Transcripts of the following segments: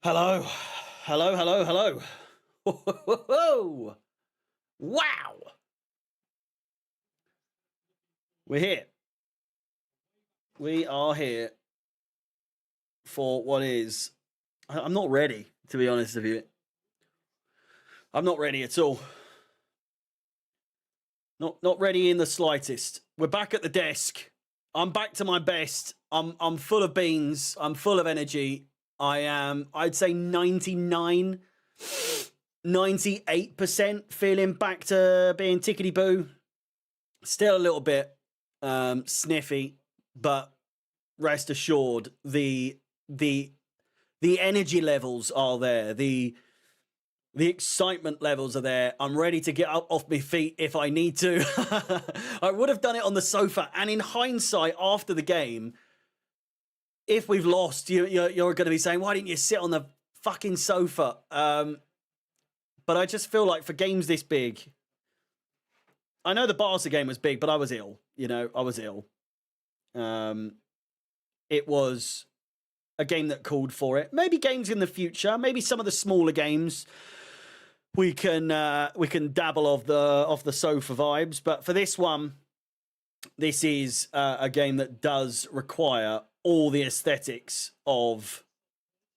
Hello, hello, hello, hello. Whoa. Wow. We're here. We are here for what is... I'm not ready, to be honest with you. I'm not ready at all. Not ready in the slightest. We're back at the desk. I'm back to my best. I'm full of beans. I'm full of energy. I am, I'd say 98% feeling back to being tickety-boo. Still a little bit sniffy, but rest assured, the energy levels are there. The excitement levels are there. I'm ready to get up off my feet if I need to. I would have done it on the sofa. And in hindsight, after the game, if we've lost, you're going to be saying, why didn't you sit on the fucking sofa? But I just feel like for games this big, I know the Barca game was big, but I was ill. I was ill. It was a game that called for it. Maybe games in the future, maybe some of the smaller games, we can dabble off the sofa vibes. But for this one, this is a game that does require all the aesthetics of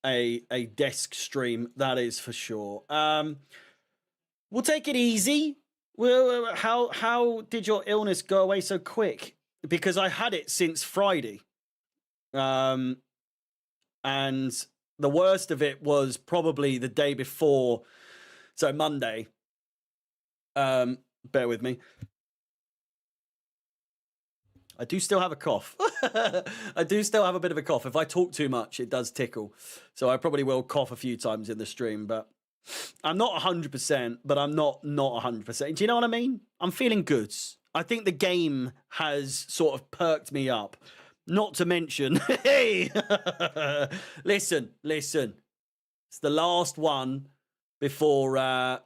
a desk stream. That is for sure. We'll take it easy. Well, how did your illness go away so quick? Because I had it since Friday. And the worst of it was probably the day before, so Monday. Bear with me. I do still have a cough. I do still have a bit of a cough. If I talk too much, it does tickle. So I probably will cough a few times in the stream, but I'm not 100%, but I'm not 100%. Do you know what I mean? I'm feeling good. I think the game has sort of perked me up. Not to mention, hey, listen. It's the last one before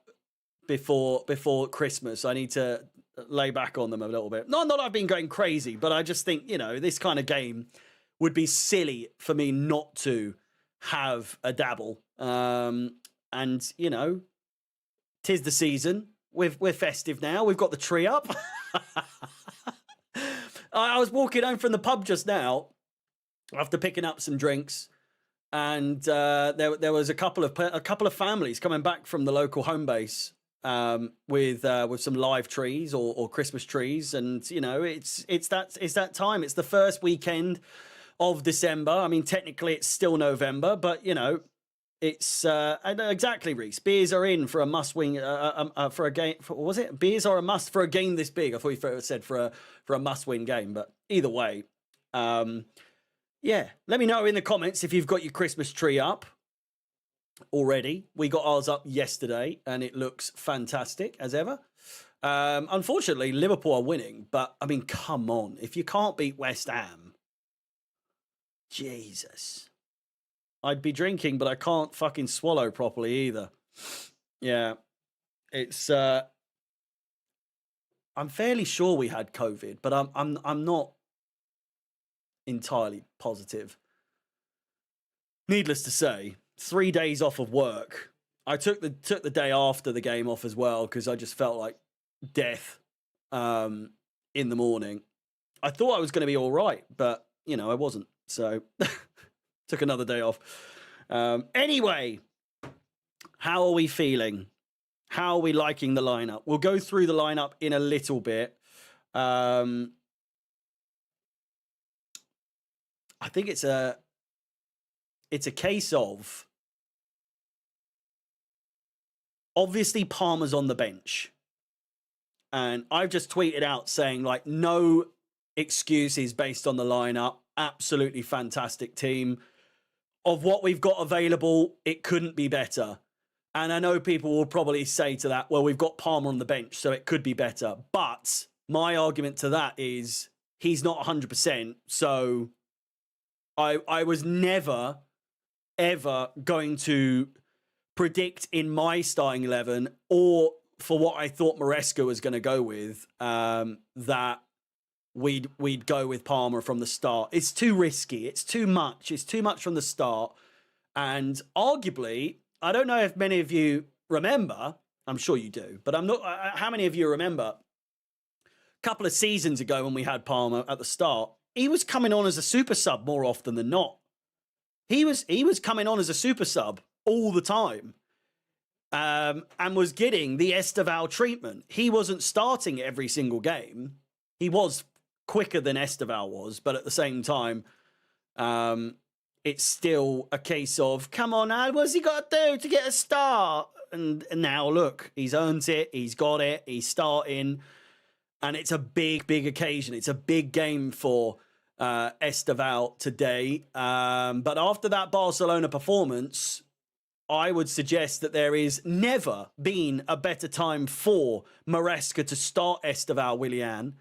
Christmas. I need to lay back on them a little bit. Not that I've been going crazy, but I just think, this kind of game would be silly for me not to have a dabble. And, 'tis the season. We're festive now. We've got the tree up. I was walking home from the pub just now after picking up some drinks, and there was a couple of families coming back from the local home base with some live trees or Christmas trees, and it's that time. It's the first weekend of December. I mean, technically it's still November, but it's exactly, Reese. Beers are in for a must-win for a game. Was it beers are a must for a game this big? I thought you said for a must-win game, but either way, yeah. Let me know in the comments if you've got your Christmas tree up already. We got ours up yesterday, and it looks fantastic as ever. Unfortunately, Liverpool are winning, but I mean, come on, if you can't beat West Ham, Jesus. I'd be drinking, but I can't fucking swallow properly either. Yeah. It's I'm fairly sure we had COVID, but I'm not entirely positive. Needless to say, 3 days off of work. I took the day after the game off as well because I just felt like death in the morning. I thought I was going to be all right, but I wasn't. So took another day off. Anyway, how are we feeling? How are we liking the lineup? We'll go through the lineup in a little bit. I think it's a case of, obviously Palmer's on the bench. And I've just tweeted out saying, like, no excuses based on the lineup. Absolutely fantastic team. Of what we've got available, it couldn't be better. And I know people will probably say to that, well, we've got Palmer on the bench, so it could be better. But my argument to that is he's not 100%. So I was never, ever going to predict in my starting 11 or for what I thought Maresca was going to go with, that we'd go with Palmer from the start. It's too risky. It's too much. It's too much from the start. And arguably, I don't know if many of you remember, I'm sure you do, but I'm not, how many of you remember a couple of seasons ago when we had Palmer at the start, he was coming on as a super sub more often than not. He was coming on as a super sub all the time. And was getting the Esteval treatment. He wasn't starting every single game. He was quicker than Esteval was, but at the same time, it's still a case of, come on now, what's he got to do to get a start? And now look, he's earned it, he's got it, he's starting, and it's a big, big occasion. It's a big game for Esteval today. But after that Barcelona performance, I would suggest that there is never been a better time for Maresca to start Esteval Willian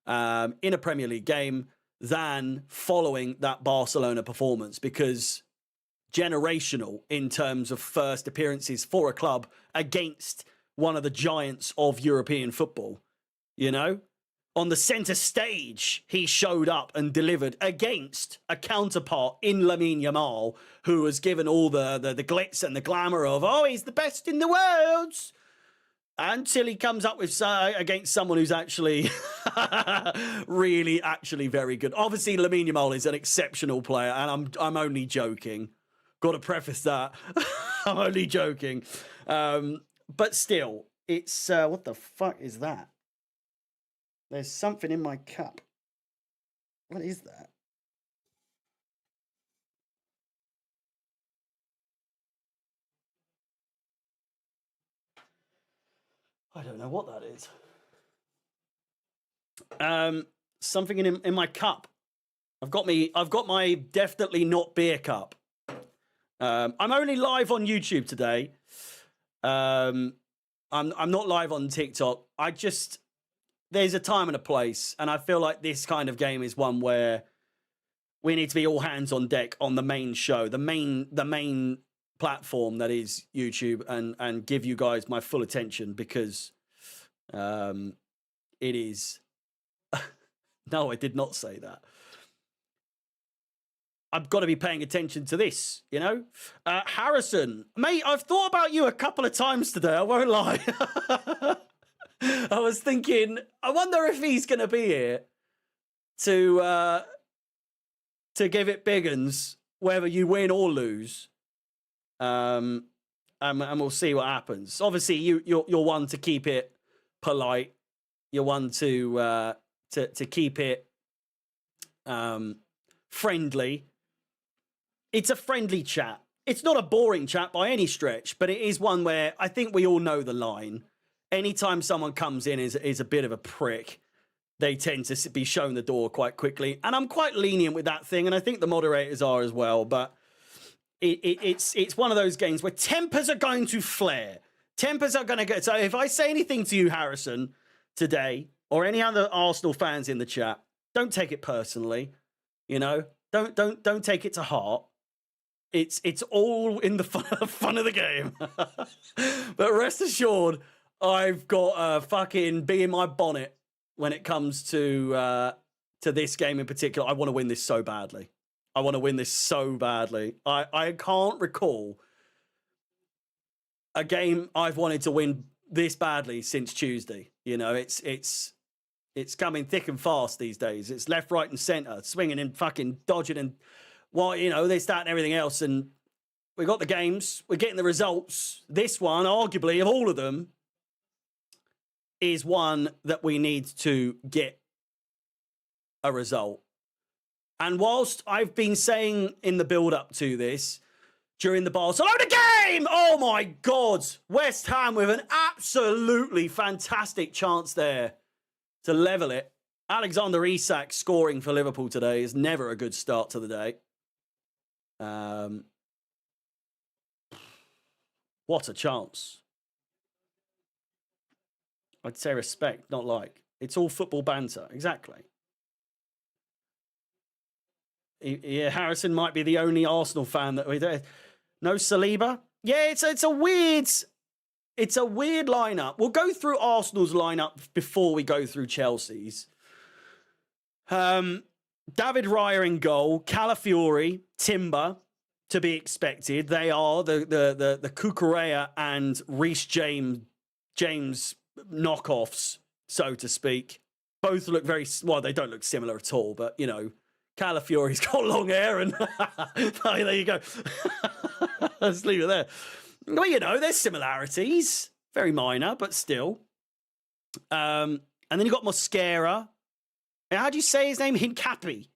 in a Premier League game than following that Barcelona performance, because generational in terms of first appearances for a club against one of the giants of European football. You know, on the centre stage, he showed up and delivered against a counterpart in Lamine Yamal, who was given all the glitz and the glamour of, oh, he's the best in the world, until he comes up with against someone who's actually really actually very good. Obviously, Lamine Yamal is an exceptional player, and I'm only joking. Got to preface that. I'm only joking. But still, it's what the fuck is that? There's something in my cup. What is that? I don't know what that is. Something in my cup. I've got my definitely not beer cup. I'm only live on YouTube today. I'm not live on TikTok. There's a time and a place, and I feel like this kind of game is one where we need to be all hands on deck on the main show, the main platform that is YouTube, and give you guys my full attention, because it is... No, I did not say that. I've got to be paying attention to this, you know? Harrison, mate, I've thought about you a couple of times today, I won't lie. I was thinking, I wonder if he's going to be here to give it big uns, whether you win or lose. And we'll see what happens. Obviously, you're one to keep it polite. You're one to keep it friendly. It's a friendly chat. It's not a boring chat by any stretch, but it is one where I think we all know the line. Anytime someone comes in is a bit of a prick, they tend to be shown the door quite quickly. And I'm quite lenient with that thing, and I think the moderators are as well. But it's one of those games where tempers are going to flare. Tempers are going to go. So if I say anything to you, Harrison, today, or any other Arsenal fans in the chat, don't take it personally. You know, don't take it to heart. It's all in the fun of the game. But rest assured, I've got a fucking bee in my bonnet when it comes to this game in particular. I want to win this so badly. I can't recall a game I've wanted to win this badly since Tuesday. You know, it's coming thick and fast these days. It's left, right, and centre, swinging and fucking dodging and, well, you know, this, that, and everything else. And we got the games. We're getting the results. This one, arguably, of all of them, is one that we need to get a result. And whilst I've been saying in the build-up to this, during the Barcelona game, oh my God, West Ham with an absolutely fantastic chance there to level it. Alexander Isak scoring for Liverpool today is never a good start to the day. What a chance. I'd say respect, not like. It's all football banter. Exactly. Yeah, Harrison might be the only Arsenal fan that we do. No Saliba? Yeah, it's a weird lineup. We'll go through Arsenal's lineup before we go through Chelsea's. David Raya in goal, Calafiori, Timber, to be expected. They are the Kukurea and Reece James knockoffs, so to speak. Both look very well. They don't look similar at all, but you know, Calafiori's got long hair, and there you go. Let's leave it there. Well, you know, there's similarities, very minor, but still. And then you got Mosquera. How do you say his name? Hincapi.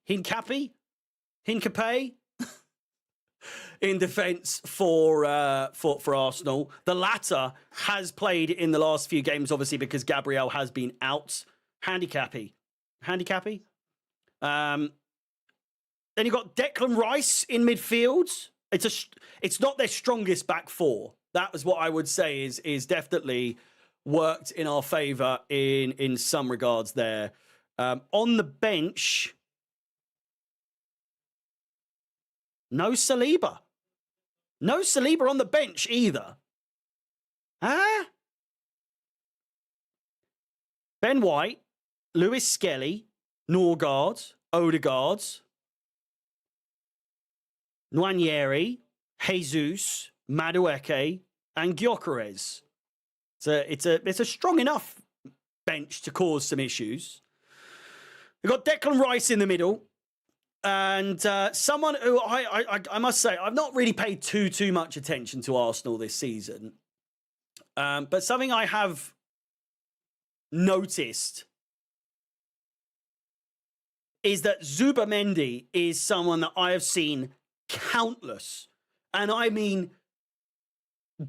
In defence for Arsenal. The latter has played in the last few games, obviously, because Gabriel has been out. Handicappy. Then you've got Declan Rice in midfield. It's not their strongest back four. That was what I would say is definitely worked in our favour in some regards there. On the bench, no Saliba. No Saliba on the bench either. Huh? Ben White, Lewis Skelly, Norgard, Odegaard, Nwaneri, Jesus, Madueke, and Gyökeres. It's a strong enough bench to cause some issues. We've got Declan Rice in the middle. And someone who I must say, I've not really paid too much attention to Arsenal this season. But something I have noticed is that Zubamendi is someone that I have seen countless, and I mean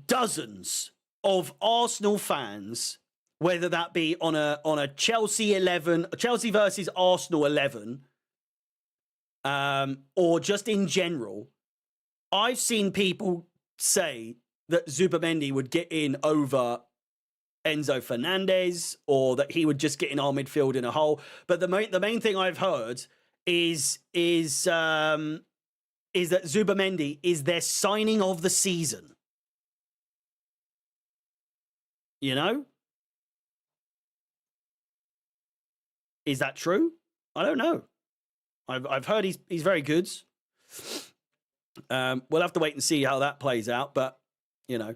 dozens of Arsenal fans, whether that be on a Chelsea 11, Chelsea versus Arsenal 11, or just in general. I've seen people say that Zubamendi would get in over Enzo Fernandez, or that he would just get in our midfield in a whole. But the main thing I've heard is that Zubamendi is their signing of the season. You know? Is that true? I don't know. I've heard he's very good. We'll have to wait and see how that plays out, but you know.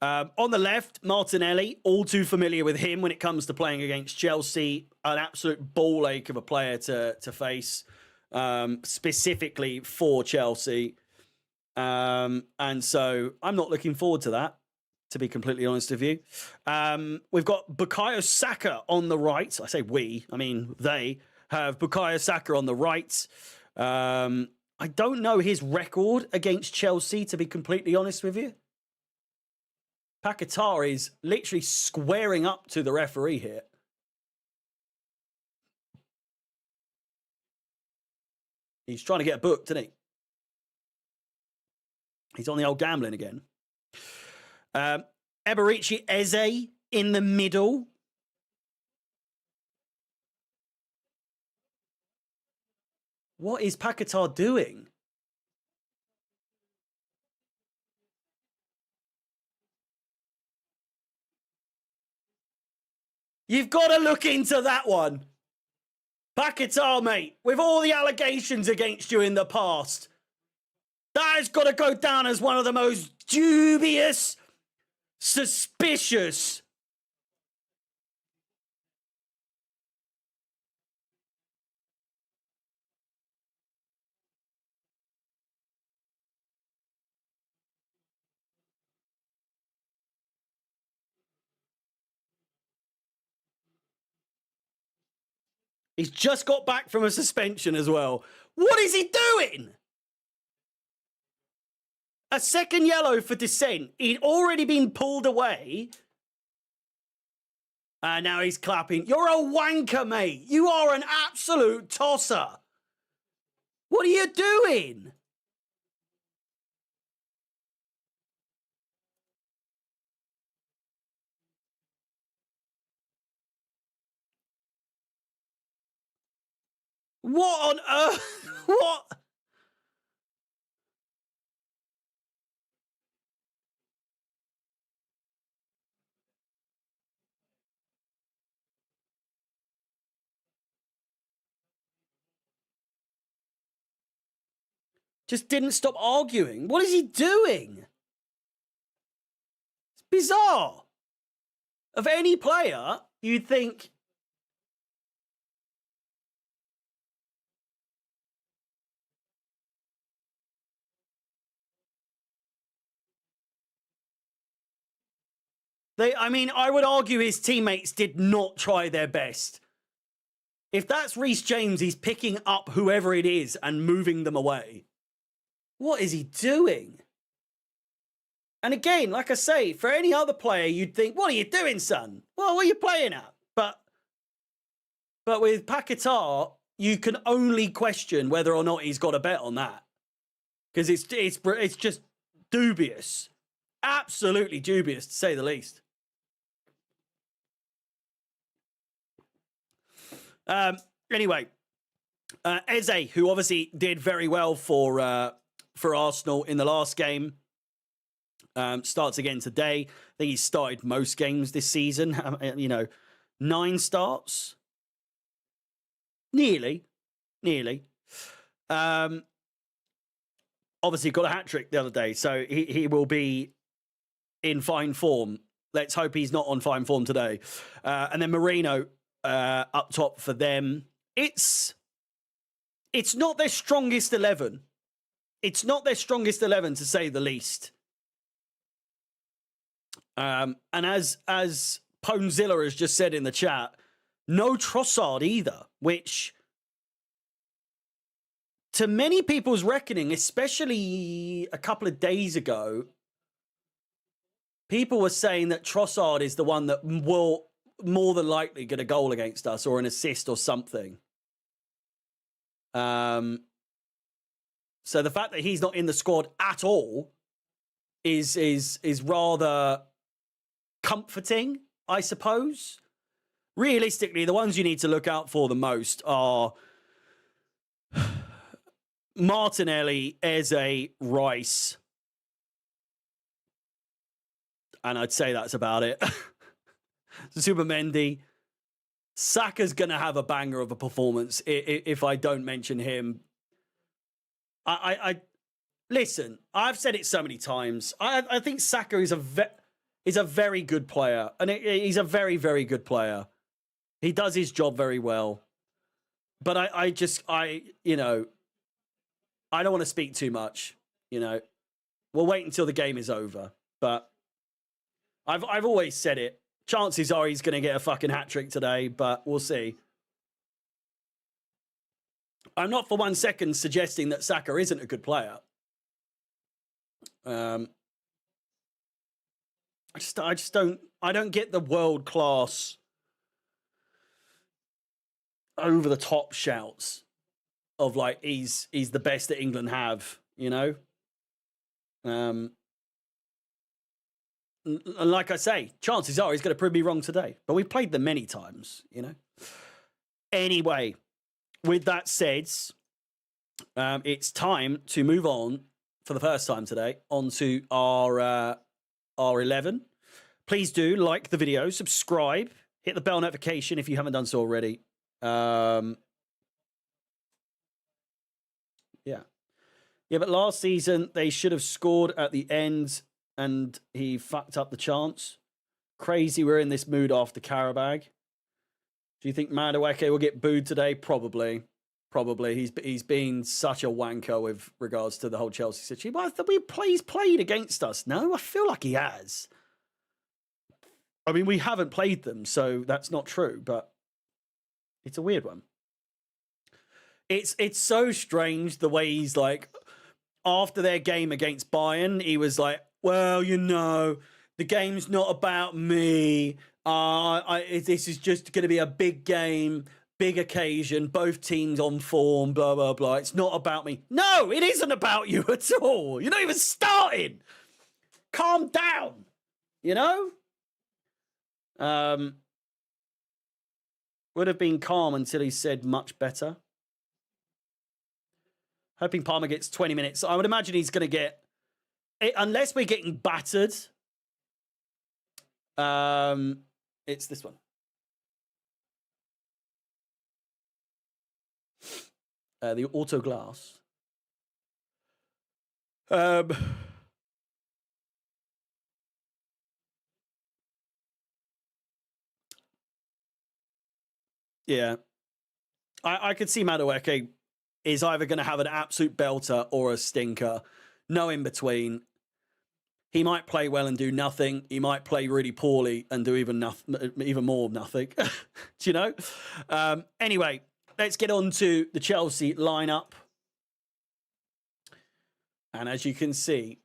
On the left, Martinelli, all too familiar with him when it comes to playing against Chelsea. An absolute ball ache of a player to face, specifically for Chelsea. And so I'm not looking forward to that, to be completely honest with you. We've got Bukayo Saka on the right. I say we, I mean they have Bukayo Saka on the right. I don't know his record against Chelsea, to be completely honest with you. Paquetá is literally squaring up to the referee here. He's trying to get booked, isn't he? He's on the old gambling again. Eberici Eze in the middle. What is Paquetá doing? You've got to look into that one. Paquetá, mate, with all the allegations against you in the past, that has got to go down as one of the most dubious, suspicious. He's just got back from a suspension as well. What is he doing? A second yellow for dissent. He'd already been pulled away. And now he's clapping. You're a wanker, mate. You are an absolute tosser. What are you doing? What on earth? What? Just didn't stop arguing. What is he doing? It's bizarre. Of any player, you'd think... I mean, I would argue his teammates did not try their best. If that's Reece James, he's picking up whoever it is and moving them away. What is he doing? And again, like I say, for any other player, you'd think, what are you doing, son? Well, what are you playing at? But with Paquetá, you can only question whether or not he's got a bet on that. Because it's just dubious. Absolutely dubious, to say the least. Anyway, Eze, who obviously did very well for Arsenal in the last game, starts again today. I think he's started most games this season. 9 starts. Nearly. Obviously got a hat-trick the other day, so he will be in fine form. Let's hope he's not on fine form today. And then Moreno up top for them. It's not their strongest 11. It's not their strongest 11, to say the least. And as Ponezilla has just said in the chat, no Trossard either, which to many people's reckoning, especially a couple of days ago, people were saying that Trossard is the one that will more than likely get a goal against us or an assist or something. So the fact that he's not in the squad at all is rather comforting, I suppose. Realistically, the ones you need to look out for the most are Martinelli, Eze, Rice. And I'd say that's about it. Zubimendi. Saka's going to have a banger of a performance if I don't mention him. I listen, I've said it so many times. I think Saka is a very good player. And he's a very, very good player. He does his job very well. But I don't want to speak too much. We'll wait until the game is over. But I've always said it. Chances are he's going to get a fucking hat-trick today, but we'll see. I'm not for 1 second suggesting that Saka isn't a good player. I don't get the world-class over-the-top shouts of like, he's the best that England have, And like I say, chances are he's going to prove me wrong today. But we've played them many times, Anyway, with that said, it's time to move on for the first time today onto our 11. Please do like the video, subscribe, hit the bell notification if you haven't done so already. Yeah, but last season they should have scored at the end. And he fucked up the chance. Crazy we're in this mood after Karabag. Do you think Madueke will get booed today? Probably. He's been such a wanker with regards to the whole Chelsea situation. But he's played against us. No, I feel like he has. I mean, we haven't played them, so that's not true. But it's a weird one. It's so strange the way he's like, after their game against Bayern, he was like, well, the game's not about me. This is just going to be a big game, big occasion, both teams on form, blah, blah, blah. It's not about me. No, it isn't about you at all. You're not even starting. Calm down, Would have been calm until he said much better. Hoping Palmer gets 20 minutes. I would imagine he's going to get... Unless we're getting battered, it's this one. The auto glass. Um, yeah. I could see Madueke is either going to have an absolute belter or a stinker. No in between. He might play well and do nothing. He might play really poorly and do even more nothing. Do you know? Anyway, let's get on to the Chelsea lineup. And as you can see,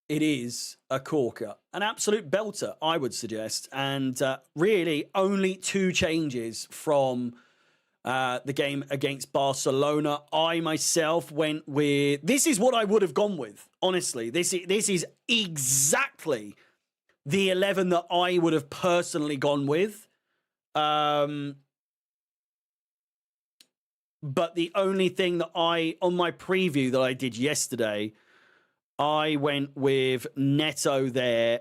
it is a corker, an absolute belter, I would suggest. And really only 2 changes from the game against Barcelona. I myself went with... This is what I would have gone with, honestly. This is exactly the 11 that I would have personally gone with. But the only thing that on my preview that I did yesterday, I went with Neto there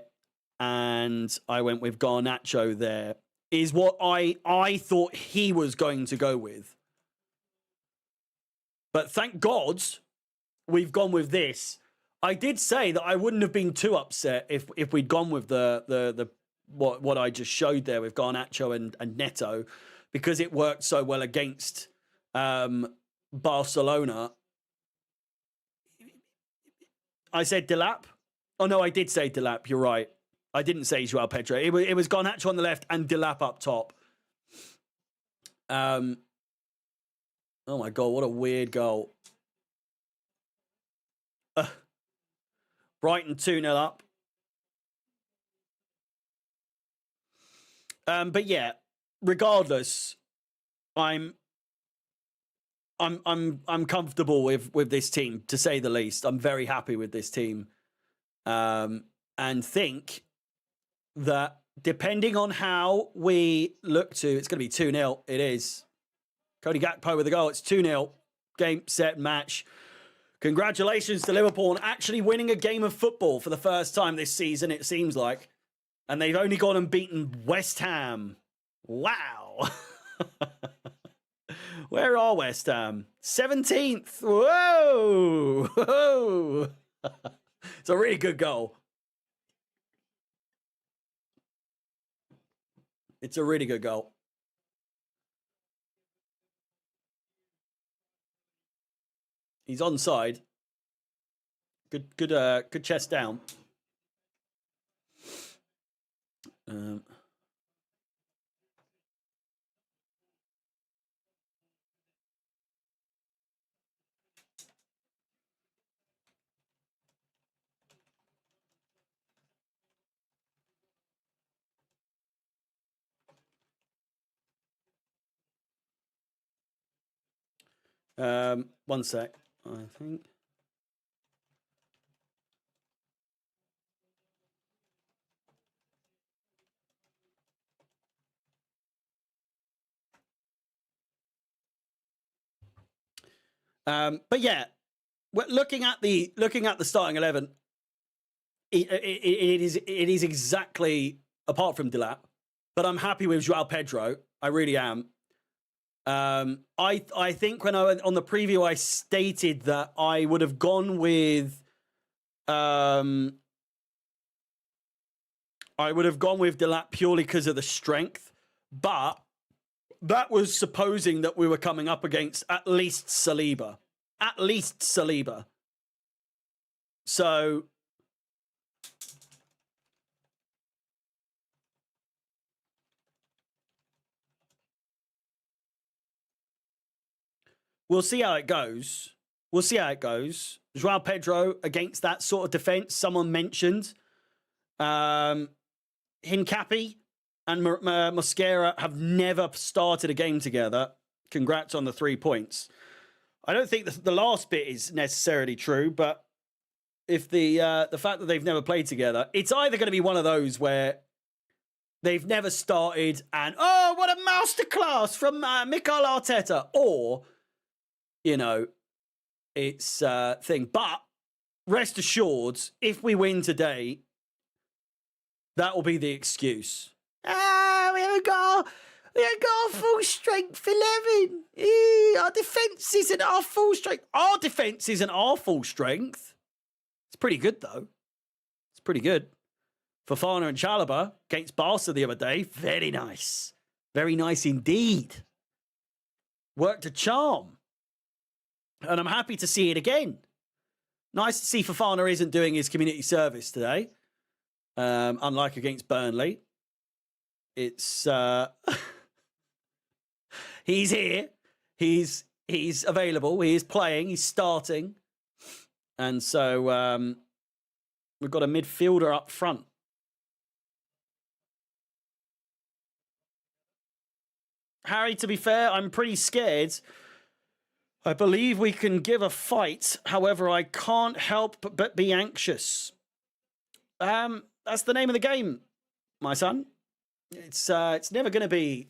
and I went with Garnacho there, is what I thought he was going to go with. But thank God we've gone with this. I did say that I wouldn't have been too upset if we'd gone with the what I just showed there with Garnacho and Neto, because it worked so well against Barcelona. I said Delap. Oh no, I did say Delap. You're right. I didn't say Joao Pedro. It was Garnacho on the left and Delap up top. Oh my God, what a weird goal. Brighton 2-0 up. But yeah, regardless, I'm comfortable with this team, to say the least. I'm very happy with this team. And think that depending on how we look to, it's going to be 2-0. It is. Cody Gakpo with the goal. It's 2-0. Game, set, match. Congratulations to Liverpool on actually winning a game of football for the first time this season, it seems like. And they've only gone and beaten West Ham. Wow. Where are West Ham? 17th. Whoa. Whoa. It's a really good goal. It's a really good goal. He's onside. Good chest down. One sec, I think. But yeah, looking at the starting 11, it is exactly, apart from Delap, but I'm happy with Joao Pedro. I really am. I think when I went on the preview, I stated that I would have gone with I would have gone with Delap purely because of the strength, but that was supposing that we were coming up against at least Saliba. At least Saliba. So we'll see how it goes. We'll see how it goes. Joao Pedro against that sort of defense. Someone mentioned Hincapi and Mosquera have never started a game together. Congrats on the 3 points. I don't think the last bit is necessarily true, but if the fact that they've never played together, it's either going to be one of those where they've never started and, oh, what a masterclass from Mikel Arteta, or, you know, it's thing. But rest assured, if we win today, that will be the excuse. We haven't got a full strength 11. Our defence isn't our full strength. Our defence isn't our full strength. pretty good, though. It's pretty good. Fofana and Chalobah against Barca the other day. Very nice. Very nice indeed. Worked a charm. And I'm happy to see it again. Nice to see Fofana isn't doing his community service today. Unlike against Burnley. It's... he's here. He's available. He is playing. He's starting. And so we've got a midfielder up front. Harry, to be fair, I'm pretty scared. I believe we can give a fight. However, I can't help but be anxious. That's the name of the game, my son. It's never going to be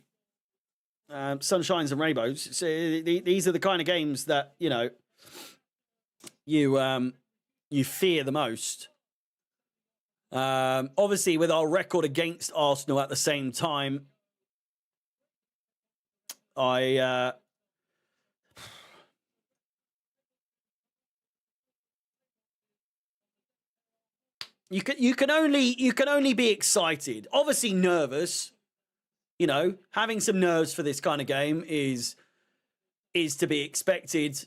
sunshines and rainbows. These are the kind of games that, you know, you fear the most. Obviously, with our record against Arsenal at the same time, you can only be excited. Obviously, nervous. You know, having some nerves for this kind of game is to be expected.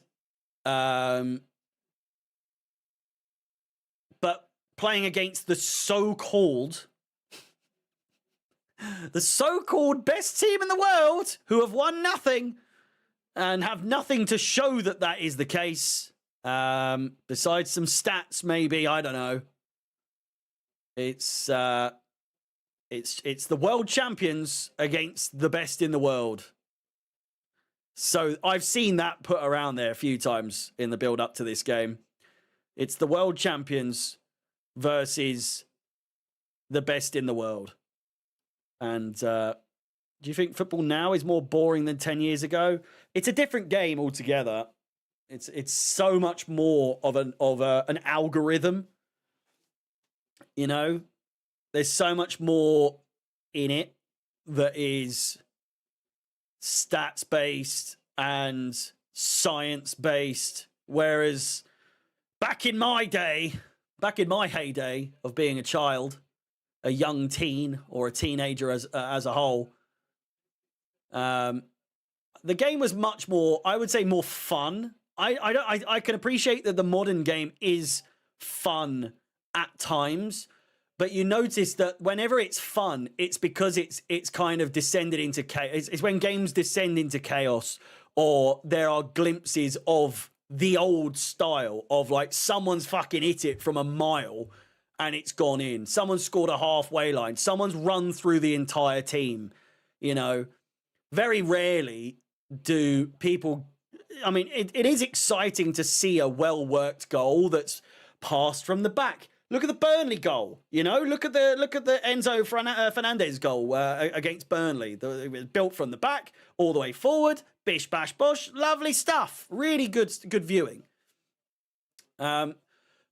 But playing against the so-called best team in the world, who have won nothing and have nothing to show that is the case, besides some stats, maybe, I don't know. It's the world champions against the best in the world. So I've seen that put around there a few times in the build up to this game. It's the world champions versus the best in the world. And do you think football now is more boring than 10 years ago? It's a different game altogether. It's so much more of an algorithm. You know, there's so much more in it that is stats based and science based. Whereas back in my heyday of being a child, a young teen or a teenager as a whole, the game was much more, I would say, more fun. I can appreciate that the modern game is fun at times, but you notice that whenever it's fun, it's because it's kind of descended into chaos. It's when games descend into chaos, or there are glimpses of the old style of, like, someone's fucking hit it from a mile and it's gone in. Someone's scored a halfway line. Someone's run through the entire team. You know, very rarely do people... I mean, it is exciting to see a well-worked goal that's passed from the back. Look at the Burnley goal, you know. Look at the Enzo Fernandez goal against Burnley. It was built from the back all the way forward. Bish bash bosh, lovely stuff. Really good viewing. But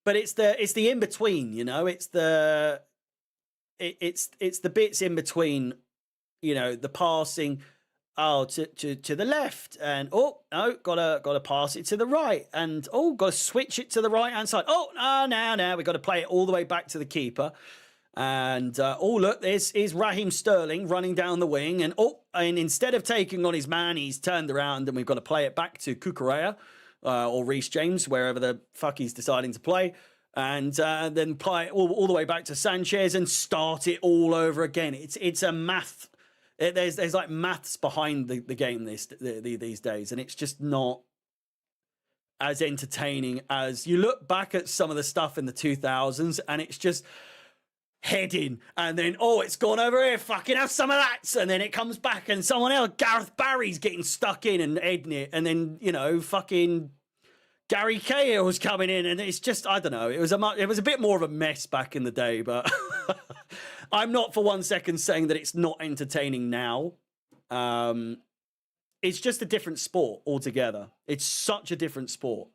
it's the in between, you know. It's the bits in between, you know, the passing. Oh, to the left, and oh no, gotta pass it to the right, and oh, gotta switch it to the right hand side. Oh, now we gotta play it all the way back to the keeper, and oh look, this is Raheem Sterling running down the wing, and instead of taking on his man, he's turned around, and we've got to play it back to Cucurella or Reece James, wherever the fuck he's deciding to play, and then play it all the way back to Sanchez and start it all over again. It's a math. There's like maths behind the game these days, and it's just not as entertaining as you look back at some of the stuff in the 2000s, and it's just heading, and then, oh, it's gone over here, fucking have some of that, and then it comes back, and someone else, Gareth Barry's getting stuck in and heading it, and then, you know, fucking Gary Cahill's coming in, and it's just, I don't know, it was a bit more of a mess back in the day, but... I'm not for 1 second saying that it's not entertaining now. It's just a different sport altogether. It's such a different sport.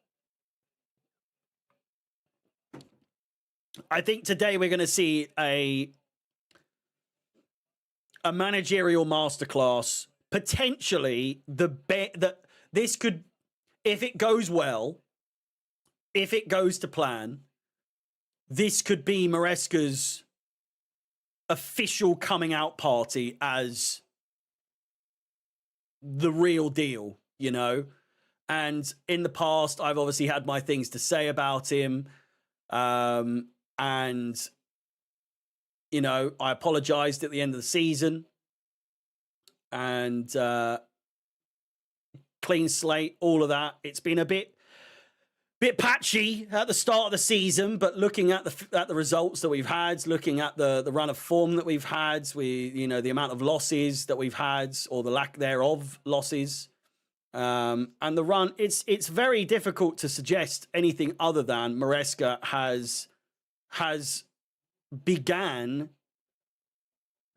I think today we're going to see a managerial masterclass. Potentially, that this could, if it goes well, if it goes to plan, this could be Maresca's official coming out party as the real deal, you know? And in the past, I've obviously had my things to say about him. And, you know, I apologized at the end of the season. And clean slate, all of that. It's been a bit patchy at the start of the season, but looking at the results that we've had, looking at the run of form that we've had, the amount of losses that we've had, or the lack thereof losses, and the run, it's very difficult to suggest anything other than Maresca has began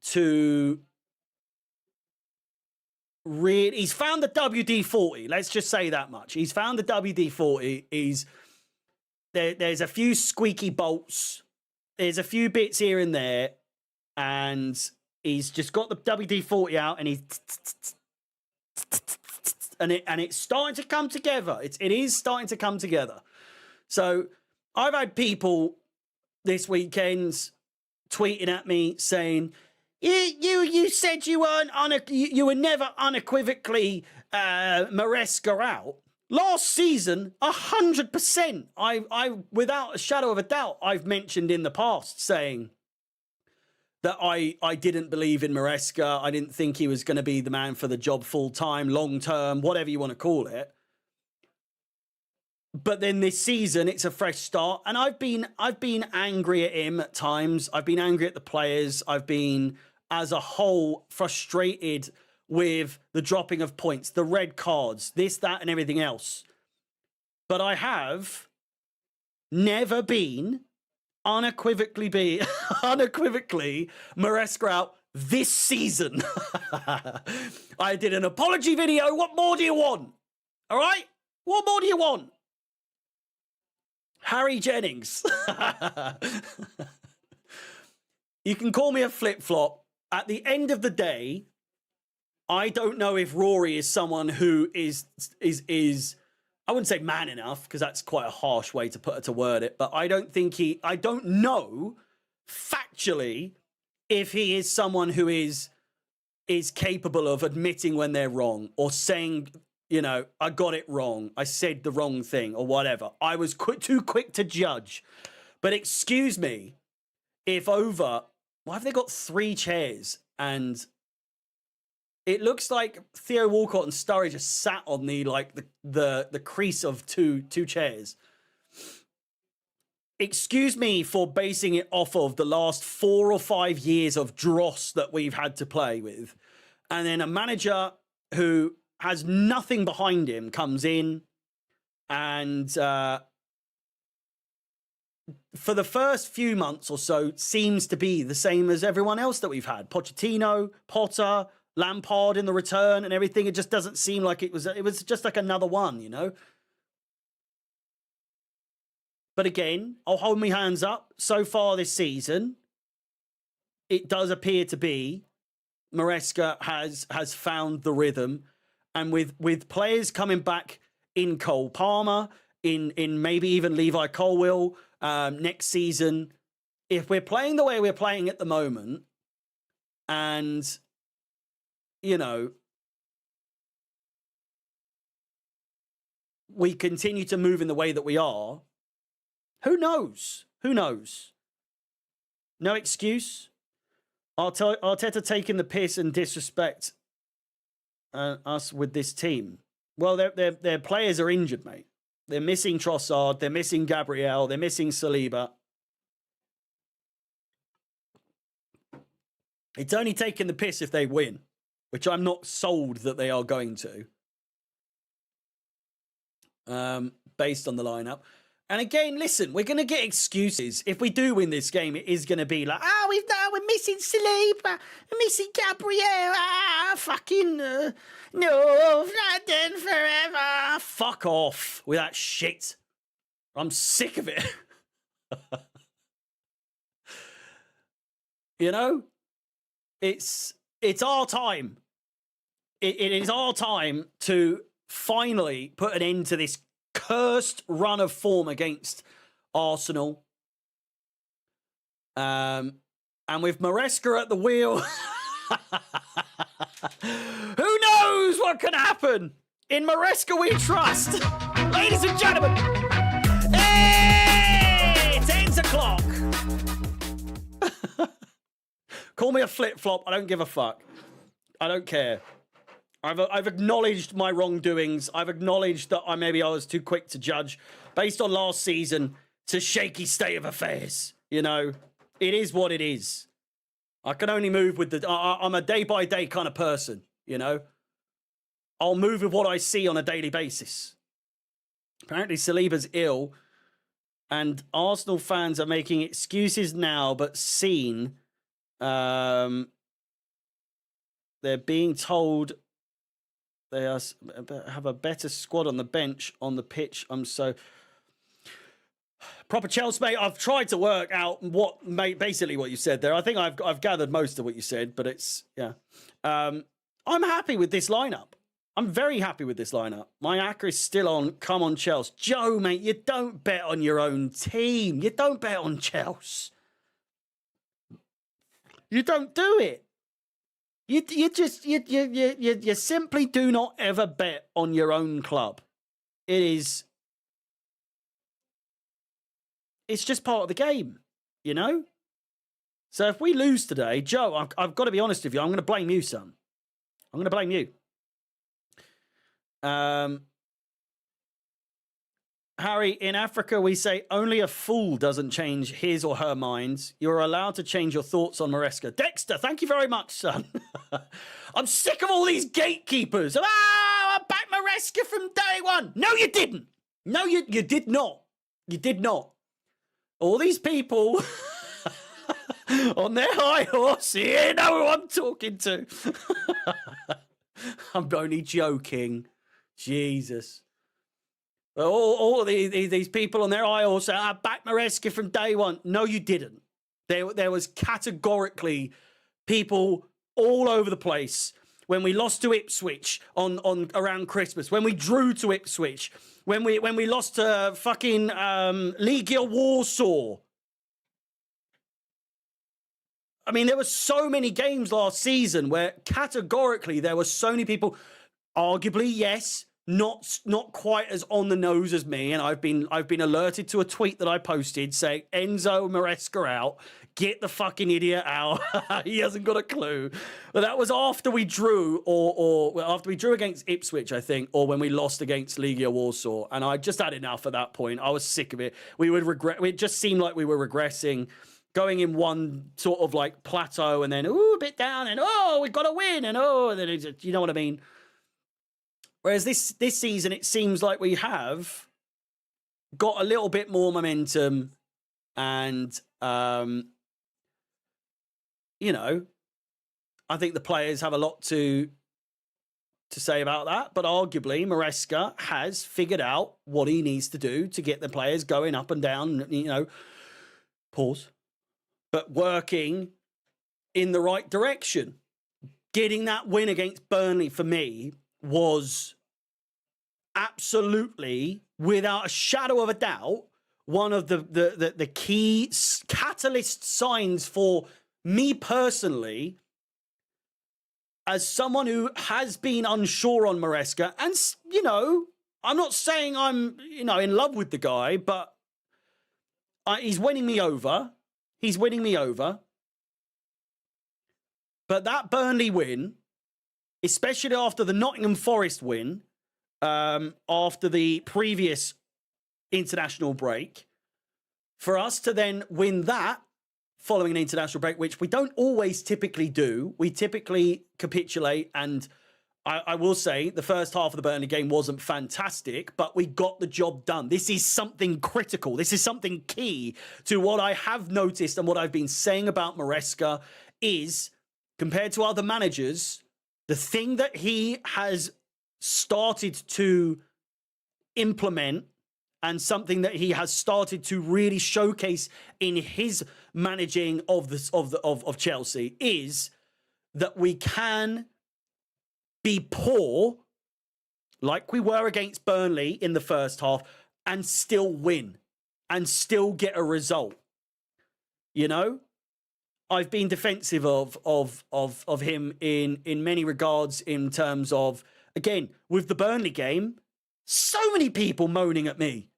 to he's found the WD-40. Let's just say that much. He's found the WD-40. There's a few squeaky bolts. There's a few bits here and there, and he's just got the WD-40 out, and it's starting to come together. It is starting to come together. So I've had people this weekend tweeting at me saying, You said you were never unequivocally Maresca out. Last season, 100%. I without a shadow of a doubt, I've mentioned in the past saying that I didn't believe in Maresca. I didn't think he was going to be the man for the job full time, long term, whatever you want to call it. But then this season, it's a fresh start, and I've been angry at him at times. I've been angry at the players. I've been, as a whole, frustrated with the dropping of points, the red cards, this, that, and everything else. But I have never been unequivocally Maresca out this season. I did an apology video. What more do you want? All right? What more do you want? Harry Jennings. You can call me a flip-flop. At the end of the day, I don't know if Rory is someone who is I wouldn't say man enough, because that's quite a harsh way to word it, but I don't know factually if he is someone who is capable of admitting when they're wrong, or saying, you know, I got it wrong, I said the wrong thing, or whatever. I was too quick to judge. But excuse me, if why have they got 3 chairs? And it looks like Theo Walcott and Sturridge just sat on the crease of two chairs. Excuse me for basing it off of the last 4 or 5 years of dross that we've had to play with. And then a manager who has nothing behind him comes in, and for the first few months or so seems to be the same as everyone else that we've had. Pochettino, Potter, Lampard in the return and everything. It just doesn't seem like it was just like another one, you know? But again, I'll hold my hands up. So far this season, it does appear to be Maresca has found the rhythm. And with players coming back in Cole Palmer, in maybe even Levi Colwill next season, if we're playing the way we're playing at the moment, and, you know, we continue to move in the way that we are, who knows? Who knows? No excuse. Arteta taking the piss and disrespect us with this team. Well, their players are injured, mate. They're missing Trossard. They're missing Gabriel. They're missing Saliba. It's only taking the piss if they win, which I'm not sold that they are going to, based on the lineup. And again, listen, we're going to get excuses. If we do win this game, it is going to be like, we're missing Saliba, we're missing Gabriel, no, London forever. Fuck off with that shit. I'm sick of it. You know, it's our time. It is our time to finally put an end to this cursed run of form against Arsenal. And with Maresca at the wheel, who knows what could happen? In Maresca we trust. Ladies and gentlemen, hey, it's 8 o'clock. Call me a flip-flop. I don't give a fuck. I don't care. I've acknowledged my wrongdoings. I've acknowledged that maybe I was too quick to judge based on last season. It's a shaky state of affairs. You know, it is what it is. I can only move with I'm a day-by-day kind of person, you know. I'll move with what I see on a daily basis. Apparently Saliba's ill and Arsenal fans are making excuses now, but seen they're being told they have a better squad on the bench, on the pitch. I'm so... Proper Chelsea, mate. I've tried to work out basically what you said there. I think I've gathered most of what you said, but it's, yeah. I'm happy with this lineup. I'm very happy with this lineup. My ACCA is still on. Come on, Chelsea. Joe, mate, you don't bet on your own team. You don't bet on Chelsea. You don't do it. You simply do not ever bet on your own club. It's just part of the game, you know? So if we lose today, Joe, I've got to be honest with you. I'm going to blame you, son. I'm going to blame you. Harry, in Africa, we say only a fool doesn't change his or her minds. You're allowed to change your thoughts on Maresca. Dexter, thank you very much, son. I'm sick of all these gatekeepers. I backed Maresca from day one. No, you didn't. No, you did not. You did not. All these people on their high horse, you know who I'm talking to. I'm only joking. Jesus. All these people on their high horse, I backed Maresca from day one. No, you didn't. There was categorically people all over the place. When we lost to Ipswich on around Christmas, when we drew to Ipswich, when we lost to fucking Legia Warsaw. I mean, there were so many games last season where categorically there were so many people, arguably, yes, not quite as on the nose as me, and I've been alerted to a tweet that I posted saying Enzo Maresca out, get the fucking idiot out. He hasn't got a clue. But that was after we drew, or after we drew against Ipswich, I think, or when we lost against Legia Warsaw, and I just had enough at that point. I was sick of it. It just seemed like we were regressing, going in one sort of like plateau, and then a bit down, and we've got to win, and then it's, you know what I mean. Whereas this season, it seems like we have got a little bit more momentum, and you know, I think the players have a lot to say about that. But arguably, Maresca has figured out what he needs to do to get the players going up and down. You know, pause, but working in the right direction. Getting that win against Burnley for me was absolutely, without a shadow of a doubt, one of the key catalyst signs for me personally, as someone who has been unsure on Maresca. And, you know, I'm not saying I'm, you know, in love with the guy, but he's winning me over. He's winning me over. But that Burnley win, especially after the Nottingham Forest win, after the previous international break, for us to then win that following an international break, which we don't always typically do. We typically capitulate, and I will say the first half of the Burnley game wasn't fantastic, but we got the job done. This is something critical. This is something key to what I have noticed, and what I've been saying about Maresca is, compared to other managers, the thing that he has started to implement, and something that he has started to really showcase in his managing of Chelsea, is that we can be poor, like we were against Burnley in the first half, and still win and still get a result. You know, I've been defensive of him in many regards, in terms of, again, with the Burnley game, so many people moaning at me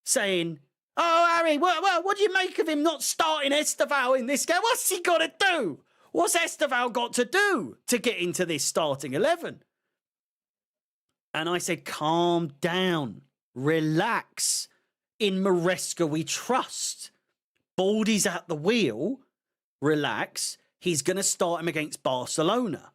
saying, "Oh, Harry, what do you make of him not starting Esteval in this game? What's he got to do? What's Esteval got to do to get into this starting 11?" And I said, calm down, relax. In Maresca we trust. Baldy's at the wheel. Relax. He's going to start him against Barcelona.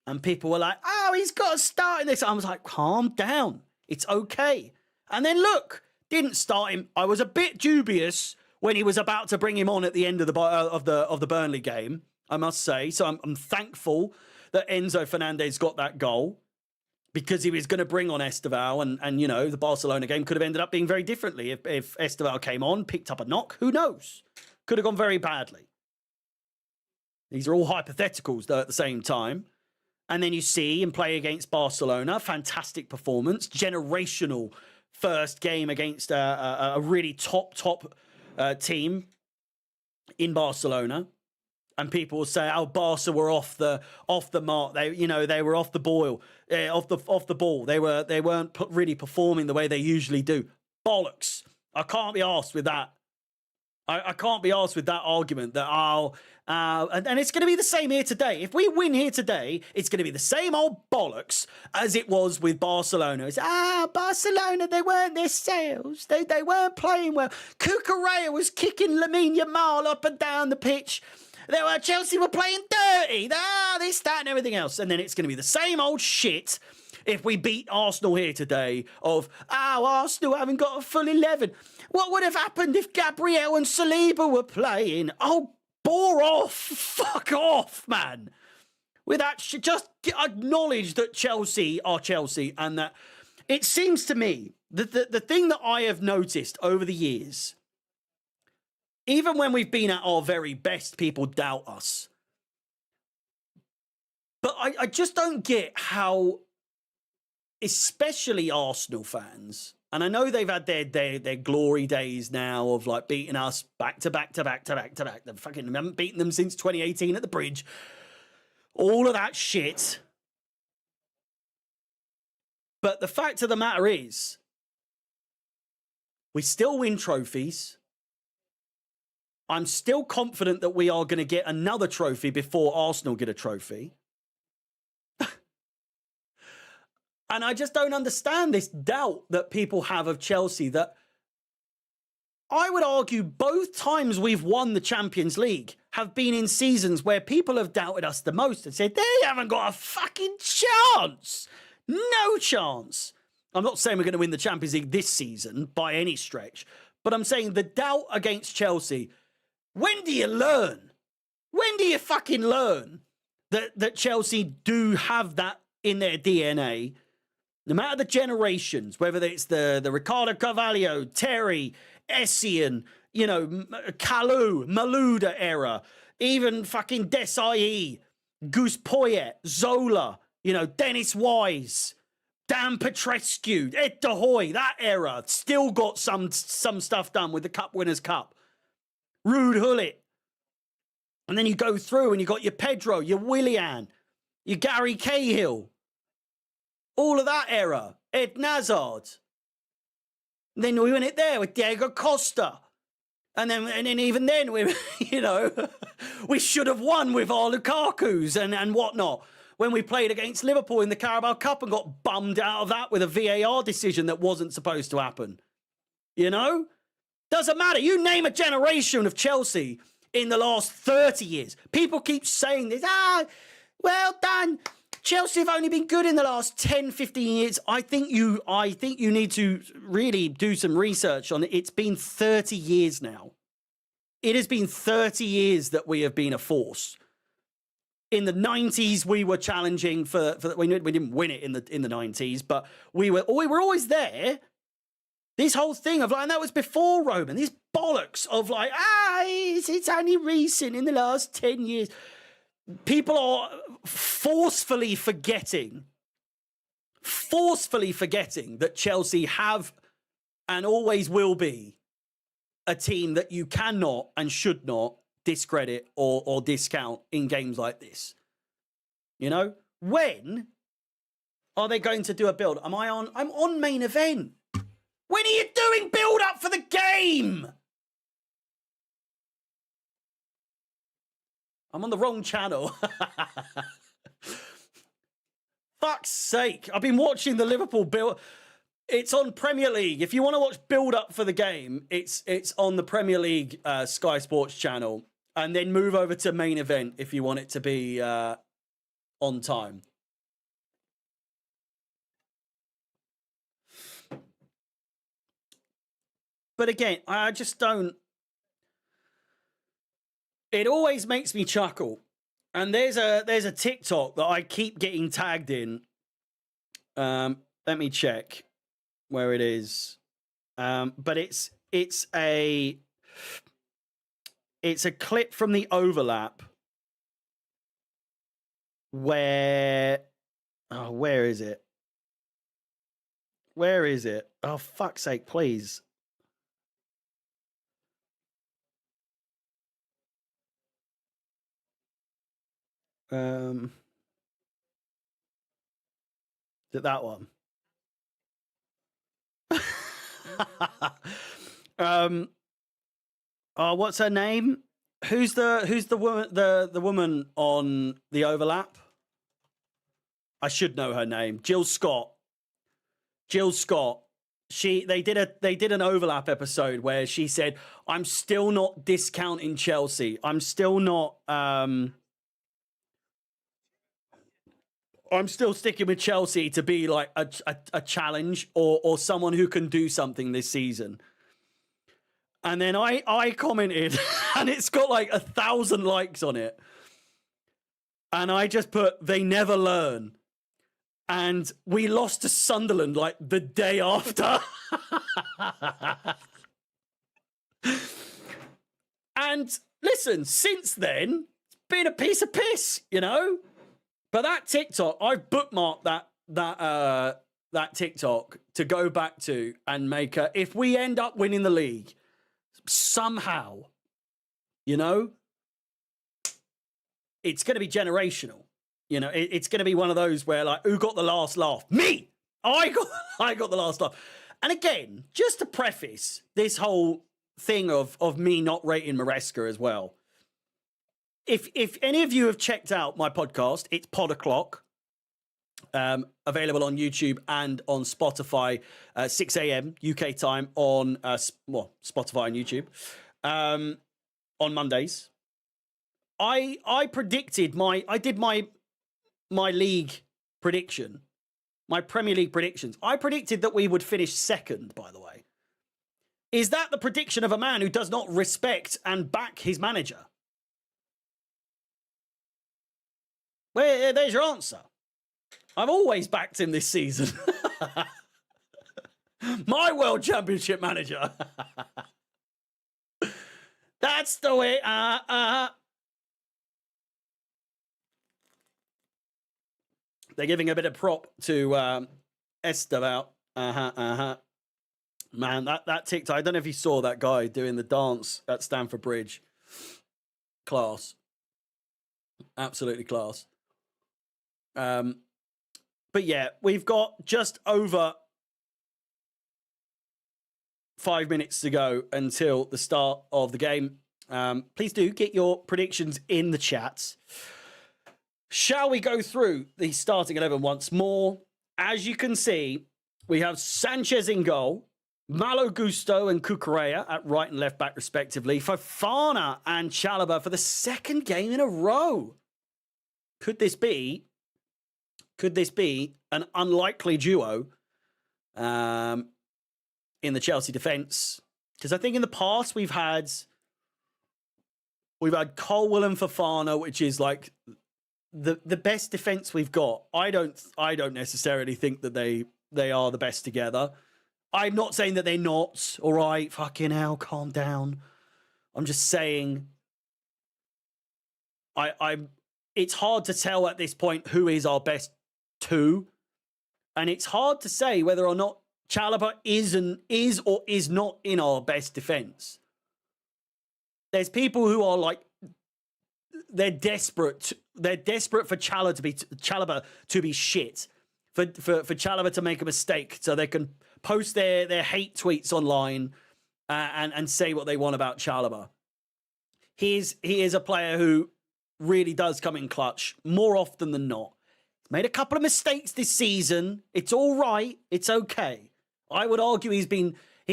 And people were like, "Oh, he's got to start in this." I was like, calm down. It's okay. And then look, didn't start him. I was a bit dubious when he was about to bring him on at the end of the Burnley game, I must say. So I'm thankful that Enzo Fernandez got that goal, because he was going to bring on Esteval, and you know, the Barcelona game could have ended up being very differently if Esteval came on, picked up a knock. Who knows? Could have gone very badly. These are all hypotheticals, though, at the same time. And then you see him play against Barcelona. Fantastic performance. Generational first game against a really top team in Barcelona. And people will say, "Oh, Barca were off the mark. They were off the boil, off the ball. They weren't really performing the way they usually do." Bollocks! I can't be arsed with that. I can't be arsed with that argument that and it's going to be the same here today. If we win here today, it's going to be the same old bollocks as it was with Barcelona. It's, Barcelona, they weren't their selves. They weren't playing well. Cucurella was kicking Lamine Yamal up and down the pitch. Chelsea were playing dirty. This, that, and everything else. And then it's going to be the same old shit if we beat Arsenal here today of, Arsenal haven't got a full 11. What would have happened if Gabriel and Saliba were playing? Oh, bore off. Fuck off, man. With that shit, just acknowledge that Chelsea are Chelsea, and that it seems to me that the thing that I have noticed over the years, even when we've been at our very best, people doubt us. But I just don't get how, especially Arsenal fans, and I know they've had their glory days now of like beating us back to back. They fucking haven't beaten them since 2018 at the Bridge. All of that shit. But the fact of the matter is, we still win trophies. I'm still confident that we are going to get another trophy before Arsenal get a trophy. And I just don't understand this doubt that people have of Chelsea, that I would argue both times we've won the Champions League have been in seasons where people have doubted us the most and said, they haven't got a fucking chance. No chance. I'm not saying we're going to win the Champions League this season by any stretch, but I'm saying the doubt against Chelsea, when do you learn? When do you fucking learn that Chelsea do have that in their DNA? No matter the generations, whether it's the Ricardo Carvalho, Terry, Essien, Kalou, Malouda era, even fucking Desai, Gus Poyet, Zola, Dennis Wise, Dan Petrescu, Ed De Hoy, that era, still got some stuff done with the Cup Winners' Cup. Ruud Gullit. And then you go through and you got your Pedro, your Willian, your Gary Cahill. All of that era. Ed Hazard. And then we win it there with Diego Costa. And then even then, we we should have won with our Lukaku's and whatnot when we played against Liverpool in the Carabao Cup and got bummed out of that with a VAR decision that wasn't supposed to happen. Doesn't matter. You name a generation of Chelsea in the last 30 years. People keep saying this. Well done. Chelsea have only been good in the last 10, 15 years. I think you need to really do some research on it. It's been 30 years now. It has been 30 years that we have been a force. In the 90s, we were challenging for we didn't win it in the 90s, but we were always there. This whole thing of and that was before Roman. These bollocks of it's only recent in the last 10 years. People are forcefully forgetting that Chelsea have and always will be a team that you cannot and should not discredit or discount in games like this. You know, when are they going to do a build? I'm on main event. When are you doing build up for the game? I'm on the wrong channel. Fuck's sake. I've been watching the Liverpool build. It's on Premier League. If you want to watch build up for the game, it's on the Premier League Sky Sports channel. And then move over to main event if you want it to be on time. But again, I just don't... It always makes me chuckle. And there's a TikTok that I keep getting tagged in. Let me check where it is. But it's a clip from the overlap where... Oh, where is it? Where is it? Oh, fuck's sake, please. Is it that one? Oh, what's her name? Who's the woman the woman on the overlap? I should know her name. Jill Scott. Jill Scott. They did an overlap episode where she said, "I'm still not discounting Chelsea. I'm still not I'm still sticking with Chelsea to be like a challenge or someone who can do something this season." And then I commented, and it's got like 1,000 likes on it. And I just put, "They never learn." And we lost to Sunderland like the day after. And listen, since then, it's been a piece of piss, you know? But that TikTok, I've bookmarked that TikTok to go back to and make if we end up winning the league somehow, you know, it's going to be generational. You know, it's going to be one of those where, like, who got the last laugh? Me! I got the last laugh. And again, just to preface this whole thing of me not rating Maresca as well. If any of you have checked out my podcast, it's Pod O'Clock, available on YouTube and on Spotify, 6 a.m. UK time on Spotify and YouTube on Mondays. I predicted I did my league prediction, my Premier League predictions. I predicted that we would finish second, by the way. Is that the prediction of a man who does not respect and back his manager? Well, there's your answer. I've always backed him this season. My World Championship manager. That's the way. They're giving a bit of prop to Esteval. Man, that TikTok, I don't know if you saw that guy doing the dance at Stamford Bridge. Class. Absolutely class. But yeah, we've got just over 5 minutes to go until the start of the game. Please do get your predictions in the chats. Shall we go through the starting 11 once more? As you can see, we have Sanchez in goal, Malo Gusto and Cucurella at right and left back respectively, Fofana and Chalobah for the second game in a row. Could this be an unlikely duo in the Chelsea defence? Because I think in the past we've had Colwill and Fofana, which is like the best defence we've got. I don't necessarily think that they are the best together. I'm not saying that they're not. All right, fucking hell, calm down. I'm just saying it's hard to tell at this point who is our best two. And it's hard to say whether or not Chalobah is or is not in our best defence. There's people who are like they're desperate. They're desperate for Chalobah to be shit, for Chalobah to make a mistake, so they can post their hate tweets online and say what they want about Chalobah. He is a player who really does come in clutch more often than not. He's made a couple of mistakes this season. It's all right. It's okay. I would argue he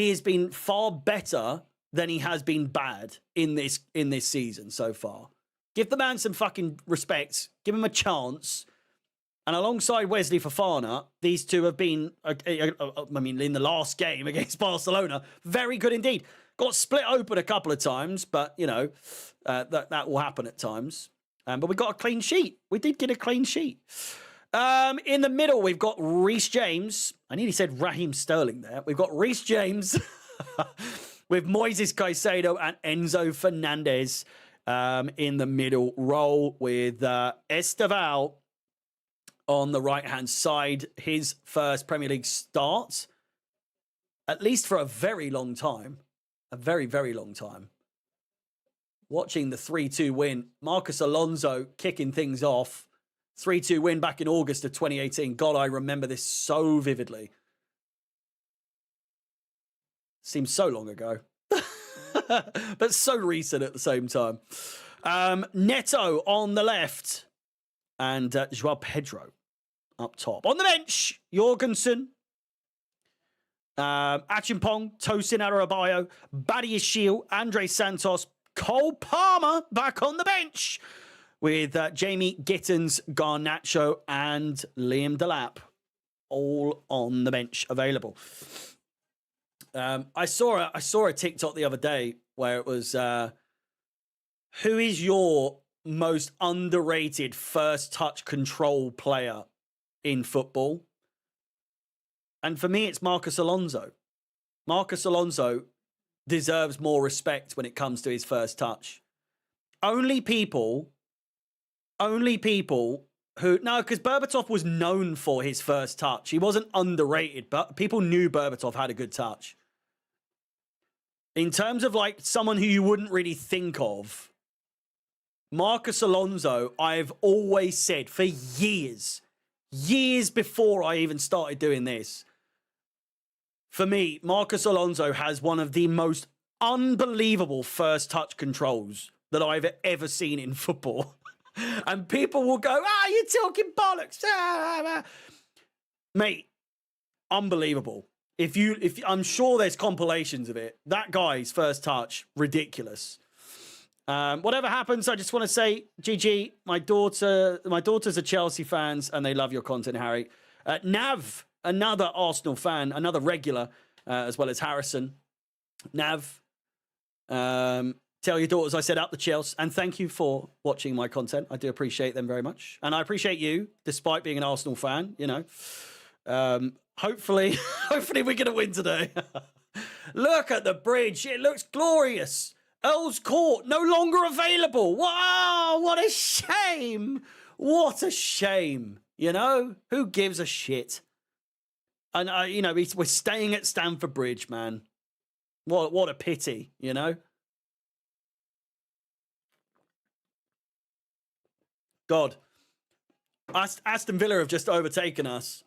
has been far better than he has been bad in this season so far. Give the man some fucking respect. Give him a chance. And alongside Wesley Fofana, these two have been, I mean, in the last game against Barcelona, very good indeed. Got split open a couple of times, but, you know, that will happen at times. But we got a clean sheet. We did get a clean sheet. In the middle, we've got Reece James. I nearly said Raheem Sterling there. We've got Reece James with Moises Caicedo and Enzo Fernandez in the middle role, with Esteval on the right-hand side. His first Premier League start, at least for a very long time. A very, very long time. Watching the 3-2 win. Marcos Alonso kicking things off. 3-2 win back in August of 2018. God, I remember this so vividly. Seems so long ago. But so recent at the same time. Neto on the left. And Joao Pedro up top. On the bench, Jorgensen. Achimpong, Tosin Adarabioyo, Badia Shield, Andre Santos, Cole Palmer back on the bench with Jamie Gittins, Garnacho, and Liam Delap all on the bench available. I saw a TikTok the other day where it was, who is your most underrated first touch control player in football? And for me, it's Marcos Alonso. Marcos Alonso deserves more respect when it comes to his first touch. Only people who... No, because Berbatov was known for his first touch. He wasn't underrated, but people knew Berbatov had a good touch. In terms of like someone who you wouldn't really think of, Marcos Alonso, I've always said for years before I even started doing this, for me, Marcos Alonso has one of the most unbelievable first touch controls that I've ever seen in football. And people will go, you're talking bollocks. Mate, unbelievable. If I'm sure there's compilations of it. That guy's first touch, ridiculous. Whatever happens, I just want to say, GG, my daughters are Chelsea fans and they love your content, Harry. Nav, another Arsenal fan, another regular, as well as Harrison. Nav, tell your daughters I said up the Chelsea, and thank you for watching my content. I do appreciate them very much. And I appreciate you, despite being an Arsenal fan, you know. Hopefully we're going to win today. Look at the bridge. It looks glorious. Earl's Court, no longer available. Wow, what a shame. What a shame. You know, who gives a shit? And, you know, we're staying at Stamford Bridge, man. What a pity, you know? God. Aston Villa have just overtaken us.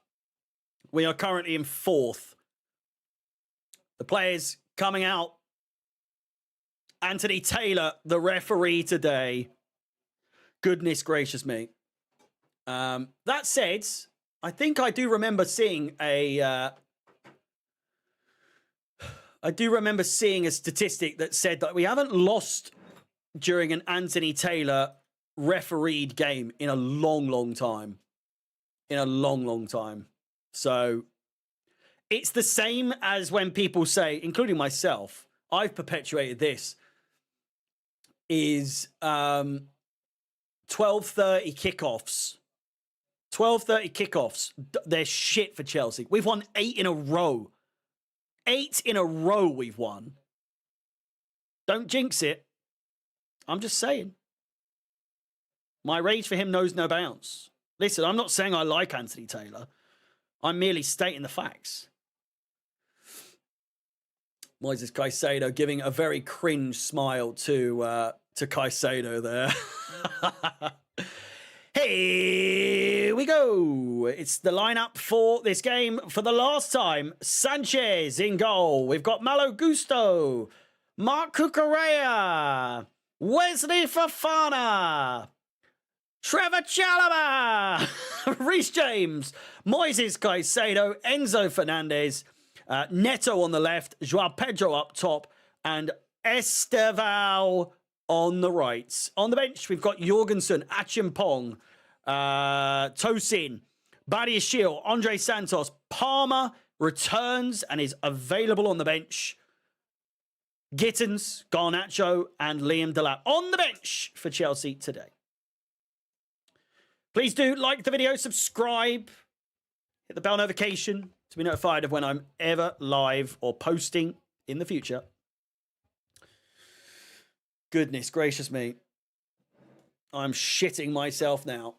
We are currently in 4th. The players coming out. Anthony Taylor, the referee today. Goodness gracious me. That said, I think I do remember seeing a statistic that said that we haven't lost during an Anthony Taylor refereed game in a long, long time. In a long, long time. So it's the same as when people say, including myself, I've perpetuated this, is 12:30 kickoffs. 12:30 kickoffs. They're shit for Chelsea. We've won 8 in a row. 8 in a row we've won. Don't jinx it. I'm just saying. My rage for him knows no bounds. Listen, I'm not saying I like Anthony Taylor. I'm merely stating the facts. Moises Caicedo giving a very cringe smile to to Caicedo there. Here we go. It's the lineup for this game for the last time. Sanchez in goal. We've got Malo Gusto, Mark Cucurella, Wesley Fofana, Trevor Chalobah, Reece James, Moises Caicedo, Enzo Fernandez, Neto on the left, Joao Pedro up top, and Estevao on the right. On the bench, we've got Jorgensen, Achimpong, Tosin, Badiashile, Andre Santos. Palmer returns and is available on the bench. Gittins, Garnacho, and Liam Delap on the bench for Chelsea today. Please do like the video, subscribe, hit the bell notification to be notified of when I'm ever live or posting in the future. Goodness gracious me. I'm shitting myself now.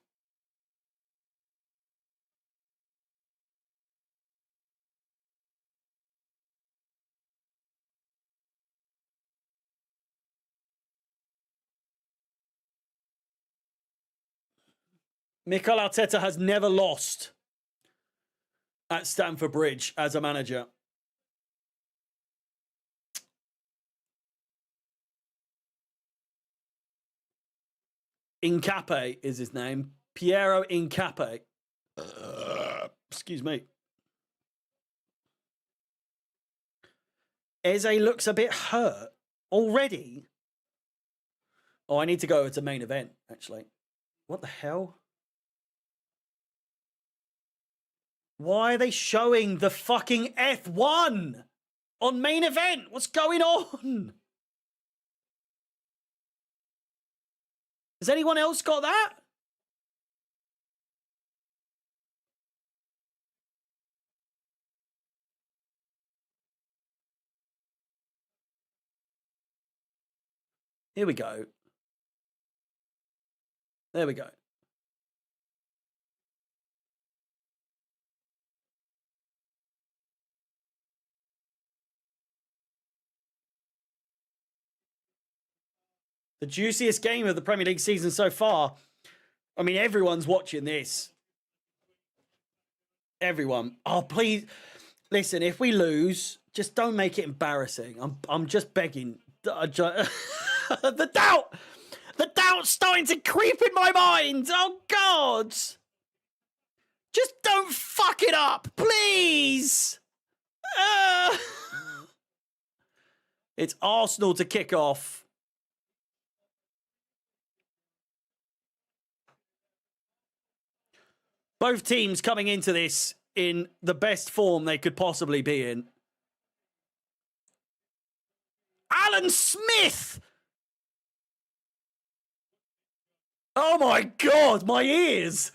Mikel Arteta has never lost at Stamford Bridge as a manager. Incape is his name. Piero Incape. Excuse me. Eze looks a bit hurt already. Oh, I need to go to main event, actually. What the hell? Why are they showing the fucking F1 on main event? What's going on? Has anyone else got that? Here we go. There we go. The juiciest game of the Premier League season so far. I mean, everyone's watching this. Everyone. Oh, please. Listen, if we lose, just don't make it embarrassing. I'm just begging. The doubt. The doubt's starting to creep in my mind. Oh, God. Just don't fuck it up, please. It's Arsenal to kick off. Both teams coming into this in the best form they could possibly be in. Alan Smith! Oh my God, my ears!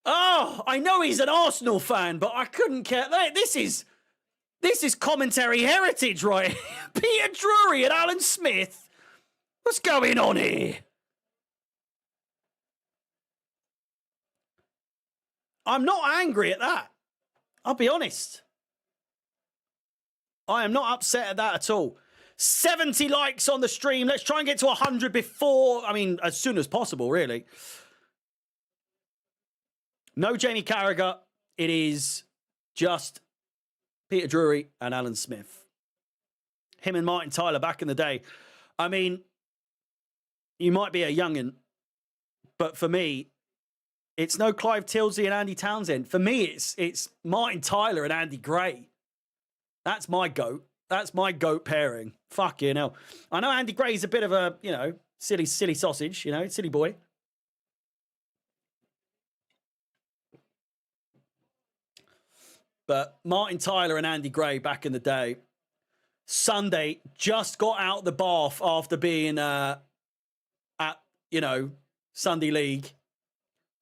Oh, I know he's an Arsenal fan, but I couldn't care. This is commentary heritage, right? Peter Drury and Alan Smith. What's going on here? I'm not angry at that. I'll be honest. I am not upset at that at all. 70 likes on the stream. Let's try and get to 100 before, as soon as possible, really. No Jamie Carragher. It is just Peter Drury and Alan Smith. Him and Martin Tyler back in the day. I mean, you might be a young'un, but for me, it's no Clive Tilsey and Andy Townsend. For me, it's Martin Tyler and Andy Gray. That's my goat. That's my goat pairing. Fucking hell. I know Andy Gray's a bit of a, silly sausage, silly boy. But Martin Tyler and Andy Gray back in the day. Sunday, just got out the bath after being at, Sunday League.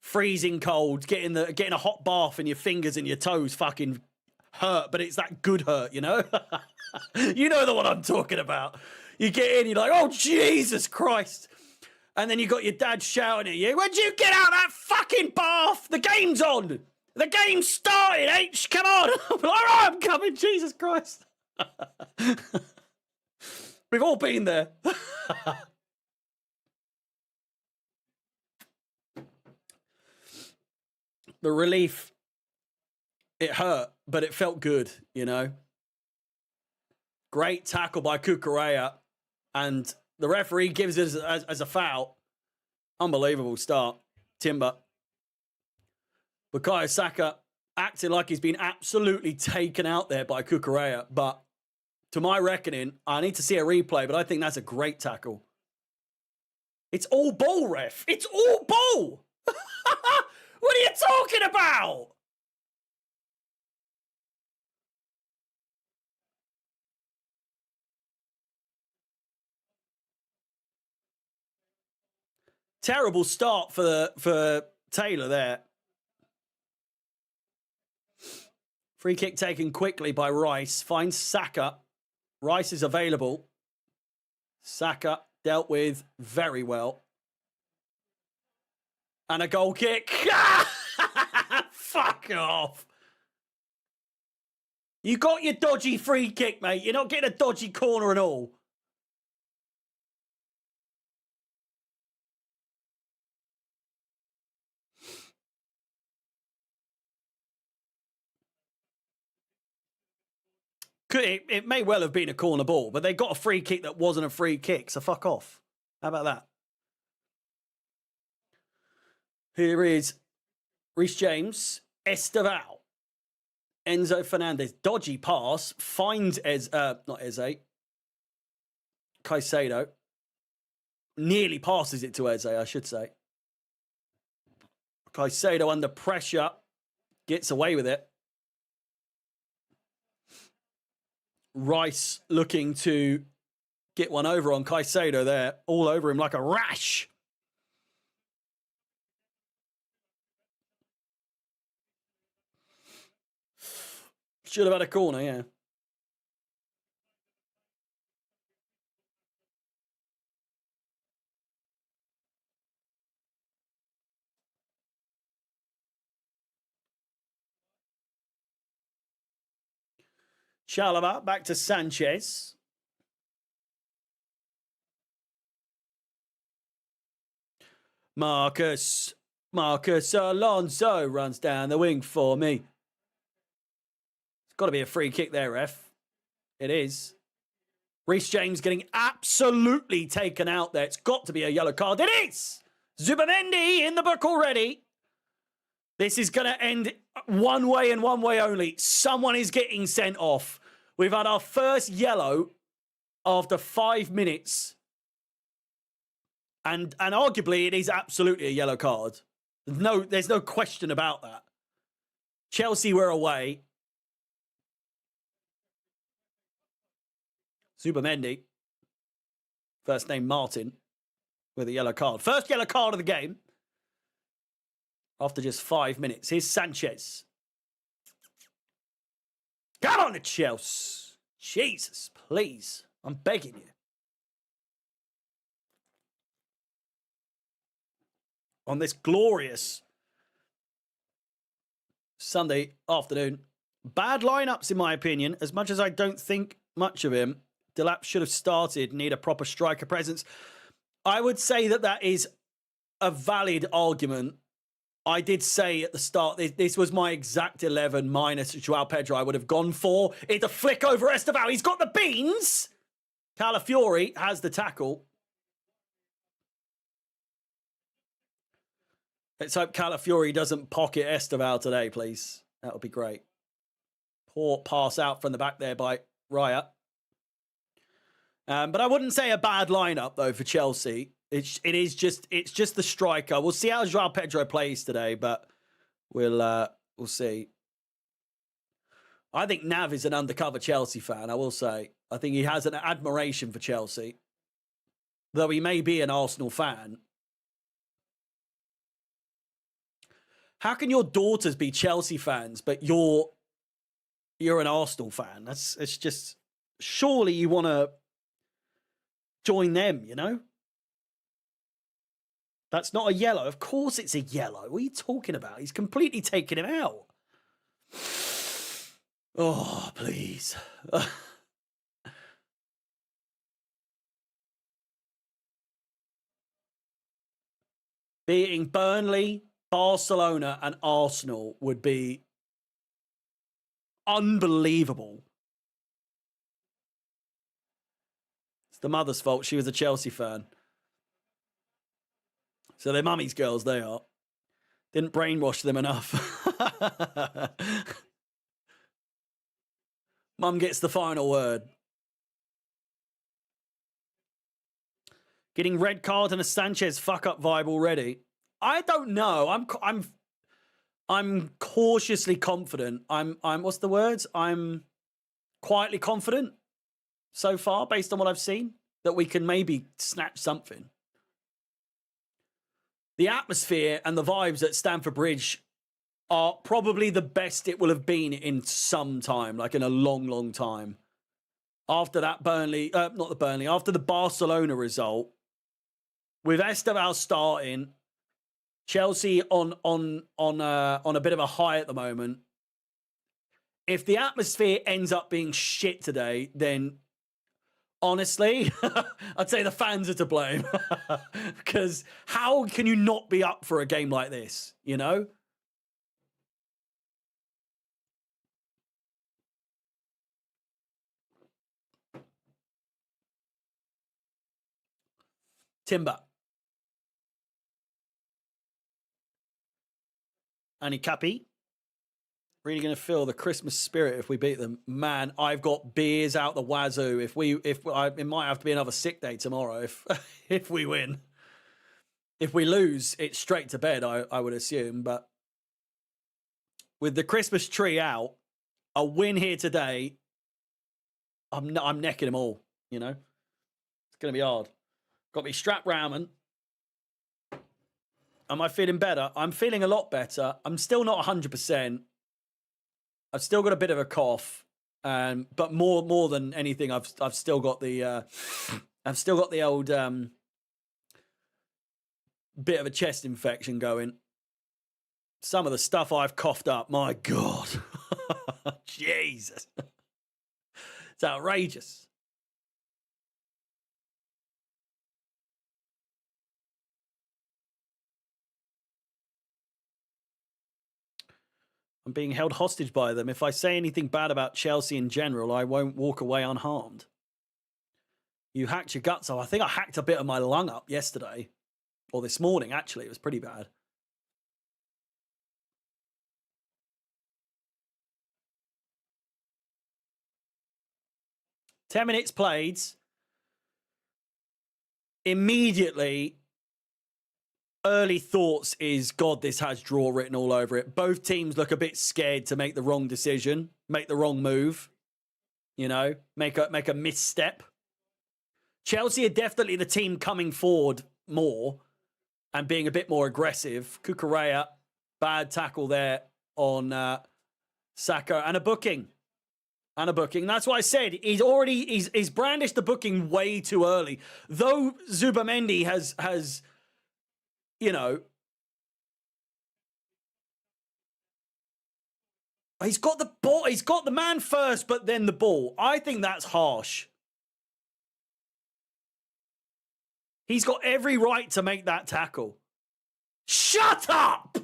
Freezing cold, getting a hot bath and your fingers and your toes fucking hurt, but it's that good hurt, You know the one I'm talking about. You get in, you're like, oh, Jesus Christ. And then you got your dad shouting at you, when'd you get out of that fucking bath? The game's on. The game's started, H. Come on. All right, I'm coming, Jesus Christ. We've all been there. The relief, it hurt, but it felt good, you know. Great tackle by Kukurea, and the referee gives it as a foul. Unbelievable start. Timber. Bukayo Saka acting like he's been absolutely taken out there by Kukurea, but to my reckoning, I need to see a replay, but I think that's a great tackle. It's all ball, ref. It's all ball. What are you talking about? Terrible start for Taylor there. Free kick taken quickly by Rice. Finds Saka. Rice is available. Saka dealt with very well. And a goal kick. Fuck off. You got your dodgy free kick, mate. You're not getting a dodgy corner at all. It may well have been a corner ball, but they got a free kick that wasn't a free kick, so fuck off. How about that? Here is Reece James, Esteval, Enzo Fernandez, dodgy pass, finds not Eze, Caicedo, nearly passes it to Eze, I should say. Caicedo under pressure, gets away with it. Rice looking to get one over on Caicedo there, all over him like a rash. Should have had a corner, yeah. Chalaba back to Sanchez. Marcus Alonso runs down the wing for me. It's got to be a free kick there, ref. It is. Reece James getting absolutely taken out there. It's got to be a yellow card. It is! Zubamendi in the book already. This is going to end one way and one way only. Someone is getting sent off. We've had our first yellow after 5 minutes. And arguably, it is absolutely a yellow card. There's no question about that. Chelsea were away. Zubamendi, first name Martin, with a yellow card. First yellow card of the game. After just 5 minutes. Here's Sanchez. Come on, Chelsea. Jesus, please. I'm begging you. On this glorious Sunday afternoon. Bad lineups, in my opinion. As much as I don't think much of him, Delap should have started, need a proper striker presence. I would say that is a valid argument. I did say at the start, this was my exact 11 minus Joao Pedro I would have gone for. It's a flick over Esteval. He's got the beans. Calafiori has the tackle. Let's hope Calafiori doesn't pocket Esteval today, please. That would be great. Poor pass out from the back there by Raya. But I wouldn't say a bad lineup, though, for Chelsea. It's just the striker. We'll see how Joao Pedro plays today, but we'll see. I think Nav is an undercover Chelsea fan, I will say. I think he has an admiration for Chelsea. Though he may be an Arsenal fan. How can your daughters be Chelsea fans, but you're an Arsenal fan? It's just, surely you want to join them, you know? That's not a yellow. Of course it's a yellow. What are you talking about? He's completely taken him out. Oh, please. Beating Burnley, Barcelona, and Arsenal would be unbelievable. It's the mother's fault. She was a Chelsea fan. So they're mummy's girls, they are. Didn't brainwash them enough. Mum gets the final word. Getting red card and a Sanchez fuck up vibe already. I don't know. I'm cautiously confident. I'm what's the words? I'm quietly confident so far based on what I've seen that we can maybe snatch something. The atmosphere and the vibes at Stamford Bridge are probably the best it will have been in some time, like in a long, long time. After that after the Barcelona result, with Esteval starting, Chelsea on a bit of a high at the moment. If the atmosphere ends up being shit today, then honestly, I'd say the fans are to blame. Because how can you not be up for a game like this, you know? Timber. Any Cappy? Really going to feel the Christmas spirit if we beat them. Man, I've got beers out the wazoo. It might have to be another sick day tomorrow if we win. If we lose, it's straight to bed, I would assume. But with the Christmas tree out, a win here today, I'm necking them all, you know? It's going to be hard. Got to be strapped ramen. Am I feeling better? I'm feeling a lot better. I'm still not 100%. I've still got a bit of a cough, but more than anything, I've still got the old bit of a chest infection going. Some of the stuff I've coughed up, my God, Jesus, it's outrageous. I'm being held hostage by them. If I say anything bad about Chelsea in general, I won't walk away unharmed. You hacked your guts off. I think I hacked a bit of my lung up yesterday. Or this morning, actually. It was pretty bad. "10 minutes played. Immediately, early thoughts is, God, this has draw written all over it. Both teams look a bit scared to make the wrong decision, make the wrong move, you know, make a misstep. Chelsea are definitely the team coming forward more and being a bit more aggressive. Cucurella, bad tackle there on Saka, and a booking. That's why I said he's brandished the booking way too early. Though Zubamendi has you know, he's got the ball. He's got the man first, but then the ball. I think that's harsh. He's got every right to make that tackle. Shut up!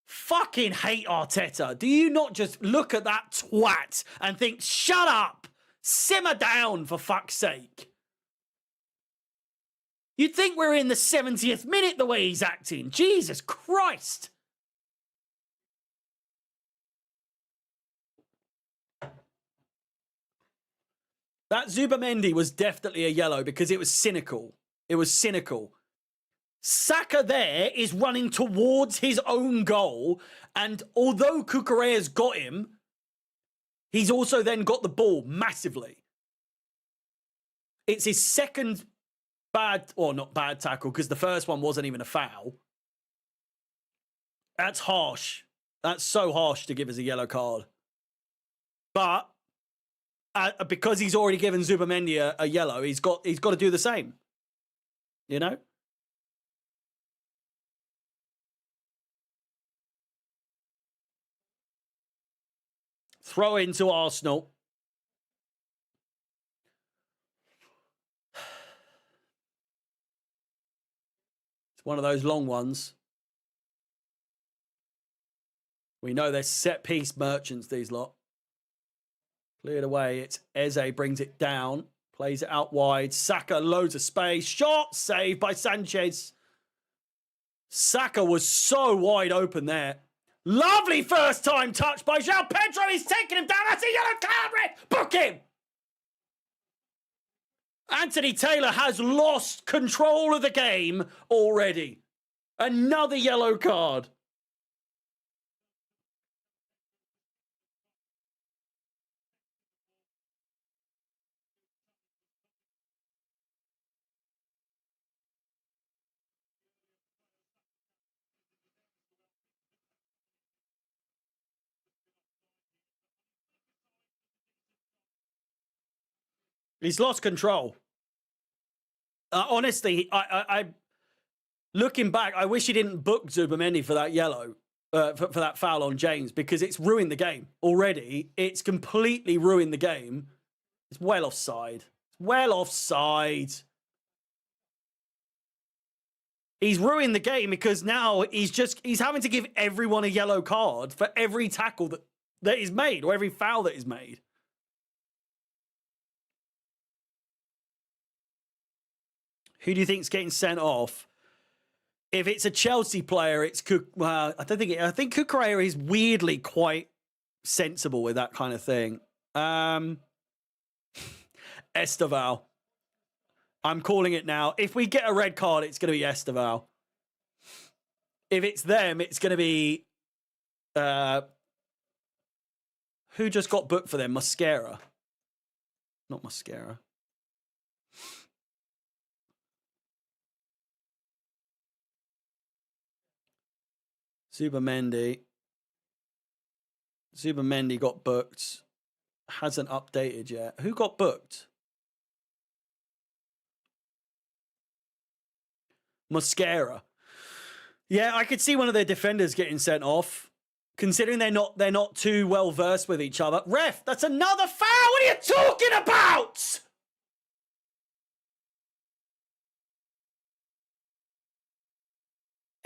Fucking hate Arteta. Do you not just look at that twat and think, shut up? Simmer down, for fuck's sake. You'd think we're in the 70th minute the way he's acting. Jesus Christ. That Zubamendi was definitely a yellow because it was cynical. It was cynical. Saka there is running towards his own goal, and although Cucurella's got him, he's also then got the ball massively. It's his second bad, or not bad tackle, because the first one wasn't even a foul. That's harsh. That's so harsh to give as a yellow card. But because he's already given Zubamendi a yellow, he's got to do the same. You know? Throw into Arsenal. one of those long ones. We know they're set-piece merchants, these lot. Cleared away. It's Eze, brings it down. Plays it out wide. Saka, loads of space. Shot, saved by Sanchez. Saka was so wide open there. Lovely first-time touch by João Pedro. He's taking him down. That's a yellow card, red. Book him. Anthony Taylor has lost control of the game already. Another yellow card. He's lost control. Honestly, I looking back, I wish he didn't book Zubamendi for that yellow, for that foul on James, because it's ruined the game already. It's completely ruined the game. It's well offside. It's well offside. He's ruined the game because now he's having to give everyone a yellow card for every tackle that is made or every foul that is made. Who do you think's getting sent off? If it's a Chelsea player, it's I think Cucurella is weirdly quite sensible with that kind of thing. Esteval. I'm calling it now. If we get a red card, it's going to be Esteval. If it's them, it's going to be who just got booked for them? Mascara. Not Mascara. Zubamendi got booked. Hasn't updated yet. Who got booked? Mascara. Yeah, I could see one of their defenders getting sent off, considering they're not too well versed with each other. Ref, that's another foul. What are you talking about?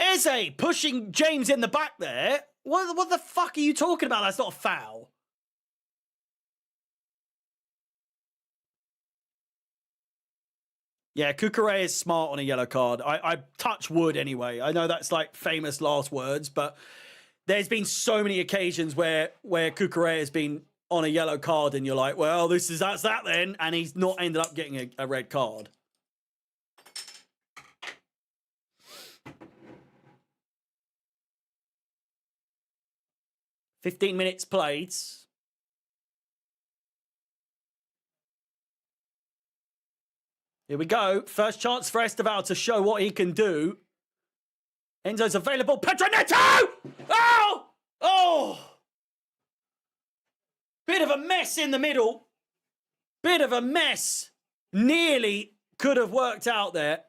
Eze pushing James in the back there. What the fuck are you talking about? That's not a foul. Yeah, Cucurella is smart on a yellow card. I touch wood anyway. I know that's like famous last words, but there's been so many occasions where Cucurella has been on a yellow card and you're like, well, that's that then. And he's not ended up getting a red card. "15 minutes played." Here we go. First chance for Esteval to show what he can do. Enzo's available. Pedro Neto! Oh! Oh! Bit of a mess in the middle. Bit of a mess. Nearly could have worked out there.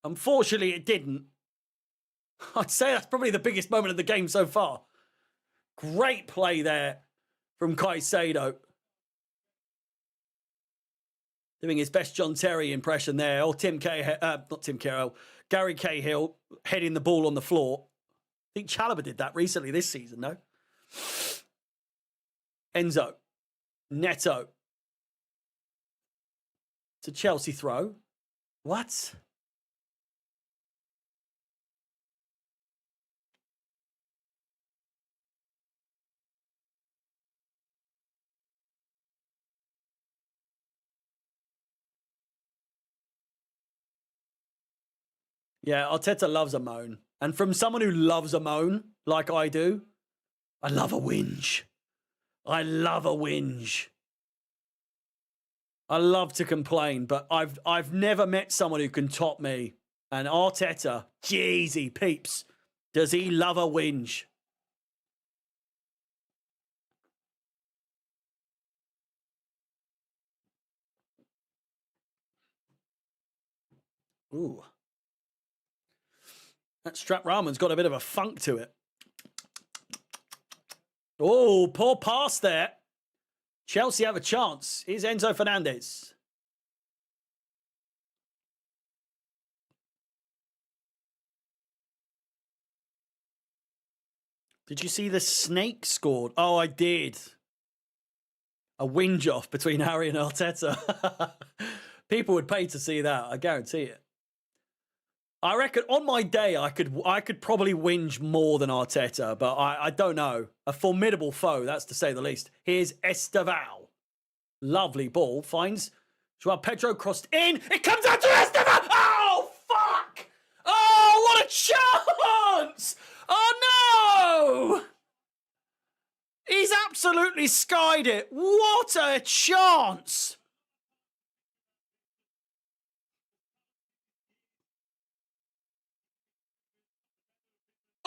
Unfortunately, it didn't. I'd say that's probably the biggest moment of the game so far. Great play there from Caicedo. Doing his best John Terry impression there. Or Gary Cahill heading the ball on the floor. I think Chalobah did that recently this season, no? Enzo. Neto. It's a Chelsea throw. What? Yeah, Arteta loves a moan. And from someone who loves a moan, like I do, I love a whinge. I love a whinge. I love to complain, but I've never met someone who can top me. And Arteta, jeezy peeps, does he love a whinge? Ooh. That strap ramen's got a bit of a funk to it. Oh, poor pass there. Chelsea have a chance. Here's Enzo Fernandez. Did you see the Snake scored? Oh, I did. A whinge off between Harry and Arteta. People would pay to see that. I guarantee it. I reckon on my day I could probably whinge more than Arteta, but I don't know. A formidable foe, that's to say the least. Here's Esteval. Lovely ball. Finds Joao Pedro, crossed in. It comes out to Esteval. Oh, fuck! Oh, what a chance! Oh, no! He's absolutely skied it. What a chance!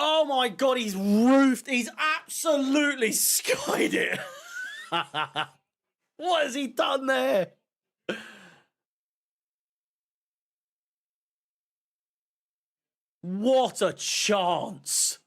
Oh my God, he's roofed. He's absolutely skied it. What has he done there? What a chance.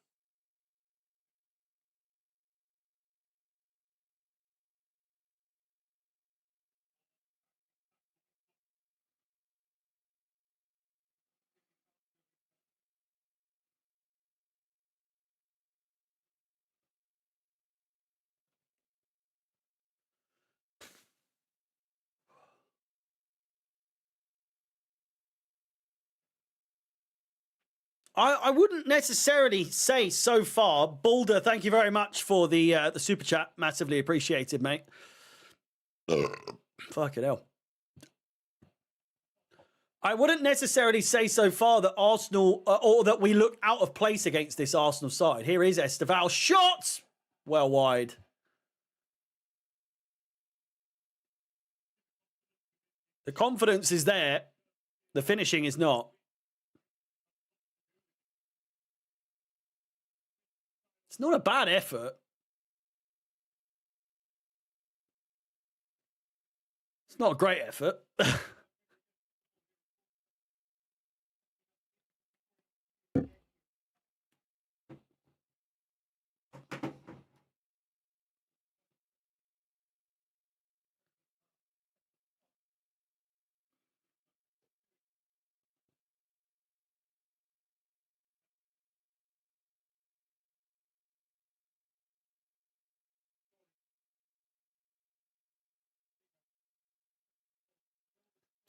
I wouldn't necessarily say so far. Balder, thank you very much for the super chat. Massively appreciated, mate. Fucking hell. I wouldn't necessarily say so far that Arsenal, or that we look out of place against this Arsenal side. Here is Esteval. Shot! Well wide. The confidence is there. The finishing is not. It's not a bad effort. It's not a great effort.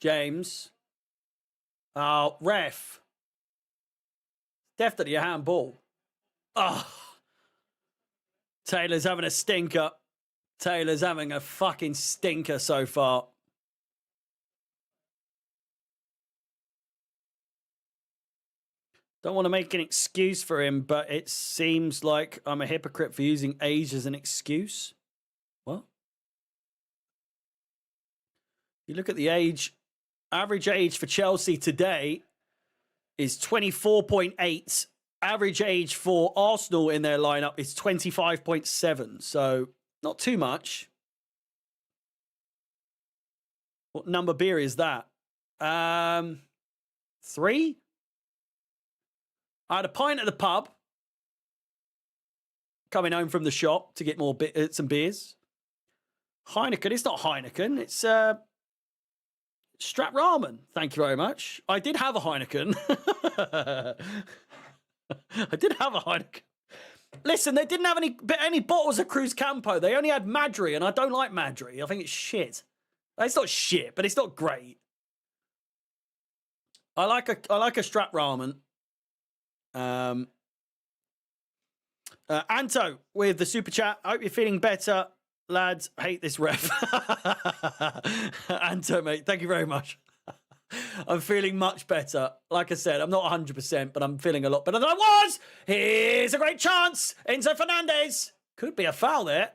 James. Oh, ref. Definitely a handball. Oh. Taylor's having a stinker. Taylor's having a fucking stinker so far. Don't want to make an excuse for him, but it seems like I'm a hypocrite for using age as an excuse. What? You look at the age, average age for Chelsea today is 24.8. Average age for Arsenal in their lineup is 25.7. So not too much. What number beer is that? 3? I had a pint at the pub. Coming home from the shop to get more some beers. Heineken. It's not Heineken. It's Strap Ramen. Thank you very much. I did have a Heineken. I did have a Heineken. Listen, they didn't have any bottles of Cruz Campo. They only had Madri, and I don't like Madri. I think it's shit. It's not shit, but it's not great. I like a Strap Ramen. Anto with the super chat. I hope you're feeling better, lads. Hate this ref. Anto, mate, thank you very much. I'm feeling much better. Like I said, I'm not 100%, but I'm feeling a lot better than I was. Here's a great chance. Enzo Fernandez. Could be a foul there.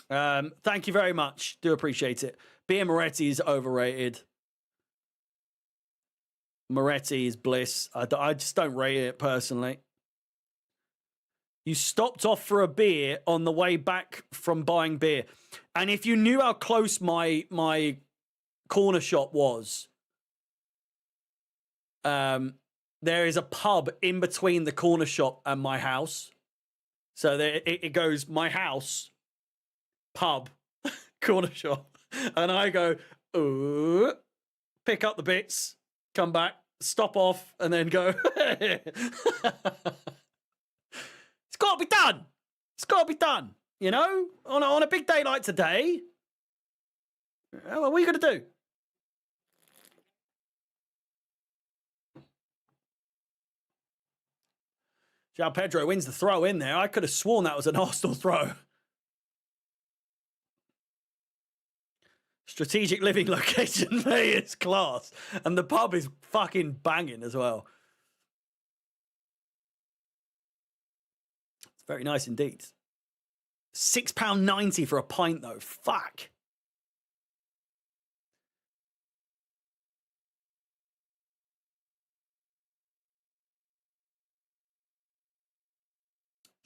Thank you very much. Do appreciate it. Beer Moretti is overrated. Moretti is bliss. I just don't rate it personally. You stopped off for a beer on the way back from buying beer. And if you knew how close my corner shop was, there is a pub in between the corner shop and my house. So there, it goes my house, pub, corner shop. And I go, ooh, pick up the bits, come back, stop off, and then go. It's got to be done. It's got to be done. You know, on a big day like today, what are you going to do? João Pedro wins the throw in there. I could have sworn that was an Arsenal throw. Strategic living location, mate, it's class. And the pub is fucking banging as well. It's very nice indeed. £6.90 for a pint, though. Fuck.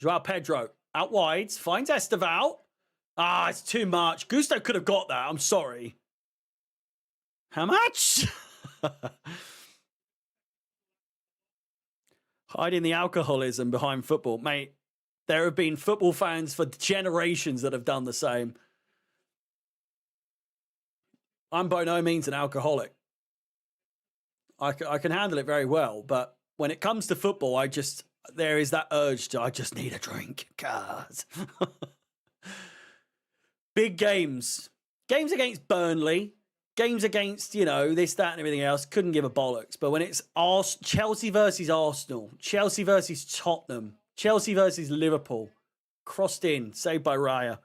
João Pedro out wide, finds Esteval. Ah, it's too much. Gusto could have got that. I'm sorry. How much? Hiding the alcoholism behind football. Mate, there have been football fans for generations that have done the same. I'm by no means an alcoholic. I can handle it very well, but when it comes to football, there is that urge I just need a drink. God. Big games. Games against Burnley. Games against, this, that, and everything else. Couldn't give a bollocks. But when it's Chelsea versus Arsenal, Chelsea versus Tottenham, Chelsea versus Liverpool, crossed in, saved by Raya.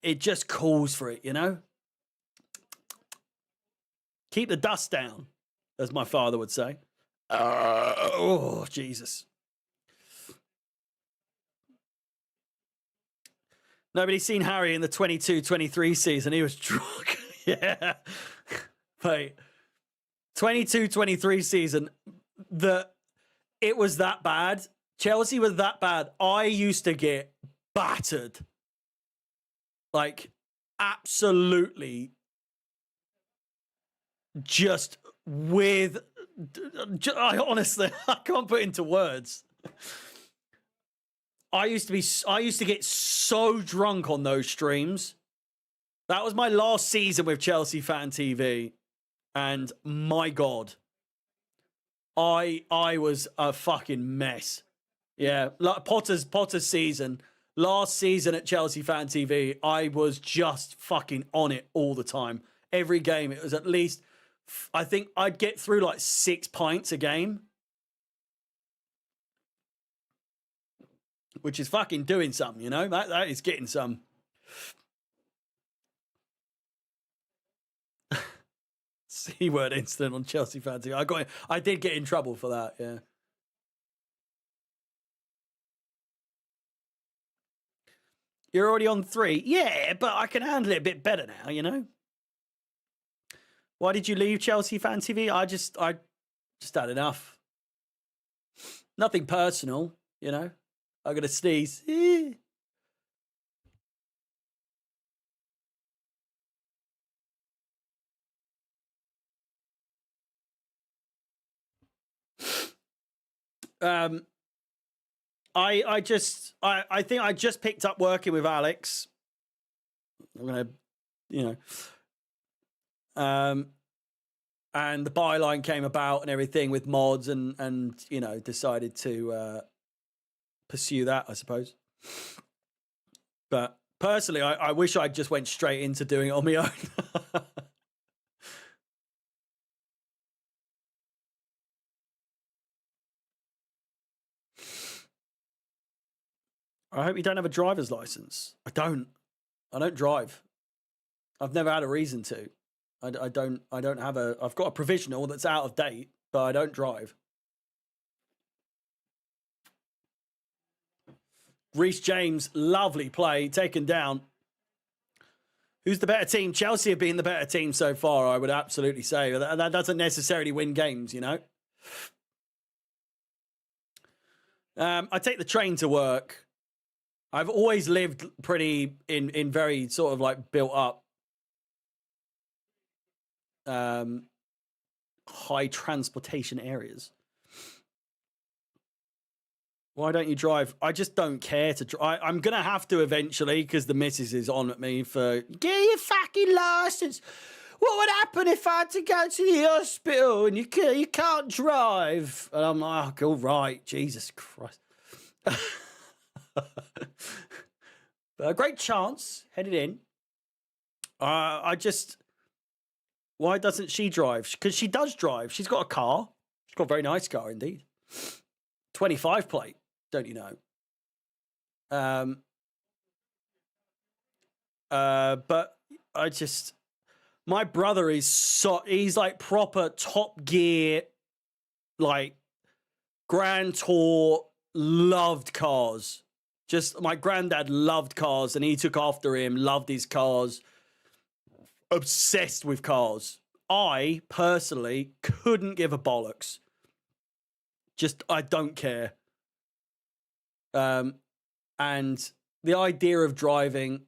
It just calls for it, Keep the dust down, as my father would say. Oh, Jesus. Nobody's seen Harry in the 22-23 season. He was drunk. Yeah. Wait. 22-23 season, it was that bad. Chelsea was that bad. I used to get battered. Like, absolutely just with... honestly, I can't put into words. I used to get so drunk on those streams. That was my last season with Chelsea Fan TV. And my God, I was a fucking mess. Yeah, like Potter's season, last season at Chelsea Fan TV, I was just fucking on it all the time. Every game, it was at least, I think I'd get through like 6 pints a game. Which is fucking doing something, That is getting some. C-word incident on Chelsea Fan TV. I did get in trouble for that, yeah. You're already on 3? Yeah, but I can handle it a bit better now, Why did you leave Chelsea Fan TV? I just had enough. Nothing personal, I'm going to sneeze. I think I just picked up working with Alex. I'm going to, and the byline came about and everything with mods and decided to pursue that, I suppose. But personally, I wish I just went straight into doing it on my own. I hope you don't have a driver's license. I don't drive. I've never had a reason to. I don't have I've got a provisional that's out of date, but I don't drive. Reece James, lovely play, taken down. Who's the better team? Chelsea have been the better team so far, I would absolutely say. That doesn't necessarily win games, I take the train to work. I've always lived pretty in very sort of like built up high transportation areas. Why don't you drive? I just don't care to drive. I'm going to have to eventually because the missus is on at me for, get your fucking license. what would happen if I had to go to the hospital and you can't drive? And I'm like, all right, Jesus Christ. But a great chance headed in. Why doesn't she drive? Because she does drive. She's got a car. She's got a very nice car indeed. 25 plate, don't you know? But my brother he's like proper Top Gear, like Grand Tour, loved cars. Just my granddad loved cars and he took after him, loved his cars, obsessed with cars. I personally couldn't give a bollocks. I don't care. And the idea of driving,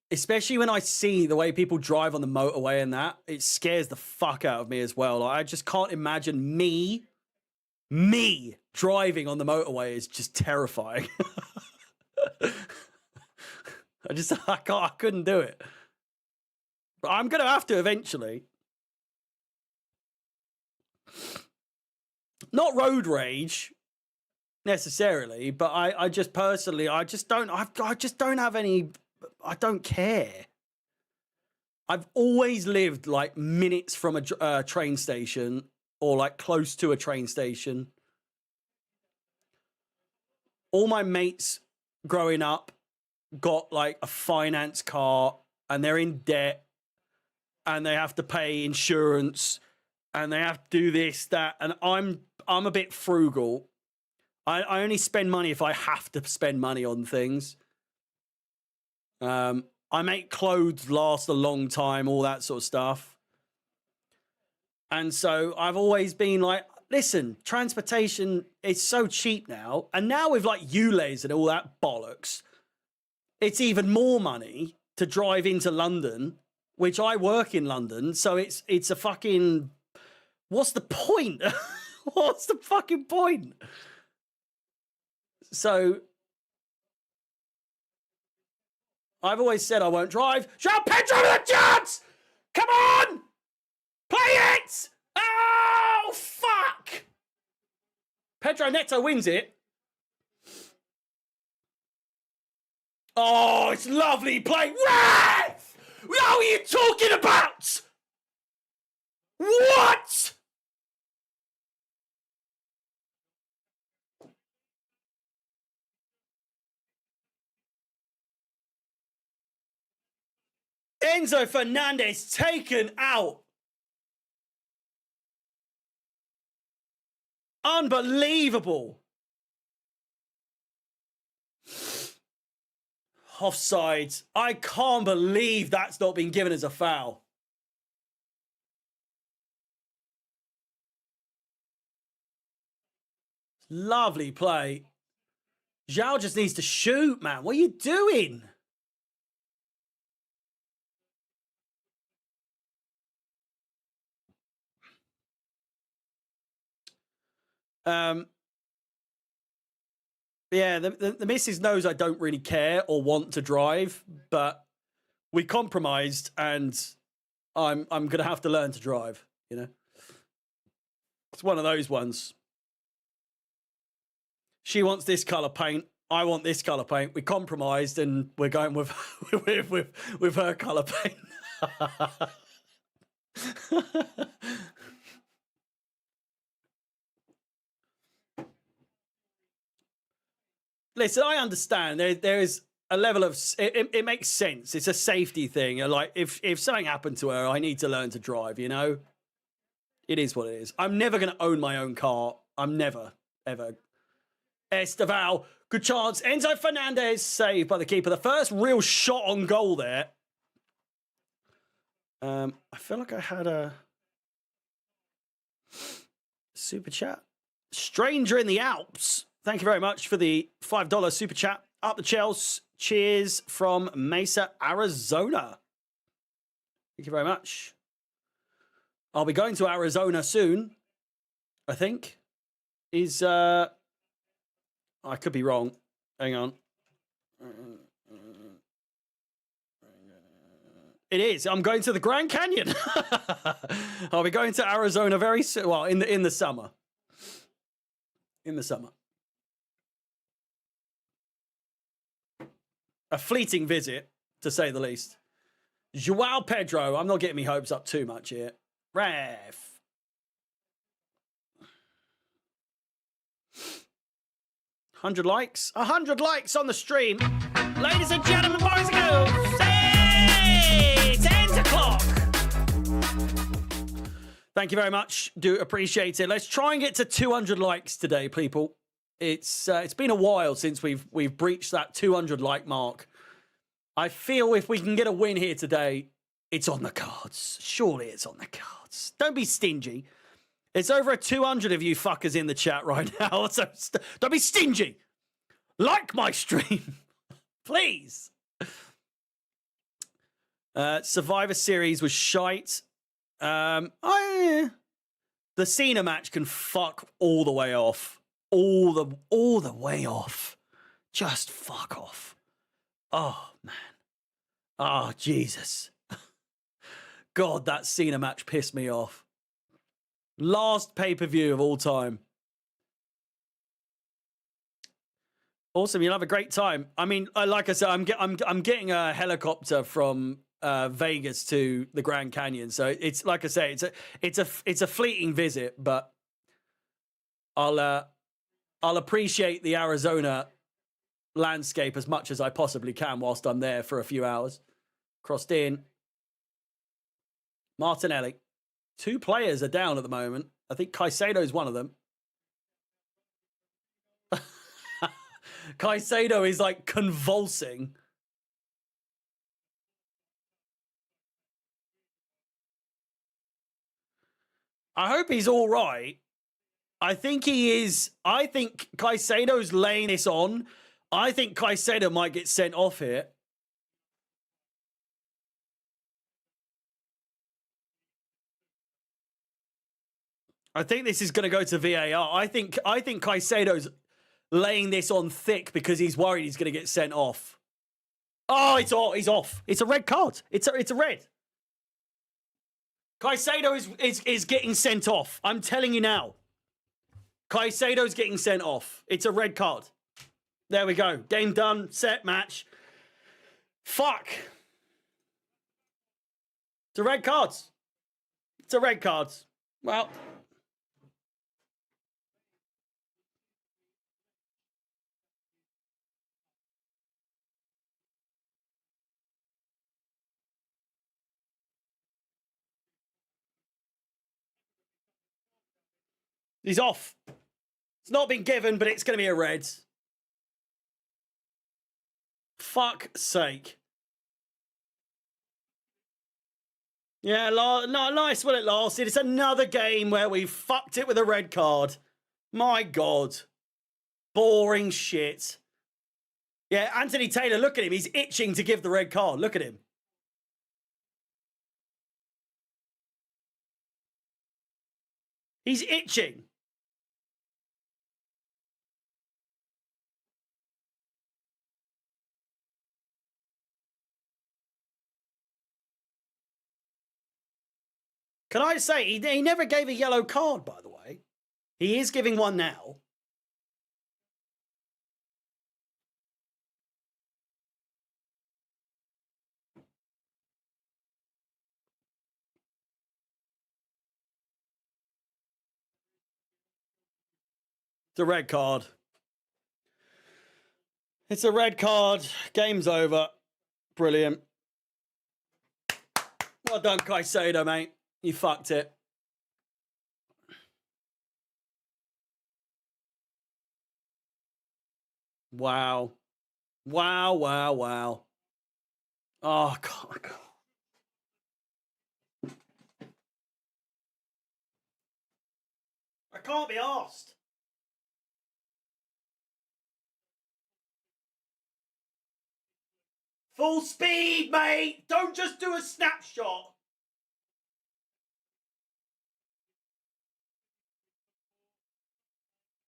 especially when I see the way people drive on the motorway and that, it scares the fuck out of me as well. Like, I just can't imagine me driving on the motorway is just terrifying. I couldn't do it. But I'm going to have to eventually. Not road rage necessarily, but I just personally, I just don't have any, I don't care. I've always lived like minutes from a train station or like close to a train station. All my mates growing up got like a finance car and they're in debt and they have to pay insurance and they have to do this, that. And I'm a bit frugal. I only spend money if I have to spend money on things. I make clothes last a long time, all that sort of stuff. And so I've always been like, listen, transportation is so cheap now. And now with like ULEZ and all that bollocks, it's even more money to drive into London, which I work in London. So it's a fucking, what's the point? What's the fucking point? So I've always said I won't drive. Shout Pedro with a chance! Come on! Play it! Oh, fuck! Pedro Neto wins it. Oh, it's lovely play. Ref! What are you talking about? What? Enzo Fernandez taken out. Unbelievable. Offside. I can't believe that's not been given as a foul. Lovely play. Zhao just needs to shoot, man. What are you doing? Yeah, the missus knows I don't really care or want to drive, but we compromised and I'm gonna have to learn to drive, you know. It's one of those ones. She wants this colour paint, I want this colour paint. We compromised and we're going with with her colour paint. Listen, I understand. There is a level of it makes sense. It's a safety thing. Like if something happened to her, I need to learn to drive. You know, it is what it is. I'm never going to own my own car. I'm never ever. Esteval, good chance. Enzo Fernandez saved by the keeper. The first real shot on goal there. I feel like I had a super chat. Stranger in the Alps. Thank you very much for the $5 super chat. Up the Chels. Cheers from Mesa, Arizona. Thank you very much. I'll be going to Arizona soon, I think. I could be wrong. Hang on. It is. I'm going to the Grand Canyon. I'll be going to Arizona very soon. Well, in the summer. In the summer. A fleeting visit, to say the least. Joao Pedro. I'm not getting me hopes up too much here. Ref. 100 likes. 100 likes on the stream. Ladies and gentlemen, boys and girls. Hey! 10 o'clock. Thank you very much. Do appreciate it. Let's try and get to 200 likes today, people. It's been a while since we've breached that 200 like mark. I feel if we can get a win here today, it's on the cards. Surely it's on the cards. Don't be stingy. It's over 200 of you fuckers in the chat right now, so don't be stingy. Like my stream, please. Survivor Series was shite. The Cena match can fuck all the way off. All the way off. Just fuck off. Oh, man. Oh, Jesus. God, that Cena match pissed me off. Last pay-per-view of all time. Awesome, you'll have a great time. I mean, like I said, I'm getting a helicopter from Vegas to the Grand Canyon, so it's like I say, it's a fleeting visit, but I'll appreciate the Arizona landscape as much as I possibly can whilst I'm there for a few hours. Crossed in. Martinelli. 2 players are down at the moment. I think Caicedo is one of them. Caicedo is like convulsing. I hope he's all right. I think he is. I think Caicedo's laying this on. I think Caicedo might get sent off here. I think this is going to go to VAR. I think Caicedo's laying this on thick because he's worried he's going to get sent off. Oh, he's off. It's a red card. It's a red. Caicedo is getting sent off. I'm telling you now. Caicedo's getting sent off. It's a red card. There we go. Game done. Set match. Fuck. It's a red card. It's a red card. Well. He's off. It's not been given, but it's going to be a red. Fuck's sake. Yeah, no, nice while it lasted. It's another game where we fucked it with a red card. My God. Boring shit. Yeah, Anthony Taylor, look at him. He's itching to give the red card. Look at him. He's itching. Can I say, he never gave a yellow card, by the way. He is giving one now. It's a red card. It's a red card. Game's over. Brilliant. Well done, Caicedo, mate. You fucked it. Wow. Wow, wow, wow. Oh, God. I can't be arsed. Full speed, mate. Don't just do a snapshot.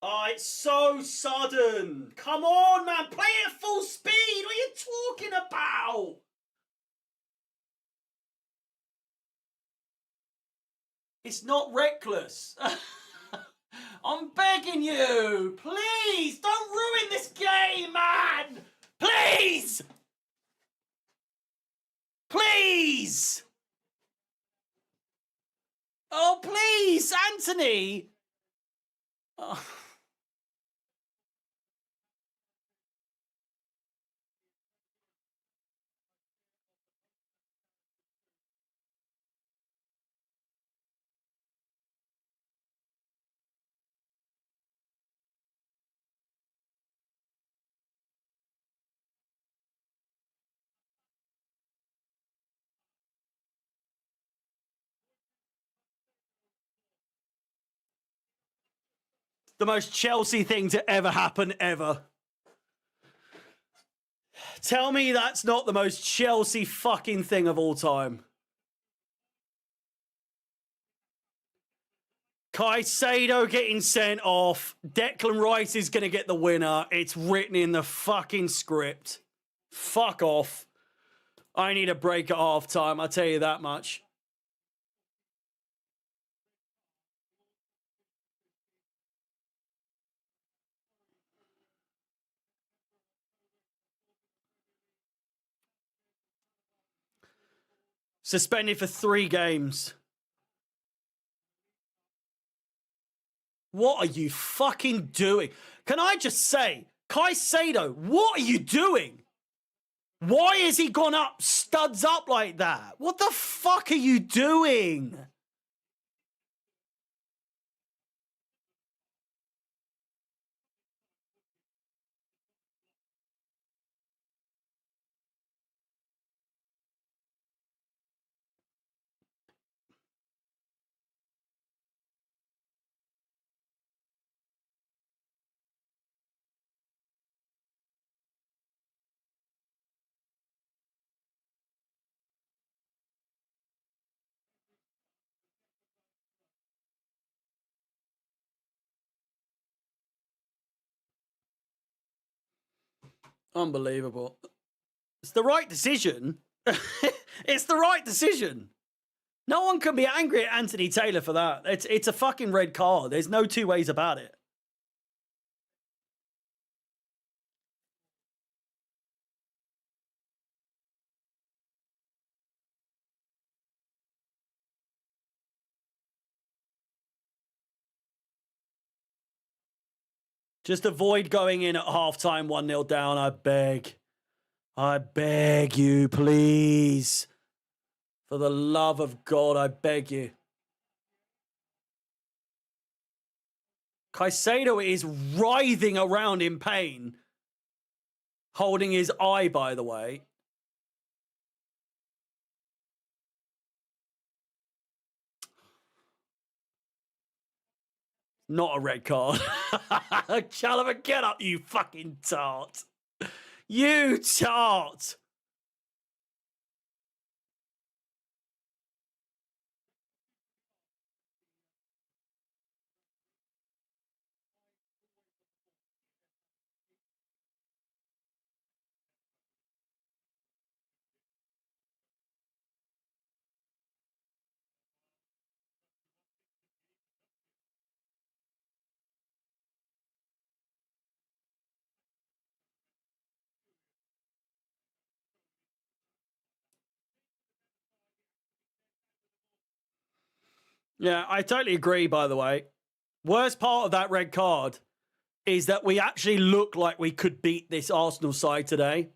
Oh, it's so sudden. Come on, man. Play it at full speed. What are you talking about? It's not reckless. I'm begging you. Please, don't ruin this game, man. Please. Please. Oh, please, Anthony. Oh. The most Chelsea thing to ever happen, ever. Tell me that's not the most Chelsea fucking thing of all time. Caicedo getting sent off. Declan Rice is going to get the winner. It's written in the fucking script. Fuck off. I need a break at half time, I'll tell you that much. Suspended for 3 games. What are you fucking doing? Can I just say, Caicedo, what are you doing? Why has he gone up, studs up like that? What the fuck are you doing? Unbelievable. It's the right decision. It's the right decision. No one can be angry at Anthony Taylor for that. It's a fucking red card. There's no 2 ways about it. Just avoid going in at halftime 1-0 down. I beg. I beg you, please. For the love of God, I beg you. Caicedo is writhing around in pain, holding his eye, by the way. Not a red card. Chalobah, get up, you fucking tart. You tart. Yeah, I totally agree, by the way. Worst part of that red card is that we actually look like we could beat this Arsenal side today.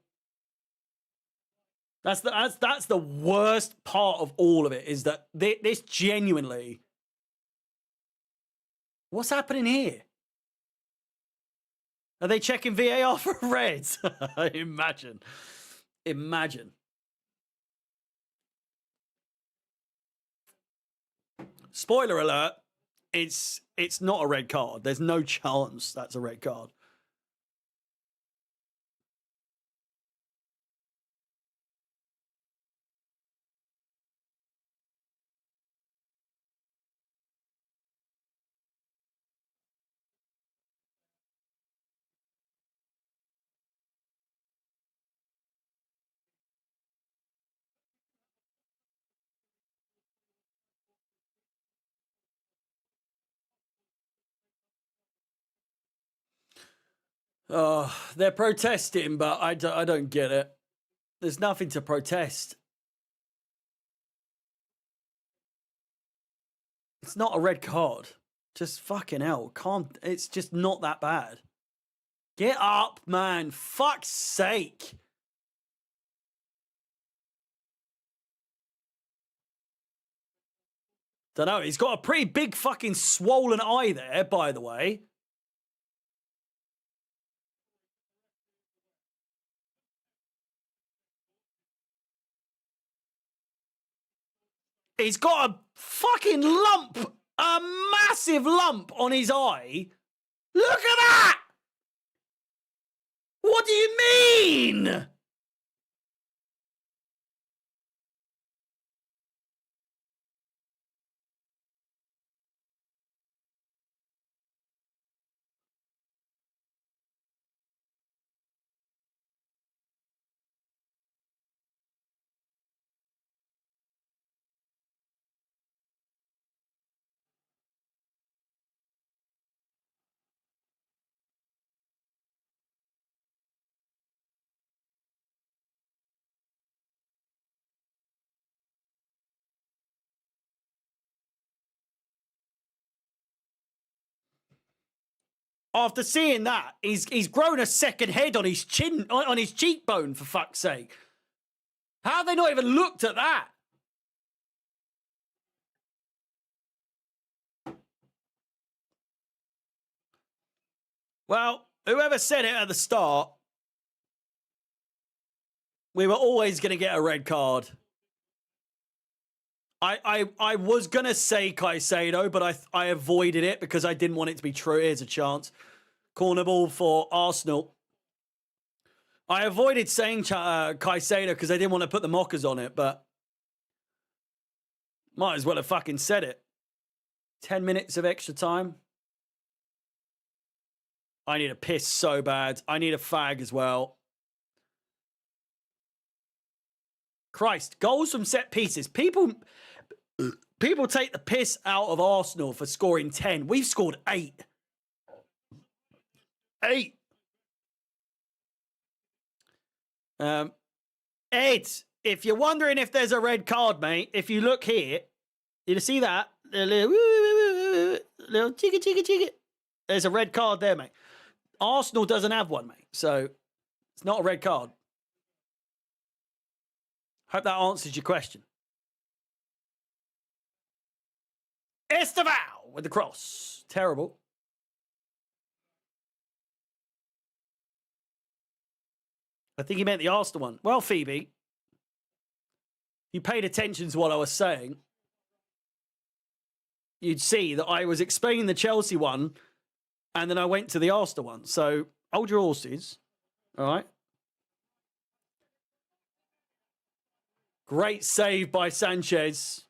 That's the worst part of all of it, is that this genuinely... What's happening here? Are they checking VAR for reds? Imagine. Imagine. Spoiler alert, it's not a red card. There's no chance that's a red card. Oh, they're protesting, but I don't get it. There's nothing to protest. It's not a red card. Just fucking hell. Can't. It's just not that bad. Get up, man. Fuck's sake. Don't know. He's got a pretty big fucking swollen eye there, by the way. He's got a fucking lump, a massive lump on his eye. Look at that! What do you mean? After seeing that, he's grown a second head on his chin, on his cheekbone, for fuck's sake. How have they not even looked at that? Well, whoever said it at the start, we were always going to get a red card. I was going to say Caicedo, but I avoided it because I didn't want it to be true. Here's a chance. Corner ball for Arsenal. I avoided saying Caicedo because I didn't want to put the mockers on it, but might as well have fucking said it. 10 minutes of extra time. I need a piss so bad. I need a fag as well. Christ, goals from set pieces. People take the piss out of Arsenal for scoring 10. We've scored 8. 8. Ed, if you're wondering if there's a red card, mate, if you look here, you see that? Little chicka, chicka, chicka. There's a red card there, mate. Arsenal doesn't have one, mate. So it's not a red card. Hope that answers your question. Esteval with the cross. Terrible. I think he meant the Arsenal one. Well, Phoebe, you paid attention to what I was saying. You'd see that I was explaining the Chelsea one, and then I went to the Arsenal one. So hold your horses. All right. Great save by Sanchez.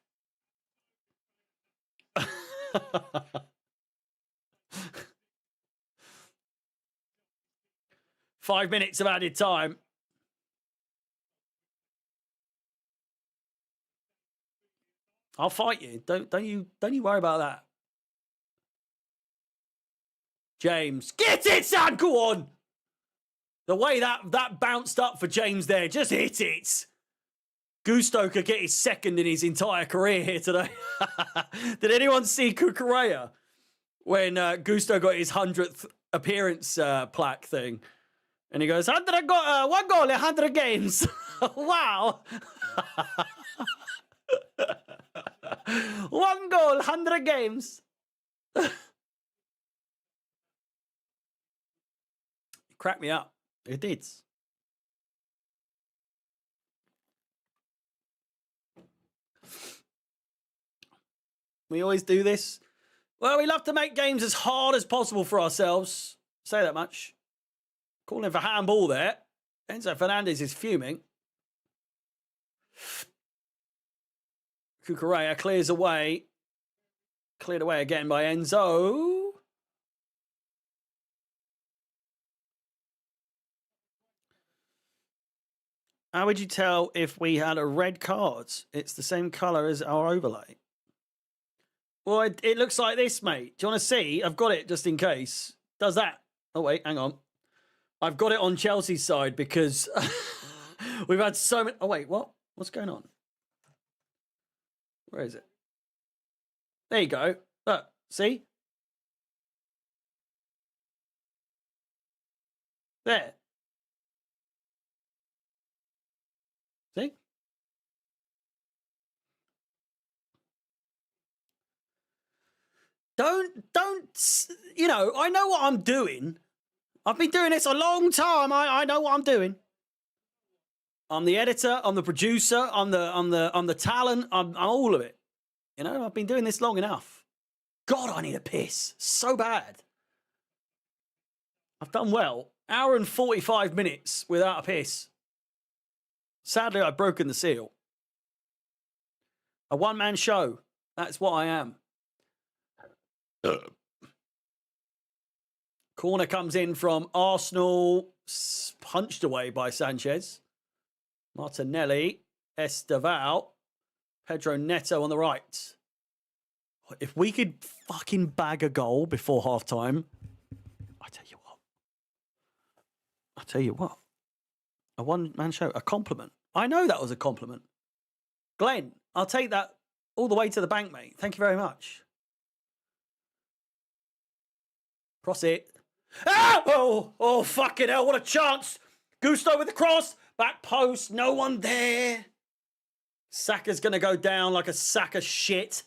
5 minutes of added time. I'll fight you. Don't you worry about that. James, get it, son. Go on. The way that bounced up for James there, just hit it. Gusto could get his second in his entire career here today. Did anyone see Cucurella when Gusto got his 100th appearance plaque thing? And he goes, 100 one goal in 100 games. Wow. 1 goal, 100 games. It cracked me up. It did. We always do this. Well, we love to make games as hard as possible for ourselves. Say that much. Calling for handball there. Enzo Fernandez is fuming. Cucurella clears away. Cleared away again by Enzo. How would you tell if we had a red card? It's the same colour as our overlay. Well, it looks like this, mate. Do you want to see? I've got it just in case. Does that? Oh, wait, hang on. I've got it on Chelsea's side because we've had so many. Oh, wait, what? What's going on? Where is it? There you go. Look, see? There. See? Don't, you know, I know what I'm doing. I've been doing this a long time. I know what I'm doing. I'm the editor, I'm the producer, I'm the talent, I'm all of it. You know, I've been doing this long enough. God, I need a piss. So bad. I've done well. Hour and 45 minutes without a piss. Sadly, I've broken the seal. A one-man show. That's what I am. Corner comes in from Arsenal, punched away by Sanchez. Martinelli, Esteval, Pedro Neto on the right. If we could fucking bag a goal before half-time, I tell you what. A one-man show, a compliment. I know that was a compliment. Glenn, I'll take that all the way to the bank, mate. Thank you very much. Cross it. Ah! Oh, fucking hell, what a chance. Gusto with the cross. Back post, no one there. Saka's going to go down like a sack of shit.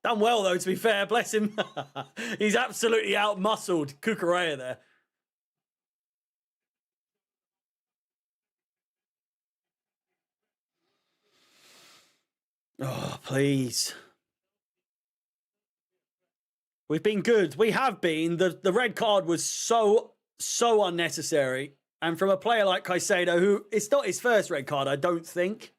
Done well, though, to be fair. Bless him. He's absolutely out-muscled Cucurella there. Oh, please. We've been good. We have been. The red card was so unnecessary. And from a player like Caicedo, who, it's not his first red card, I don't think.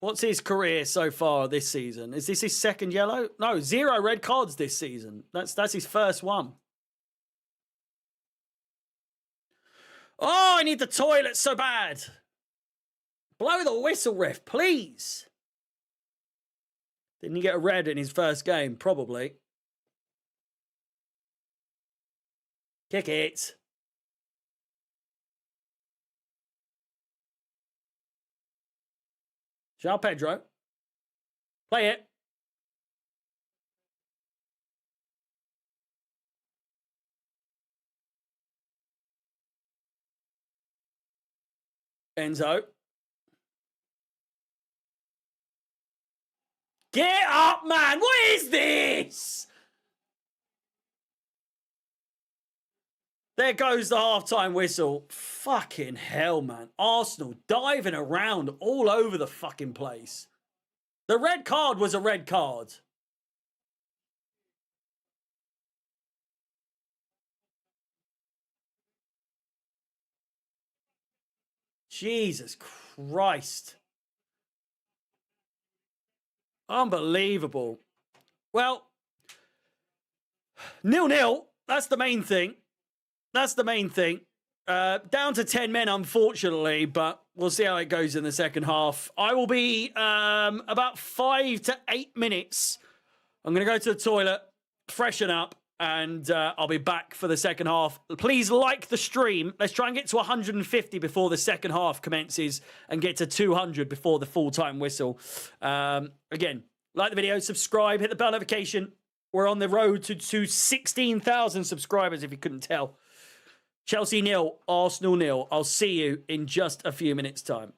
What's his career so far this season? Is this his second yellow? No, 0 red cards this season. That's his first one. Oh, I need the toilet so bad. Blow the whistle, ref, please. Didn't he get a red in his first game? Probably. Kick it. João Pedro. Play it. Enzo. Get up, man. What is this? There goes the halftime whistle. Fucking hell, man. Arsenal diving around all over the fucking place. The red card was a red card. Jesus Christ. Unbelievable. Well, 0-0. That's the main thing. That's the main thing. Down to 10 men, unfortunately, but we'll see how it goes in the second half. I will be about 5 to 8 minutes. I'm going to go to the toilet, freshen up, and I'll be back for the second half. Please like the stream. Let's try and get to 150 before the second half commences and get to 200 before the full-time whistle. Again, like the video, subscribe, hit the bell notification. We're on the road to 16,000 subscribers, if you couldn't tell. Chelsea 0, Arsenal 0. I'll see you in just a few minutes' time.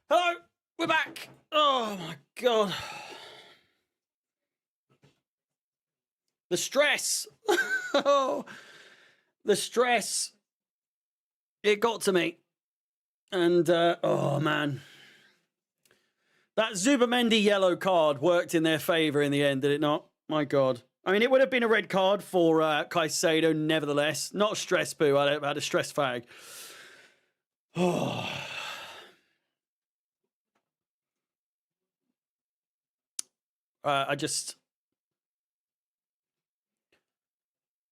Hello, we're back. Oh my God. The stress. Oh, the stress. It got to me. And, oh man. That Zubamendi yellow card worked in their favour in the end, did it not? My God. I mean, it would have been a red card for Caicedo, nevertheless. Not a stress poo, I had a stress fag. Oh.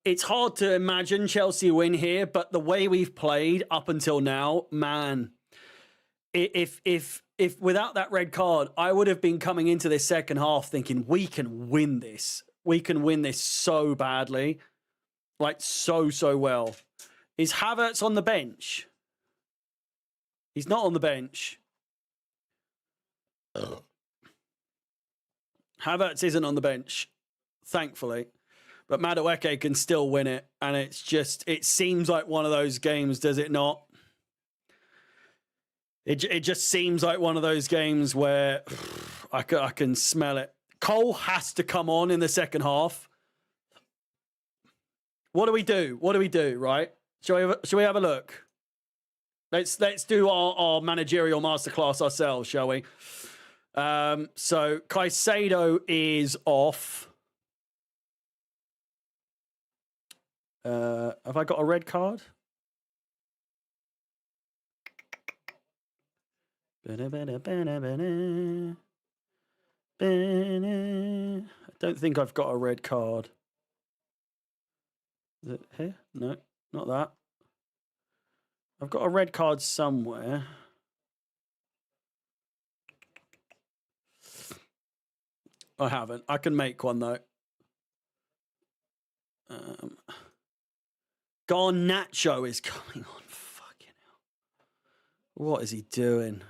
It's hard to imagine Chelsea win here, but the way we've played up until now, man, if without that red card, I would have been coming into this second half thinking we can win this. We can win this so badly, like so well. Is Havertz on the bench? He's not on the bench. Havertz isn't on the bench, thankfully. But Madueke can still win it. And it's just, it seems like one of those games, does it not? It just seems like one of those games where I can smell it. Cole has to come on in the second half. What do we do? What do we do, right? Shall we have a look? Let's do our managerial masterclass ourselves, shall we? So Caicedo is off. Have I got a red card? I don't think I've got a red card. Is it here? No, not that. I've got a red card somewhere. I haven't. I can make one, though. Garnacho is coming on. Fucking hell. What is he doing?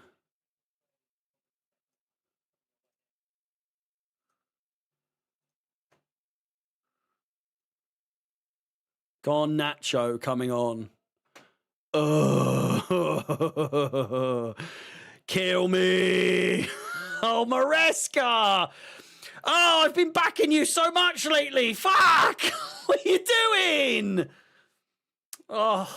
Garnacho coming on. Oh, kill me. Oh, Maresca. Oh, I've been backing you so much lately. Fuck. What are you doing? Oh.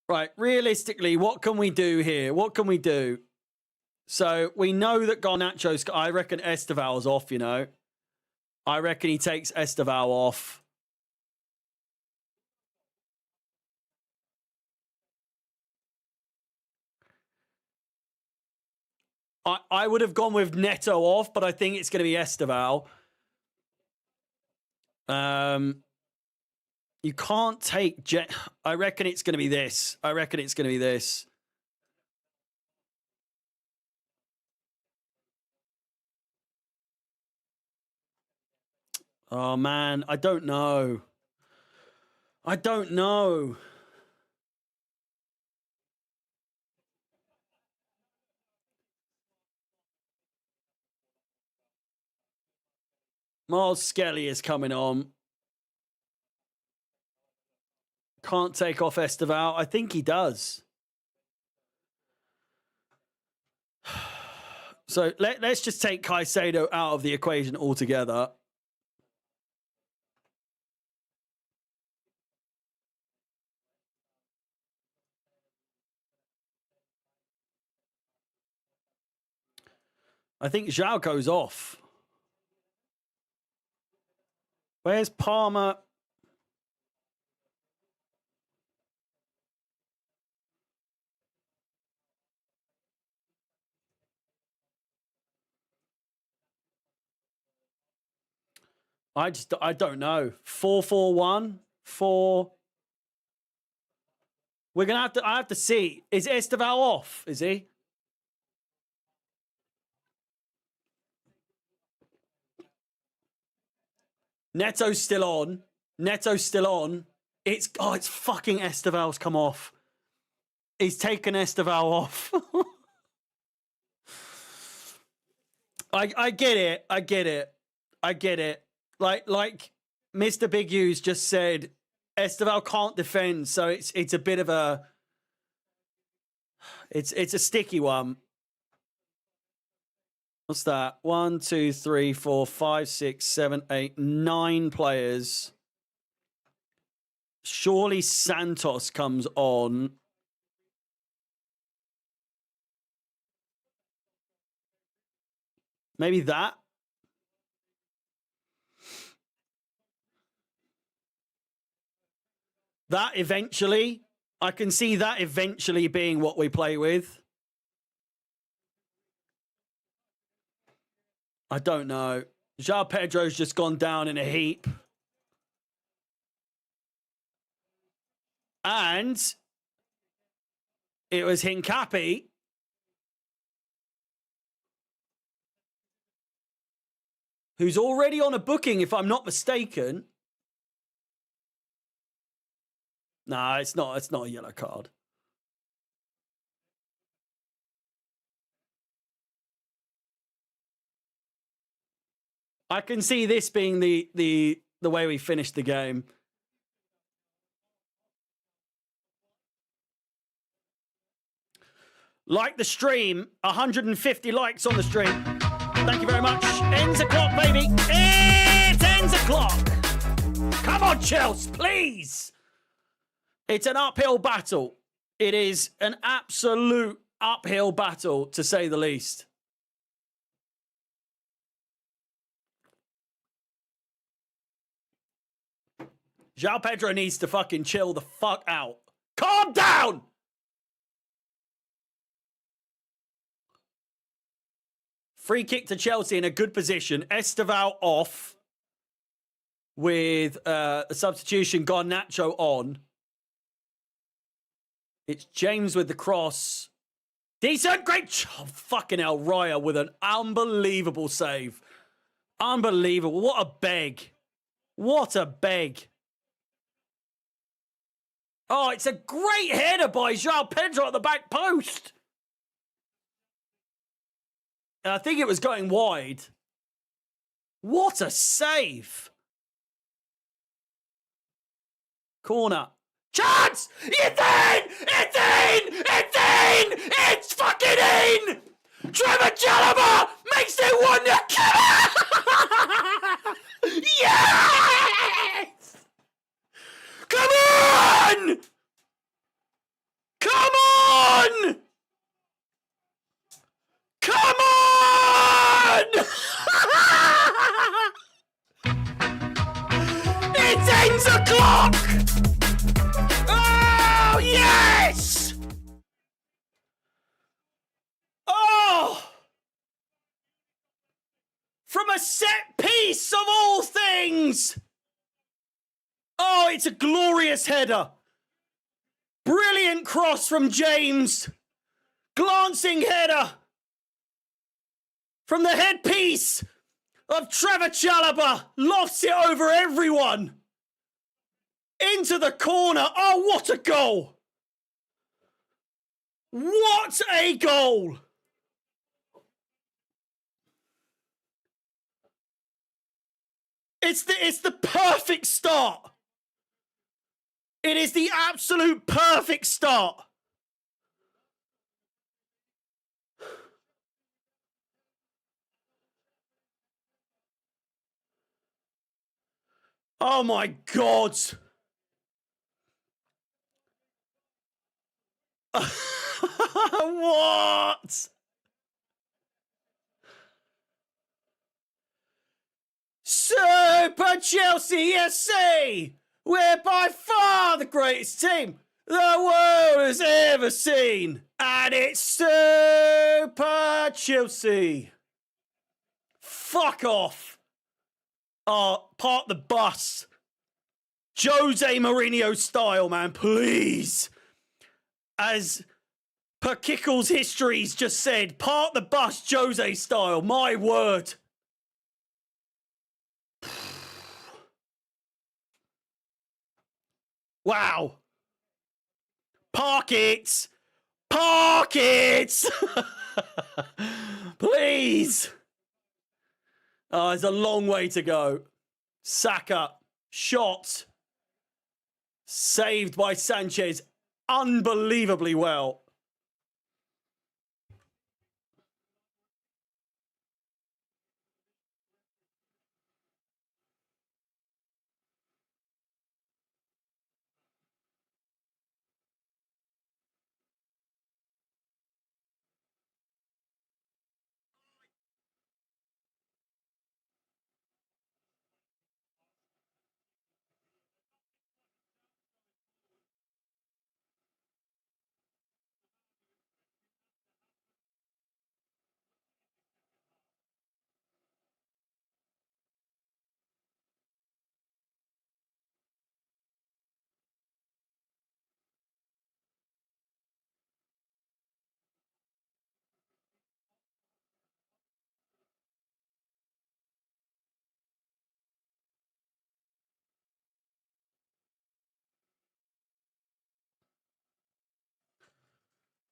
Right, realistically, what can we do here? What can we do? So we know that Garnacho's, I reckon Esteval's off, you know. I reckon he takes Esteval off. I would have gone with Neto off, but I think it's going to be Esteval. You can't take Jet. I reckon it's going to be this. I reckon it's going to be this. Oh, man. I don't know. I don't know. Miles Skelly is coming on. Can't take off Esteval. I think he does. So let's just take Caicedo out of the equation altogether. I think João goes off. Where's Palmer? I don't know. 4-4-1? 4. We're going to have to, I have to see. Is Esteval off? Is he? Neto's still on. Neto's still on. It's fucking Esteval's come off. He's taken Esteval off. I get it. I get it. I get it. Like Mr. Big U's just said, Esteval can't defend, so it's a bit of a It's a sticky one. What's that? 1, 2, 3, 4, 5, 6, 7, 8, 9 players. Surely Santos comes on. Maybe that. That eventually. I can see that eventually being what we play with. I don't know. João Pedro's just gone down in a heap. And it was Hincapi who's already on a booking, if I'm not mistaken. No, it's not. It's not a yellow card. I can see this being the way we finish the game. Like the stream, 150 likes on the stream. Thank you very much. Ends o'clock, baby. It ends o'clock. Come on, Chelsea, please. It's an uphill battle. It is an absolute uphill battle, to say the least. João Pedro needs to fucking chill the fuck out. Calm down! Free kick to Chelsea in a good position. Esteval off with a substitution, Garnacho on. It's James with the cross. Decent, great. Oh, fucking hell, Raya with an unbelievable save. Unbelievable. What a beg. What a beg. Oh, it's a great header by João Pedro at the back post. I think it was going wide. What a save. Corner. Chance! It's in! It's in! It's in! It's fucking in! Trevor Chalobah makes it 1-0. Yes! Come on! Come on! Come on! It ends the clock! Oh, yes! Oh! From a set piece of all things! Oh, it's a glorious header. Brilliant cross from James. Glancing header. From the headpiece of Trevor Chalobah. Lofts it over everyone. Into the corner. Oh, what a goal. What a goal. It's the perfect start. It is the absolute perfect start. Oh my God. What? Super Chelsea SC! We're by far the greatest team the world has ever seen. And it's Super Chelsea. Fuck off. Oh, park the bus. Jose Mourinho style, man, please. As per Kickle's Histories just said, park the bus Jose style, my word. Wow. Park it. Park it. Please. Oh, there's a long way to go. Saka. Shot. Saved by Sanchez. Unbelievably well.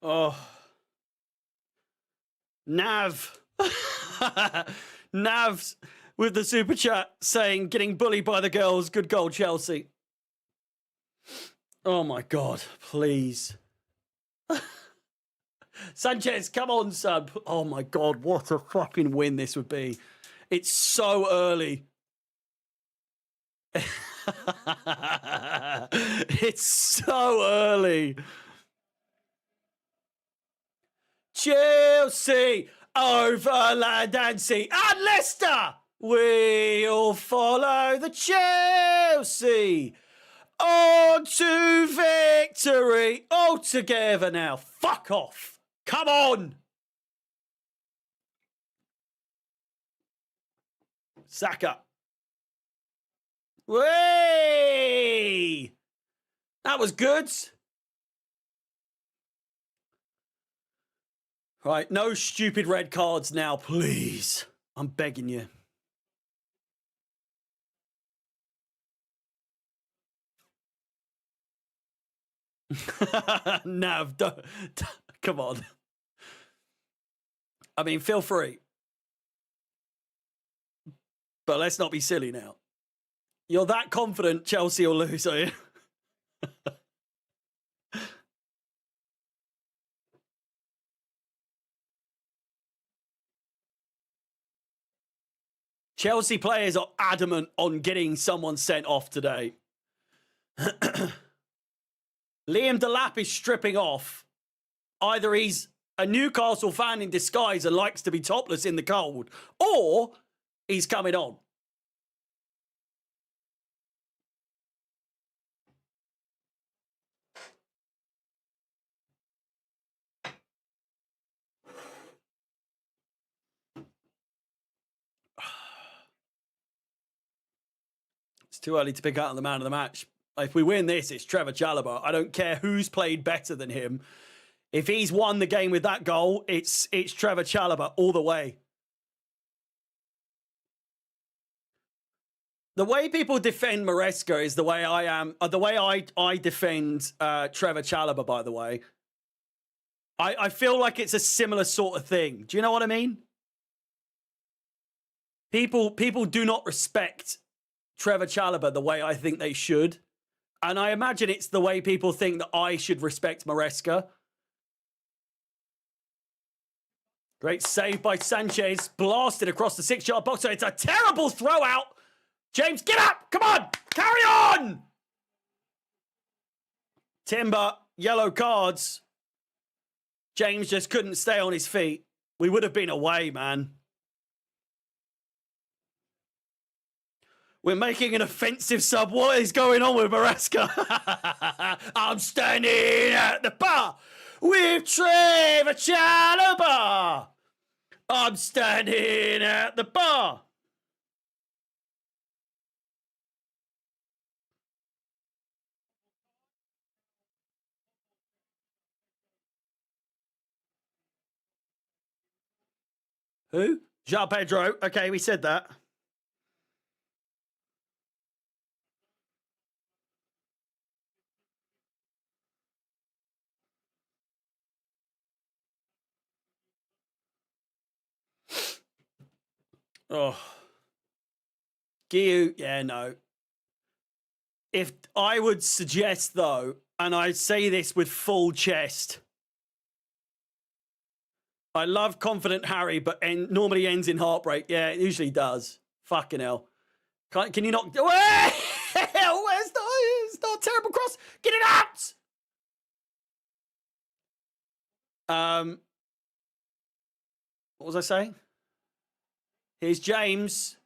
Oh. Nav. Nav's with the super chat saying, getting bullied by the girls. Good goal, Chelsea. Oh, my God. Please. Sanchez, come on, son. Oh, my God. What a fucking win this would be. It's so early. It's so early. Chelsea, over land and sea, and Leicester. We'll follow the Chelsea on to victory. All together now. Fuck off. Come on. Saka. Way. That was good. Right, no stupid red cards now, please. I'm begging you. Nav, come on. I mean, feel free. But let's not be silly now. You're that confident Chelsea will lose, are you? Chelsea players are adamant on getting someone sent off today. Liam Delap is stripping off. Either he's a Newcastle fan in disguise and likes to be topless in the cold, or he's coming on. It's too early to pick out the man of the match. If we win this, it's Trevor Chalobah. I don't care who's played better than him. If he's won the game with that goal, it's Trevor Chalobah all the way. The way people defend Maresca is the way I am. The way I defend Trevor Chalobah, by the way. I feel like it's a similar sort of thing. Do you know what I mean? People do not respect Trevor Chalobah the way I think they should. And I imagine it's the way people think that I should respect Maresca. Great save by Sanchez. Blasted across the 6-yard box. So it's a terrible throw out. James, get up! Come on! Carry on! Timber, yellow cards. James just couldn't stay on his feet. We would have been away, man. We're making an offensive sub. What is going on with Maresca? I'm standing at the bar with Trevor Chalobah. I'm standing at the bar. Who? João Pedro. Okay, we said that. Oh. Guiu, yeah, no. If I would suggest, though, and I say this with full chest, I love Confident Harry, but normally ends in heartbreak. Yeah, it usually does. Fucking hell. Can you not... Where's it's not a terrible cross. Get it out! What was I saying? Here's James.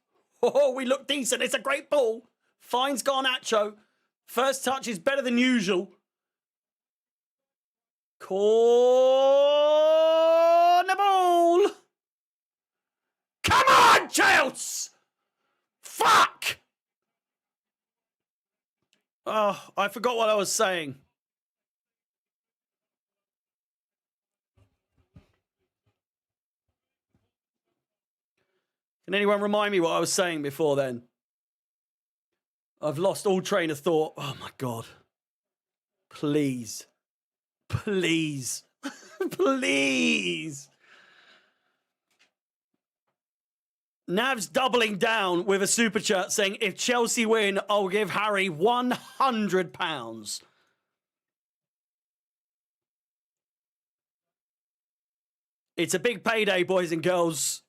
Oh, we look decent. It's a great ball. Finds Garnacho. First touch is better than usual. Corner ball. Come on, Chelsea! Fuck! Oh, I forgot what I was saying. Can anyone remind me what I was saying before then? I've lost all train of thought. Oh, my God. Please. Please. Please. Nav's doubling down with a super chat saying, if Chelsea win, I'll give Harry £100. It's a big payday, boys and girls.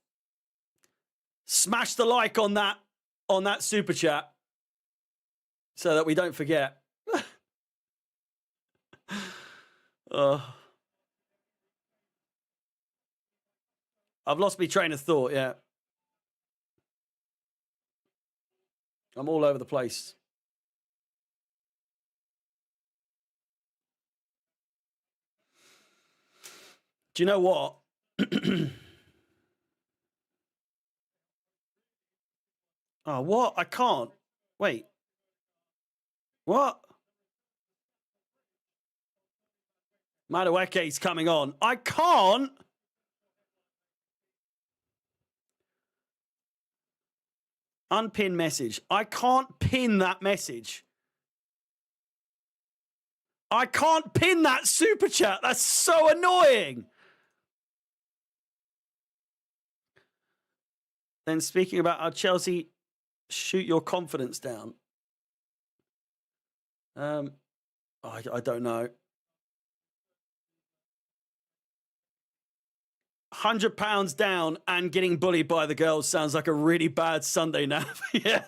Smash the like on that super chat so that we don't forget. I've lost my train of thought, yeah. I'm all over the place. Do you know what? Oh, what? I can't. Wait. What? Madueke's coming on. I can't. Unpin message. I can't pin that message. I can't pin that super chat. That's so annoying. Then speaking about our Chelsea, shoot your confidence down. I don't know. £100 down and getting bullied by the girls sounds like a really bad Sunday nap. Yeah.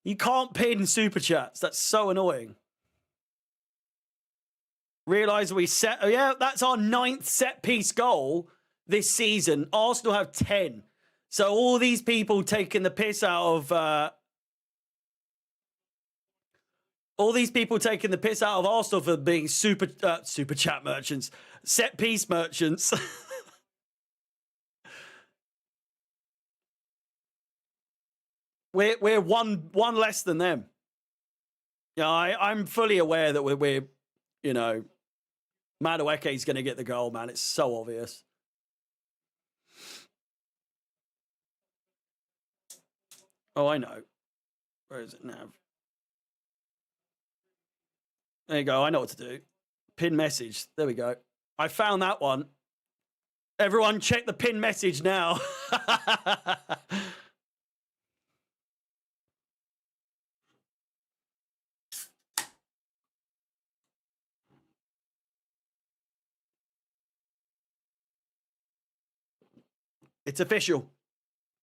You can't pin super chats. That's so annoying. Realize we set. Oh, yeah, that's our 9th set piece goal this season. Arsenal have 10. So all these people taking the piss out of Arsenal for being super chat merchants, set piece merchants. we're one less than them. Yeah, I'm fully aware that we're you know, Madueke's going to get the goal, man. It's so obvious. Oh, I know. Where is it now? There you go. I know what to do. Pin message. There we go. I found that one. Everyone check the pin message now. It's official.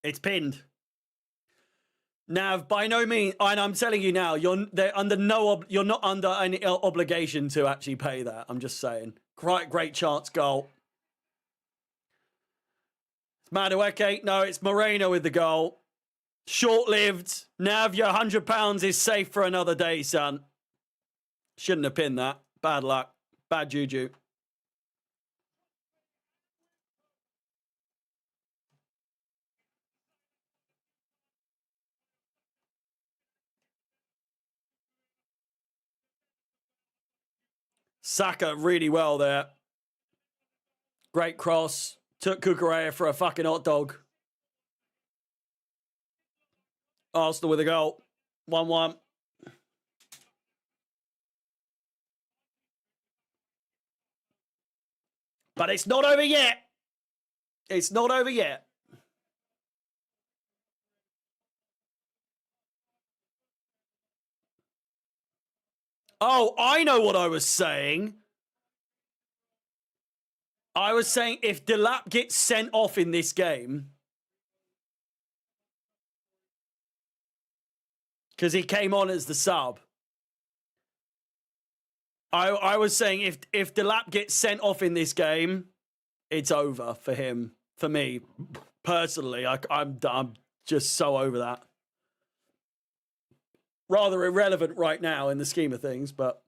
It's pinned. Nav, by no means, and I'm telling you now, you're not under any obligation to actually pay that. I'm just saying. Great chance goal. It's Madueke. No, it's Moreno with the goal. Short-lived. Nav, your £100 is safe for another day, son. Shouldn't have pinned that. Bad luck. Bad juju. Saka really well there. Great cross. Took Kukurea for a fucking hot dog. Arsenal with a goal. 1-1. But it's not over yet. It's not over yet. Oh, I know what I was saying. I was saying if Delap gets sent off in this game, because he came on as the sub, I was saying if Delap gets sent off in this game, it's over for him. For me, personally, I'm just so over that. Rather irrelevant right now in the scheme of things, but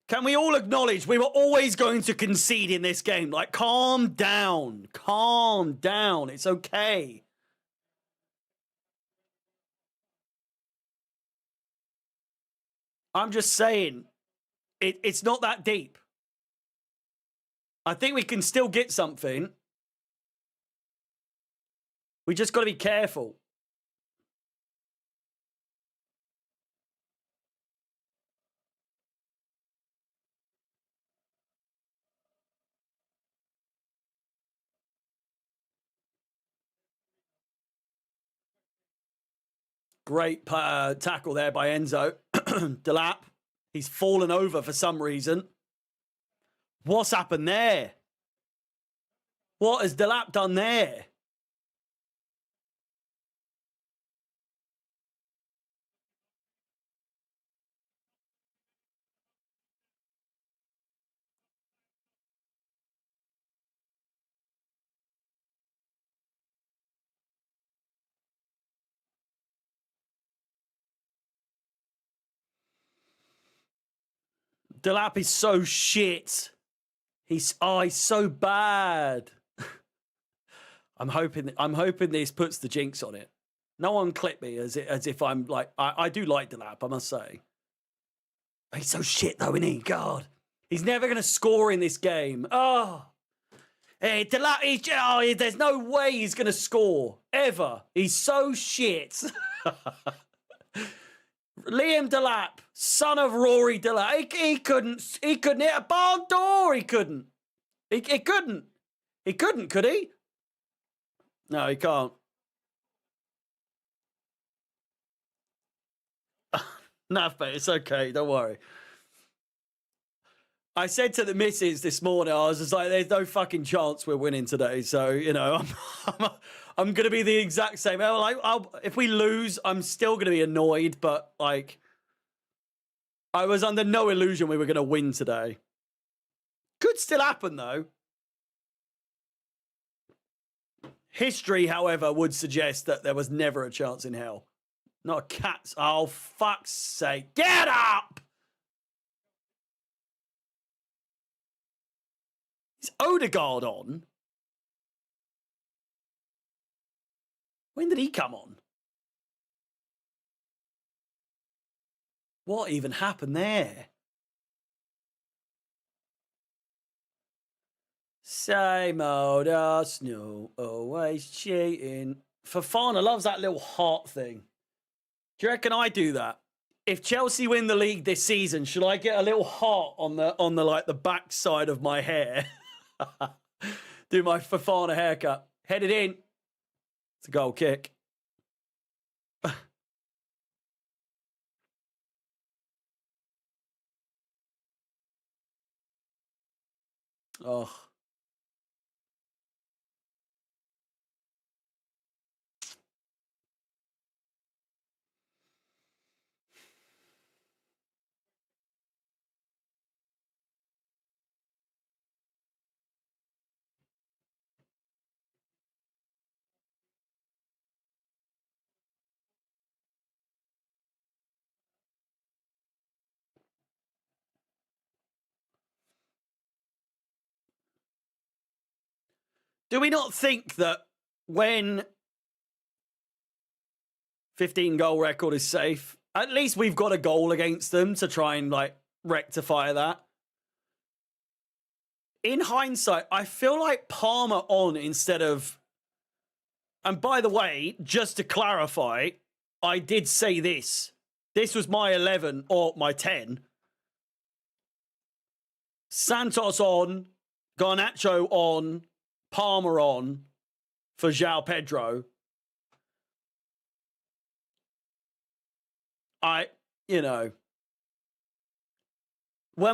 can we all acknowledge we were always going to concede in this game? Like, calm down. Calm down. It's okay. I'm just saying, it's not that deep. I think we can still get something. We just got to be careful. Great tackle there by Enzo. Delap. He's fallen over for some reason. What's happened there? What has Delap done there? Delap is so shit. He's so bad. I'm hoping this puts the jinx on it. No one clip me as if I'm like I do like Delap, I must say. He's so shit though, isn't he? God. He's never gonna score in this game. Oh. Hey, Delap, there's no way he's gonna score. Ever. He's so shit. Liam Delap, son of Rory Delap. He couldn't hit a barn door. He couldn't. He couldn't. He couldn't, could he? No, he can't. Nah, but it's okay. Don't worry. I said to the missus this morning, I was just like, there's no fucking chance we're winning today. So, you know, I'm going to be the exact same. If we lose, I'm still going to be annoyed. But, like, I was under no illusion we were going to win today. Could still happen, though. History, however, would suggest that there was never a chance in hell. Not a cat's... Oh, fuck's sake. Get up! Is Odegaard on? When did he come on? What even happened there? Same old Arsenal, always cheating. Fofana loves that little heart thing. Do you reckon I do that? If Chelsea win the league this season, should I get a little heart on the like the back side of my hair? Do my Fofana haircut. Head it in. It's a goal kick. Oh. Do we not think that when 15 goal record is safe, at least we've got a goal against them to try and like rectify that? In hindsight, I feel like Palmer on instead of... And by the way, just to clarify, I did say this. This was my 11 or my 10. Santos on, Garnacho on, Palmer on for João Pedro. When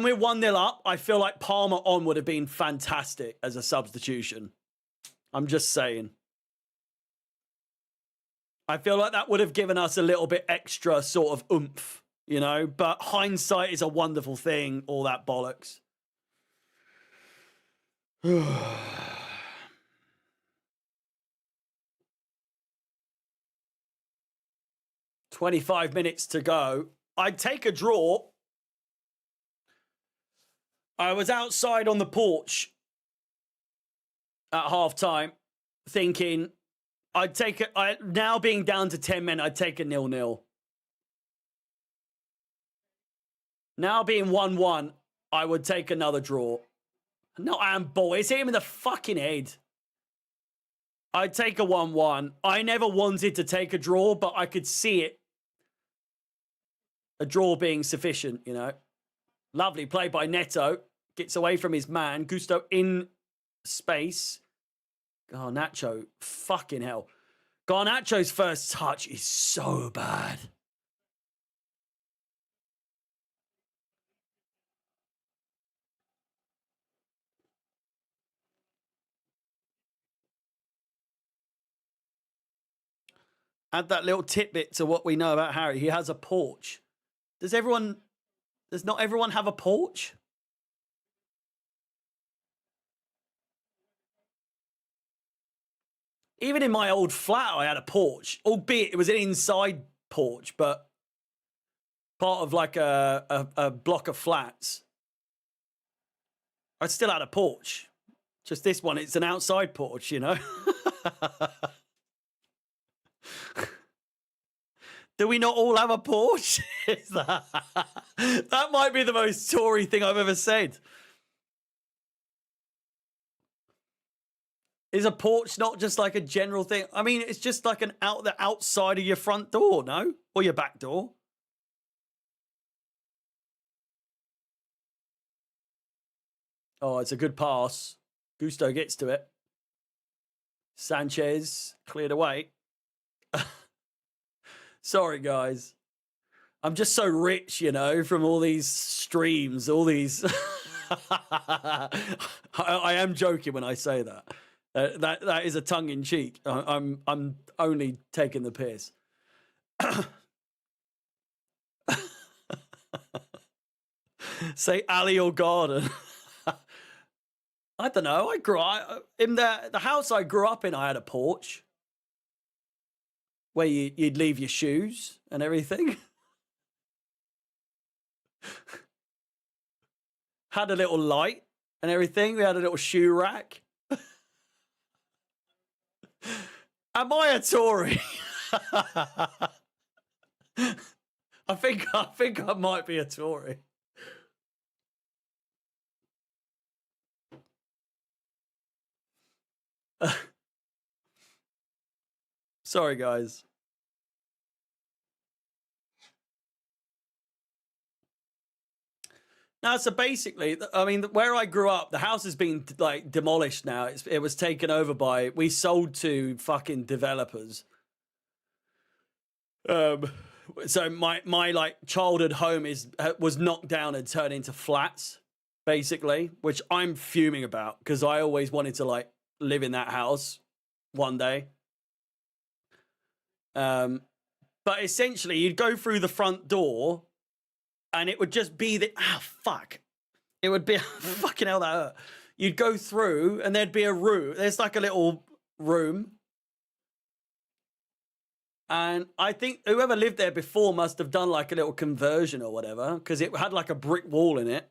we're 1-0 up, I feel like Palmer on would have been fantastic as a substitution. I'm just saying. I feel like that would have given us a little bit extra sort of oomph, you know? But hindsight is a wonderful thing, all that bollocks. 25 minutes to go. I'd take a draw. I was outside on the porch at half-time thinking I'd take it. Now being down to 10 men, I'd take a 0-0. Now being 1-1, I would take another draw. No, boys, hit him in the fucking head. I'd take a 1-1. I never wanted to take a draw, but I could see it. A draw being sufficient, you know. Lovely play by Neto. Gets away from his man. Gusto in space. Oh, Nacho. Fucking hell. Garnacho's first touch is so bad. Add that little tidbit to what we know about Harry. He has a porch. Does not everyone have a porch? Even in my old flat, I had a porch, albeit it was an inside porch, but part of like a block of flats. I still had a porch. Just this one, it's an outside porch, you know? Do we not all have a porch? That might be the most Tory thing I've ever said. Is a porch not just like a general thing? I mean, it's just like the outside of your front door, no? Or your back door. Oh, it's a good pass. Gusto gets to it. Sanchez cleared away. Sorry, guys. I'm just so rich, you know, from all these streams, all these. I am joking when I say that. That is a tongue in cheek. I'm only taking the piss. Say alley or garden. I don't know. I grew up in the house I grew up in. I had a porch where you'd leave your shoes and everything. Had a little light and everything. We had a little shoe rack. Am I a Tory? I think I might be a Tory. Sorry, guys. No, so basically, I mean, where I grew up, the house has been like demolished now. It was taken over by, we sold to fucking developers. So my like childhood home was knocked down and turned into flats, basically, which I'm fuming about because I always wanted to like live in that house one day. But essentially, you'd go through the front door. And it would just be fuck. It would be, fucking hell, that hurt. You'd go through and there'd be a room. There's like a little room. And I think whoever lived there before must have done like a little conversion or whatever, because it had like a brick wall in it.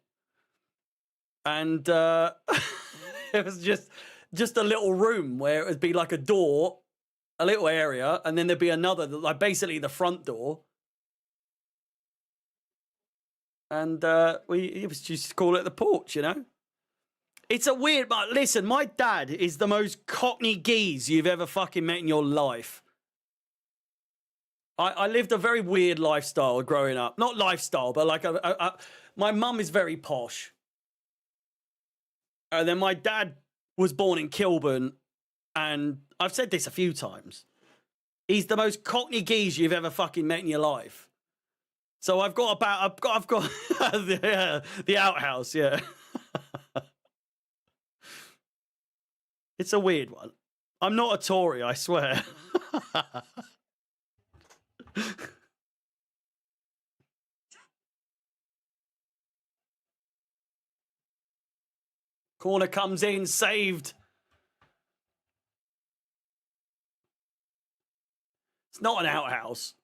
And it was just a little room where it would be like a door, a little area, and then there'd be another, like basically the front door. And we just call it the porch, you know? It's a weird, but listen, my dad is the most cockney geese you've ever fucking met in your life. I lived a very weird lifestyle growing up. Not lifestyle, but like my mum is very posh. And then my dad was born in Kilburn. And I've said this a few times. He's the most cockney geese you've ever fucking met in your life. So I've got the outhouse, yeah. It's a weird one. I'm not a Tory, I swear. Corner comes in, saved. It's not an outhouse.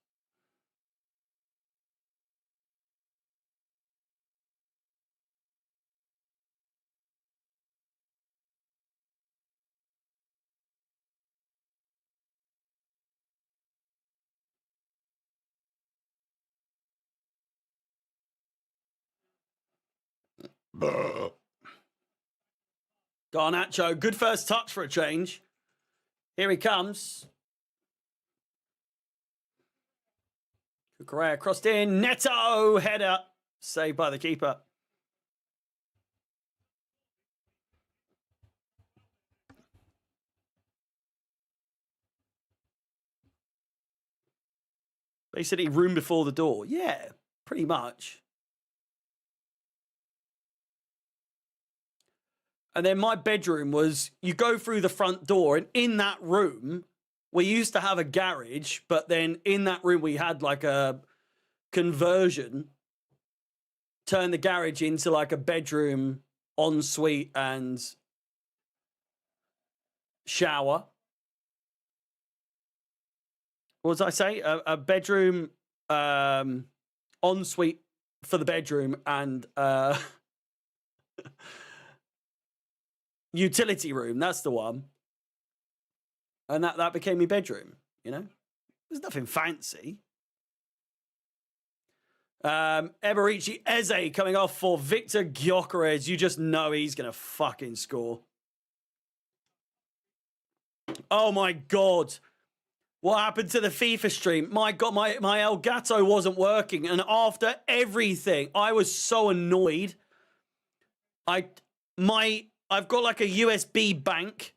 Garnacho, good first touch for a change. Here he comes. Correa crossed in. Neto, header. Saved by the keeper. Basically, room before the door. Yeah, pretty much. And then my bedroom was, you go through the front door, and in that room, we used to have a garage, but then in that room, we had like a conversion, turn the garage into like a bedroom, ensuite, and shower. What did I say? A bedroom, ensuite for the bedroom, and utility room. That's the one. And that became my bedroom, you know? There's nothing fancy. Eberici Eze coming off for Victor Gyökeres. You just know he's going to fucking score. Oh, my God. What happened to the FIFA stream? My God, my Elgato wasn't working. And after everything, I was so annoyed. I've got like a USB bank.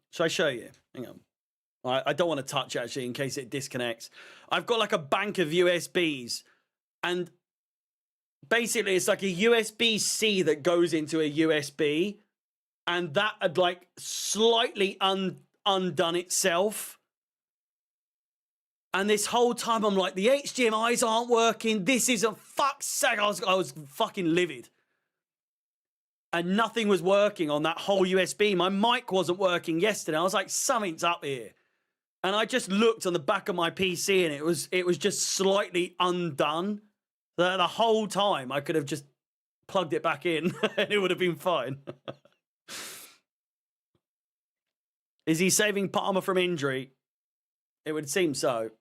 Shall I show you? Hang on. I don't want to touch, actually, in case it disconnects. I've got like a bank of USBs. And basically, it's like a USB-C that goes into a USB. And that had like slightly undone itself. And this whole time, I'm like, the HDMIs aren't working. This is a fuck's sake. I was fucking livid. And nothing was working on that whole USB. My mic wasn't working yesterday. I was like, something's up here. And I just looked on the back of my PC, and it was just slightly undone. The whole time, I could have just plugged it back in, and it would have been fine. Is he saving Palmer from injury? It would seem so.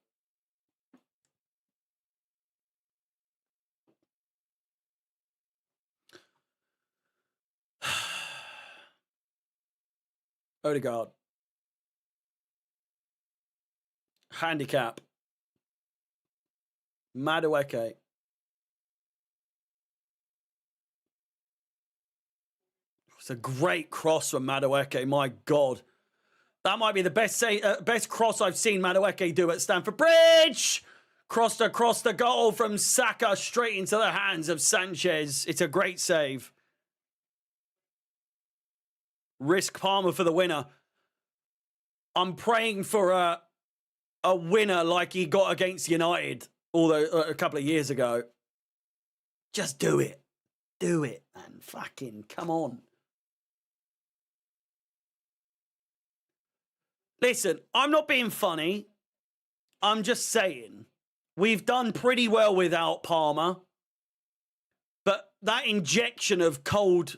Odegaard. Handicap. Madueke. It's a great cross from Madueke. My God. That might be the best cross I've seen Madueke do at Stamford Bridge. Crossed across the goal from Saka straight into the hands of Sanchez. It's a great save. Risk Palmer for the winner. I'm praying for a winner like he got against United a couple of years ago. Just do it. Do it, man. Fucking come on. Listen, I'm not being funny. I'm just saying. We've done pretty well without Palmer. But that injection of cold,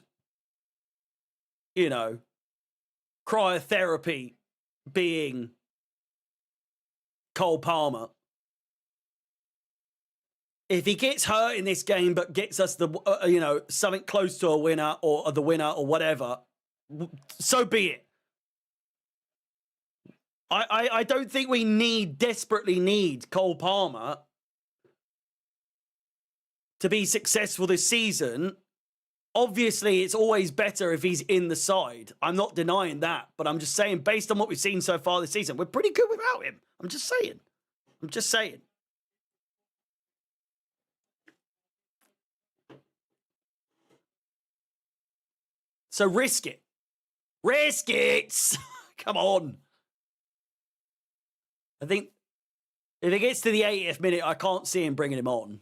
you know, cryotherapy being Cole Palmer. If he gets hurt in this game but gets us the, something close to a winner or the winner or whatever, so be it. I don't think we desperately need Cole Palmer to be successful this season. Obviously, it's always better if he's in the side. I'm not denying that, but I'm just saying, based on what we've seen so far this season, we're pretty good without him. I'm just saying. I'm just saying. So risk it. Risk it! Come on. I think if it gets to the 80th minute, I can't see him bringing him on.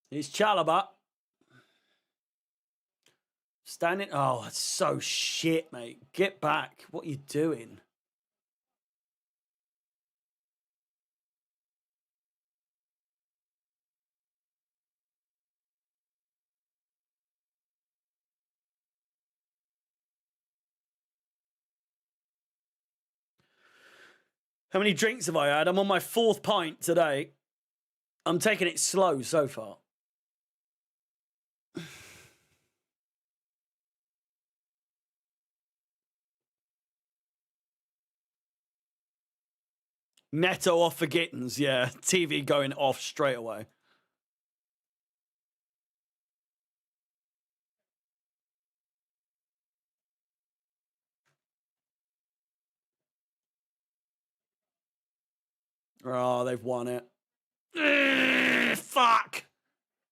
He's Chalobah. Standing. Oh, that's so shit, mate. Get back. What are you doing? How many drinks have I had? I'm on my 4th pint today. I'm taking it slow so far. Neto off for Gittins, yeah. TV going off straight away. Oh, they've won it. Fuck.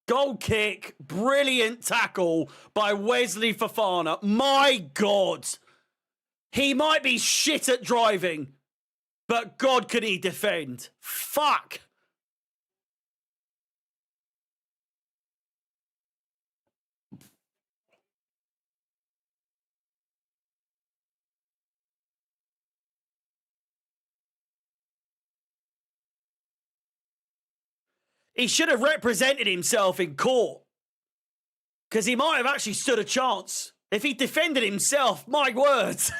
Goal kick. Brilliant tackle by Wesley Fofana. My God. He might be shit at driving, but God, can he defend? Fuck. He should have represented himself in court, because he might have actually stood a chance. If he defended himself, my words.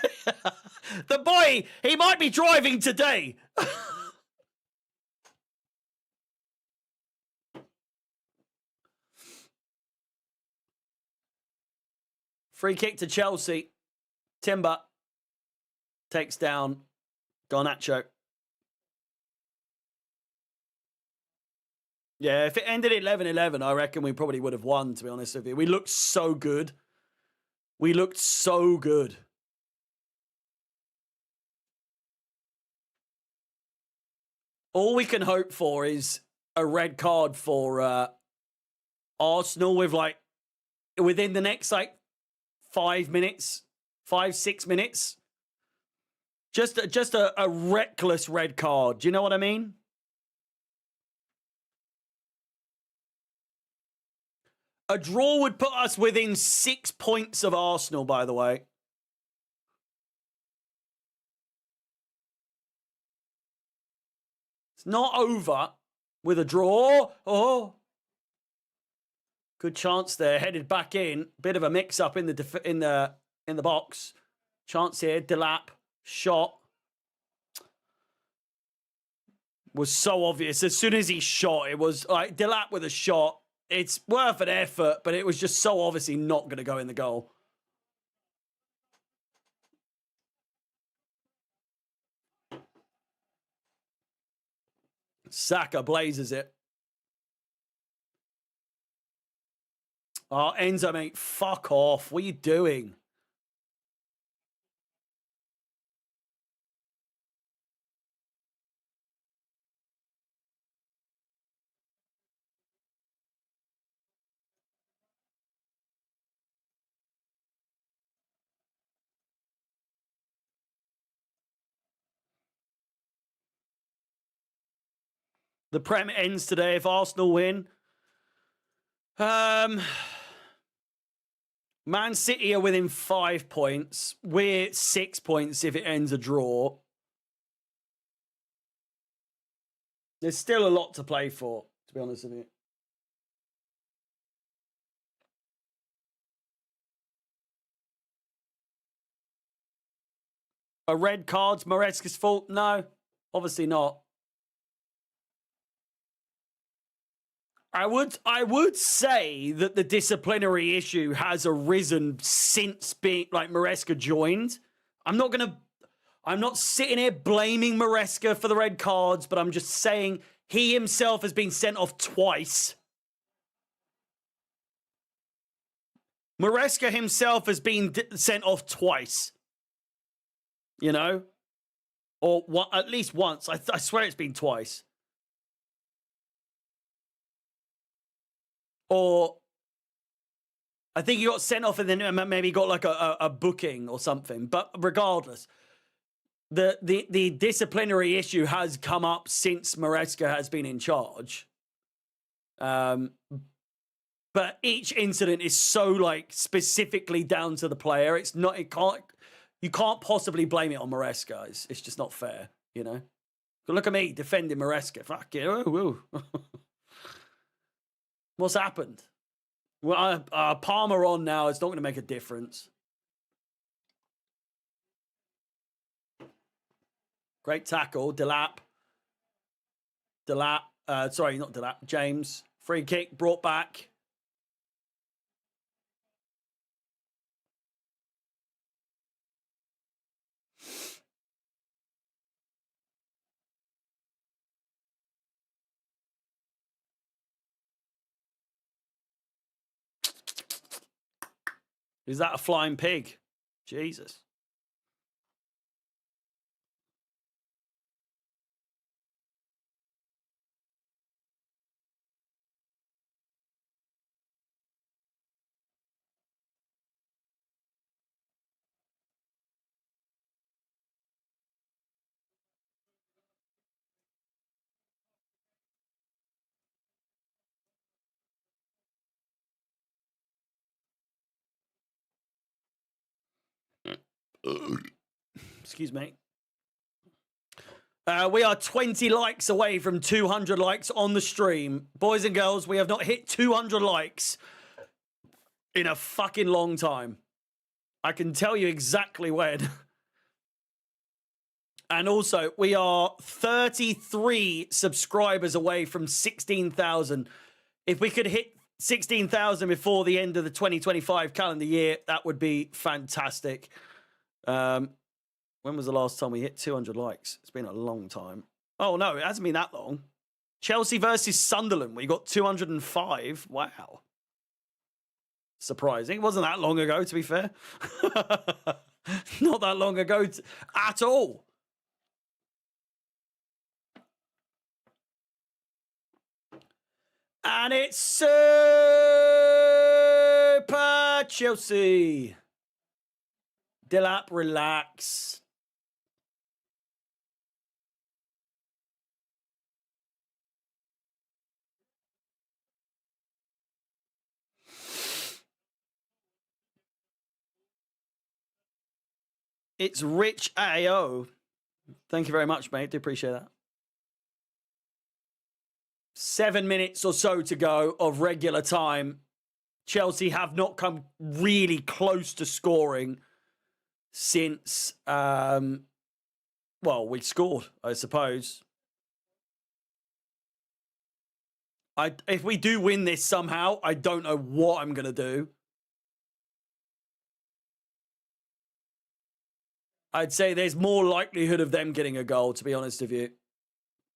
The boy, he might be driving today. Free kick to Chelsea. Timber takes down Garnacho. Yeah, if it ended 11-11, I reckon we probably would have won, to be honest with you. We looked so good. We looked so good. All we can hope for is a red card for Arsenal with within the next 5 minutes, 5-6 minutes. Just a reckless red card. Do you know what I mean? A draw would put us within 6 points of Arsenal, by the way. It's not over with a draw. Oh, good chance there. Headed back in. Bit of a mix-up in the box. Chance here. Delap shot was so obvious. As soon as he shot, it was like Delap with a shot. It's worth an effort, but it was just so obviously not going to go in the goal. Saka blazes it. Oh, Enzo, mate, fuck off. What are you doing? The Prem ends today if Arsenal win. Man City are within 5 points. We're 6 points if it ends a draw. There's still a lot to play for, to be honest with you. A red card's Maresca's fault? No, obviously not. I would say that the disciplinary issue has arisen since Maresca joined. I'm not sitting here blaming Maresca for the red cards, but I'm just saying he himself has been sent off twice. Maresca himself has been sent off twice. You know? Or at least once. I swear it's been twice. Or I think he got sent off and then maybe got like a booking or something. But regardless, the disciplinary issue has come up since Maresca has been in charge. But each incident is so specifically down to the player. It's not. You can't possibly blame it on Maresca. It's just not fair, you know. Look at me defending Maresca. Fuck you. What's happened? Well, Palmer on now. It's not going to make a difference. Great tackle. Delap. Sorry, not Delap. James. Free kick brought back. Is that a flying pig? Jesus. Excuse me. We are 20 likes away from 200 likes on the stream. Boys and girls, we have not hit 200 likes in a fucking long time. I can tell you exactly when. And also, we are 33 subscribers away from 16,000. If we could hit 16,000 before the end of the 2025 calendar year, that would be fantastic. When was the last time we hit 200 likes? It's been a long time. Oh, no, it hasn't been that long. Chelsea versus Sunderland. We got 205. Wow. Surprising. It wasn't that long ago, to be fair. Not that long ago at all. And it's Super Chelsea. Dilap, relax. It's Rich AO. Thank you very much, mate. Do appreciate that. 7 minutes or so to go of regular time. Chelsea have not come really close to scoring since, well, we scored, I suppose. If we do win this somehow, I don't know what I'm going to do. I'd say there's more likelihood of them getting a goal, to be honest with you.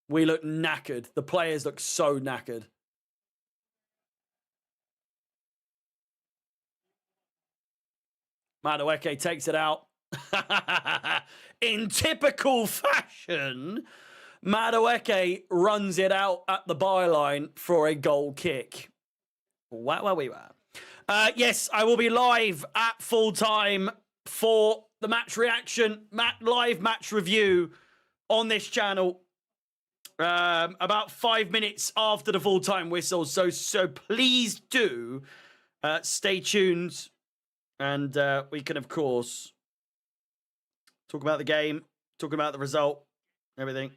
We look knackered. The players look so knackered. Madueke takes it out. In typical fashion, Madueke runs it out at the byline for a goal kick. Wow. Yes, I will be live at full time for the match reaction, live match review on this channel. About 5 minutes after the full-time whistle. So please do stay tuned. And we can, of course, talk about the game, talk about the result, everything.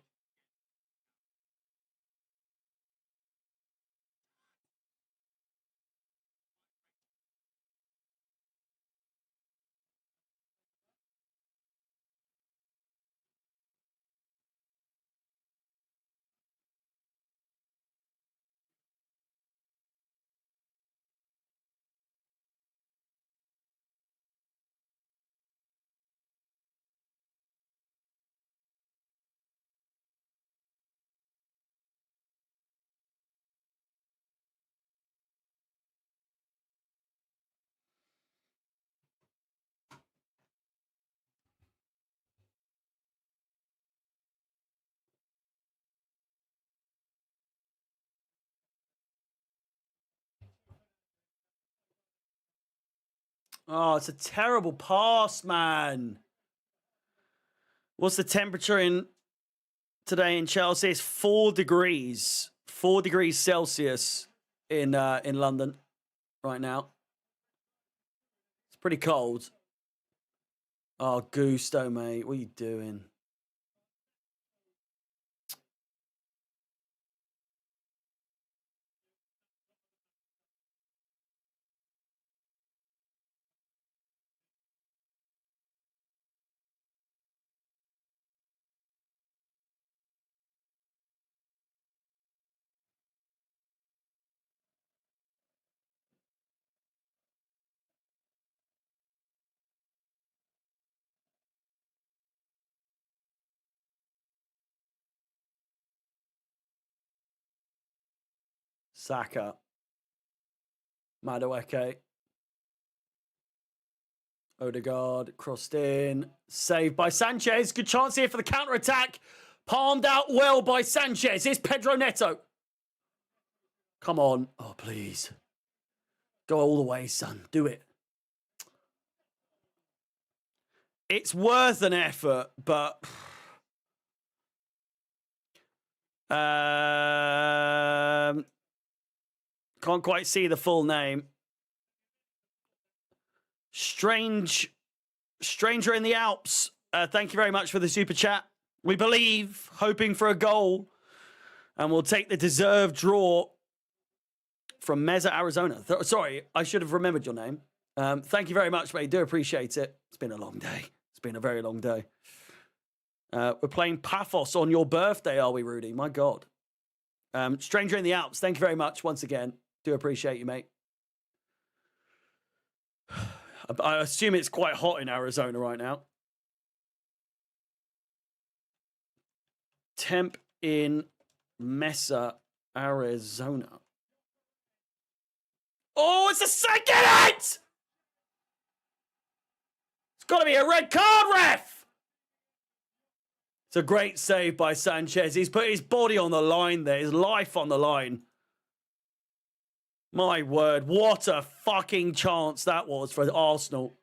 Oh, it's a terrible pass, man. What's the temperature today in Chelsea? It's 4 degrees. 4 degrees Celsius in London right now. It's pretty cold. Oh, Gusto, mate. What are you doing? Saka. Madueke. Odegaard crossed in. Saved by Sanchez. Good chance here for the counter-attack. Palmed out well by Sanchez. Here's Pedro Neto. Come on. Oh, please. Go all the way, son. Do it. It's worth an effort, but... can't quite see the full name. Strange Stranger in the Alps, thank you very much for the super chat. We believe, hoping for a goal, and we'll take the deserved draw from Mesa, Arizona. Sorry, I should have remembered your name. Thank you very much, mate. Do appreciate it. It's been a long day. It's been a very long day. We're playing Paphos on your birthday, are we, Rudy? My God. Stranger in the Alps, thank you very much once again. Do appreciate you, mate. I assume it's quite hot in Arizona right now. Temp in Mesa, Arizona. Oh, it's a second hit! It's got to be a red card, ref! It's a great save by Sanchez. He's put his body on the line there, his life on the line. My word, what a fucking chance that was for Arsenal.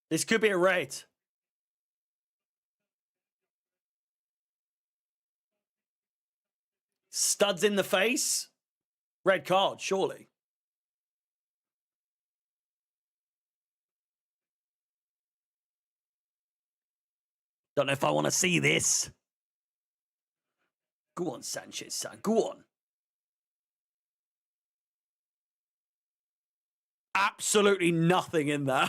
This could be a red. Studs in the face. Red card, surely. Don't know if I want to see this. Go on, Sanchez, son. Go on. Absolutely nothing in there.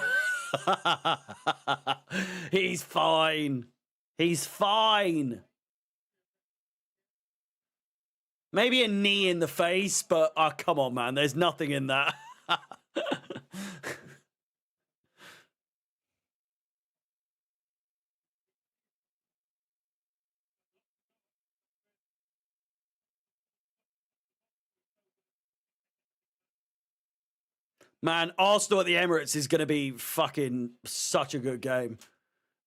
He's fine. He's fine. Maybe a knee in the face, but oh, come on, man. There's nothing in that. Man, Arsenal at the Emirates is going to be fucking such a good game.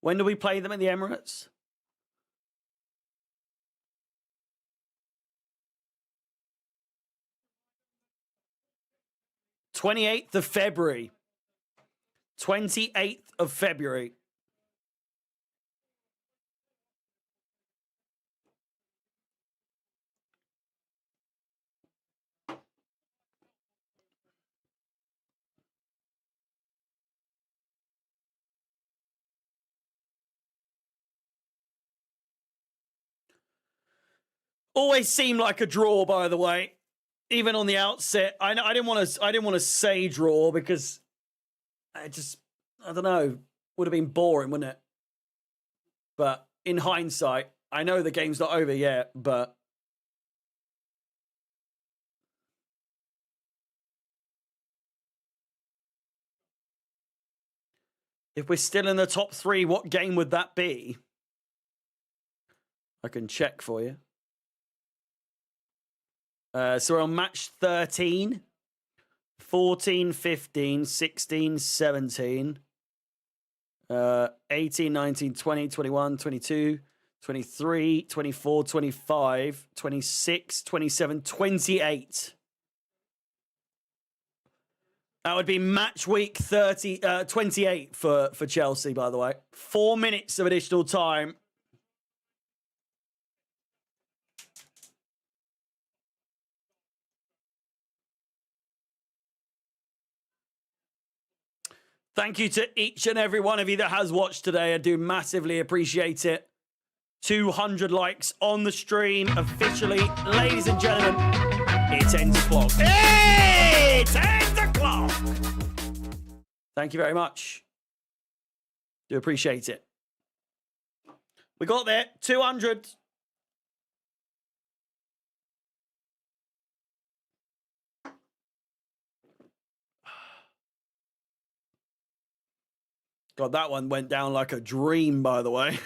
When do we play them in the Emirates? '28th of February. 28th of February. Always seemed like a draw, by the way. Even on the outset, I didn't want to say draw because I don't know, would have been boring, wouldn't it? But in hindsight, I know the game's not over yet, but if we're still in the top 3, what game would that be? I can check for you. So we're on match 13, 14, 15, 16, 17, 18, 19, 20, 21, 22, 23, 24, 25, 26, 27, 28. That would be match week 28 for Chelsea, by the way. 4 minutes of additional time. Thank you to each and every one of you that has watched today. I do massively appreciate it. 200 likes on the stream officially. Ladies and gentlemen, it ends the clock. It ends the clock. Thank you very much. Do appreciate it. We got there. 200. God, that one went down like a dream, by the way.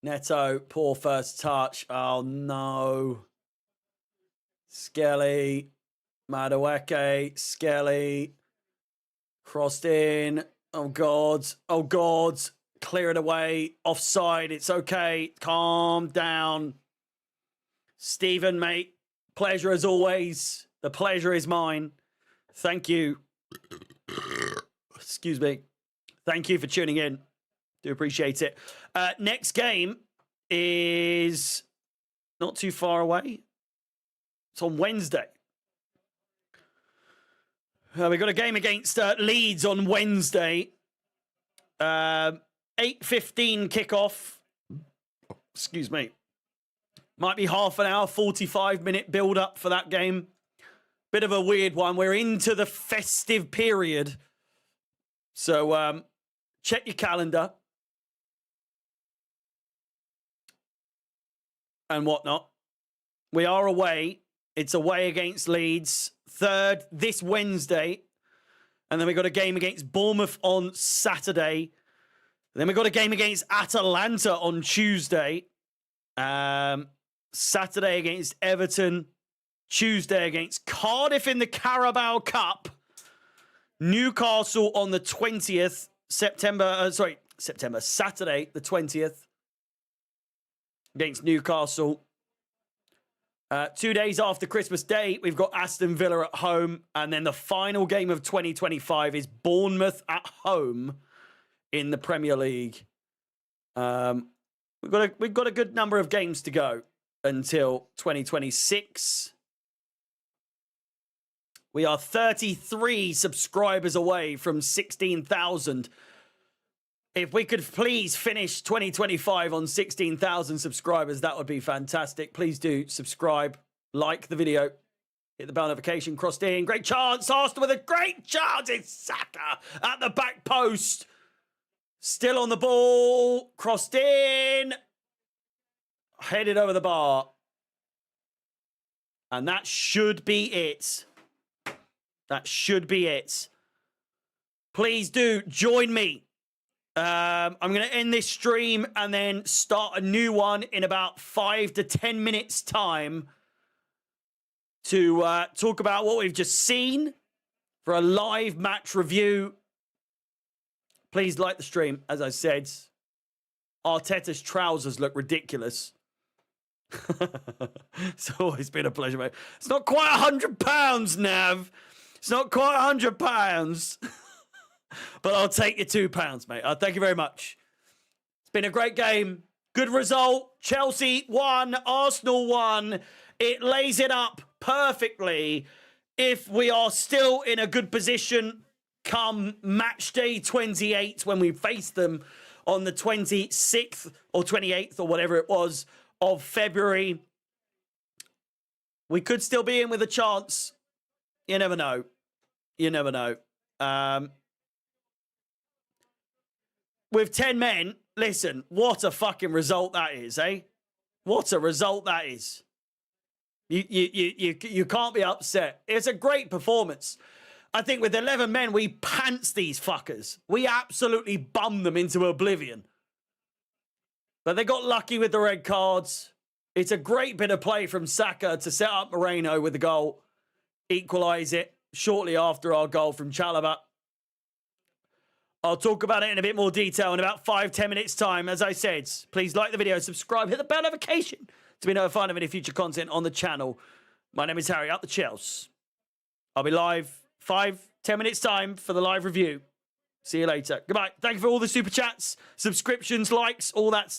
Neto, poor first touch. Oh, no. Skelly. Madueke. Skelly. Crossed in. Oh, God. Oh, God. Clear it away. Offside. It's okay. Calm down. Stephen, mate, pleasure as always. The pleasure is mine. Thank you. Excuse me. Thank you for tuning in. Do appreciate it. Next game is not too far away. It's on Wednesday. We've got a game against Leeds on Wednesday. 8:15 kickoff. Excuse me. Might be half an hour, 45-minute build-up for that game. Bit of a weird one. We're into the festive period. So check your calendar and whatnot. We are away. It's away against Leeds. 3rd this Wednesday. And then we got a game against Bournemouth on Saturday. Then we got a game against Atalanta on Tuesday. Saturday against Everton. Tuesday against Cardiff in the Carabao Cup. Newcastle on the 20th. Saturday the 20th. Against Newcastle. 2 days after Christmas Day, we've got Aston Villa at home. And then the final game of 2025 is Bournemouth at home in the Premier League. We've got a good number of games to go until 2026. We are 33 subscribers away from 16,000. If we could please finish 2025 on 16,000 subscribers, that would be fantastic. Please do subscribe, like the video, hit the bell notification, crossed in. Great chance. Arsenal with a great chance. It's Saka at the back post. Still on the ball. Crossed in. Headed over the bar. And that should be it. That should be it. Please do join me. I'm going to end this stream and then start a new one in about 5 to 10 minutes time to talk about what we've just seen for a live match review. Please like the stream. As I said, Arteta's trousers look ridiculous. It's always been a pleasure, mate. It's not quite £100, Nav. It's not quite £100. But I'll take your £2, mate. Thank you very much. It's been a great game. Good result. Chelsea won. Arsenal won. It lays it up perfectly. If we are still in a good position come match day 28 when we face them on the 26th or 28th or whatever it was of February, we could still be in with a chance. You never know. You never know. With 10 men, listen, what a fucking result that is, eh? What a result that is. You can't be upset. It's a great performance. I think with 11 men, we pants these fuckers. We absolutely bummed them into oblivion. But they got lucky with the red cards. It's a great bit of play from Saka to set up Moreno with the goal. Equalise it shortly after our goal from Chalobah. I'll talk about it in a bit more detail in about 5-10 minutes time. As I said, please like the video, subscribe, hit the bell notification to be notified of any future content on the channel. My name is Harry, up the Chels. I'll be live 5-10 minutes time for the live review. See you later. Goodbye. Thank you for all the super chats, subscriptions, likes, all that stuff.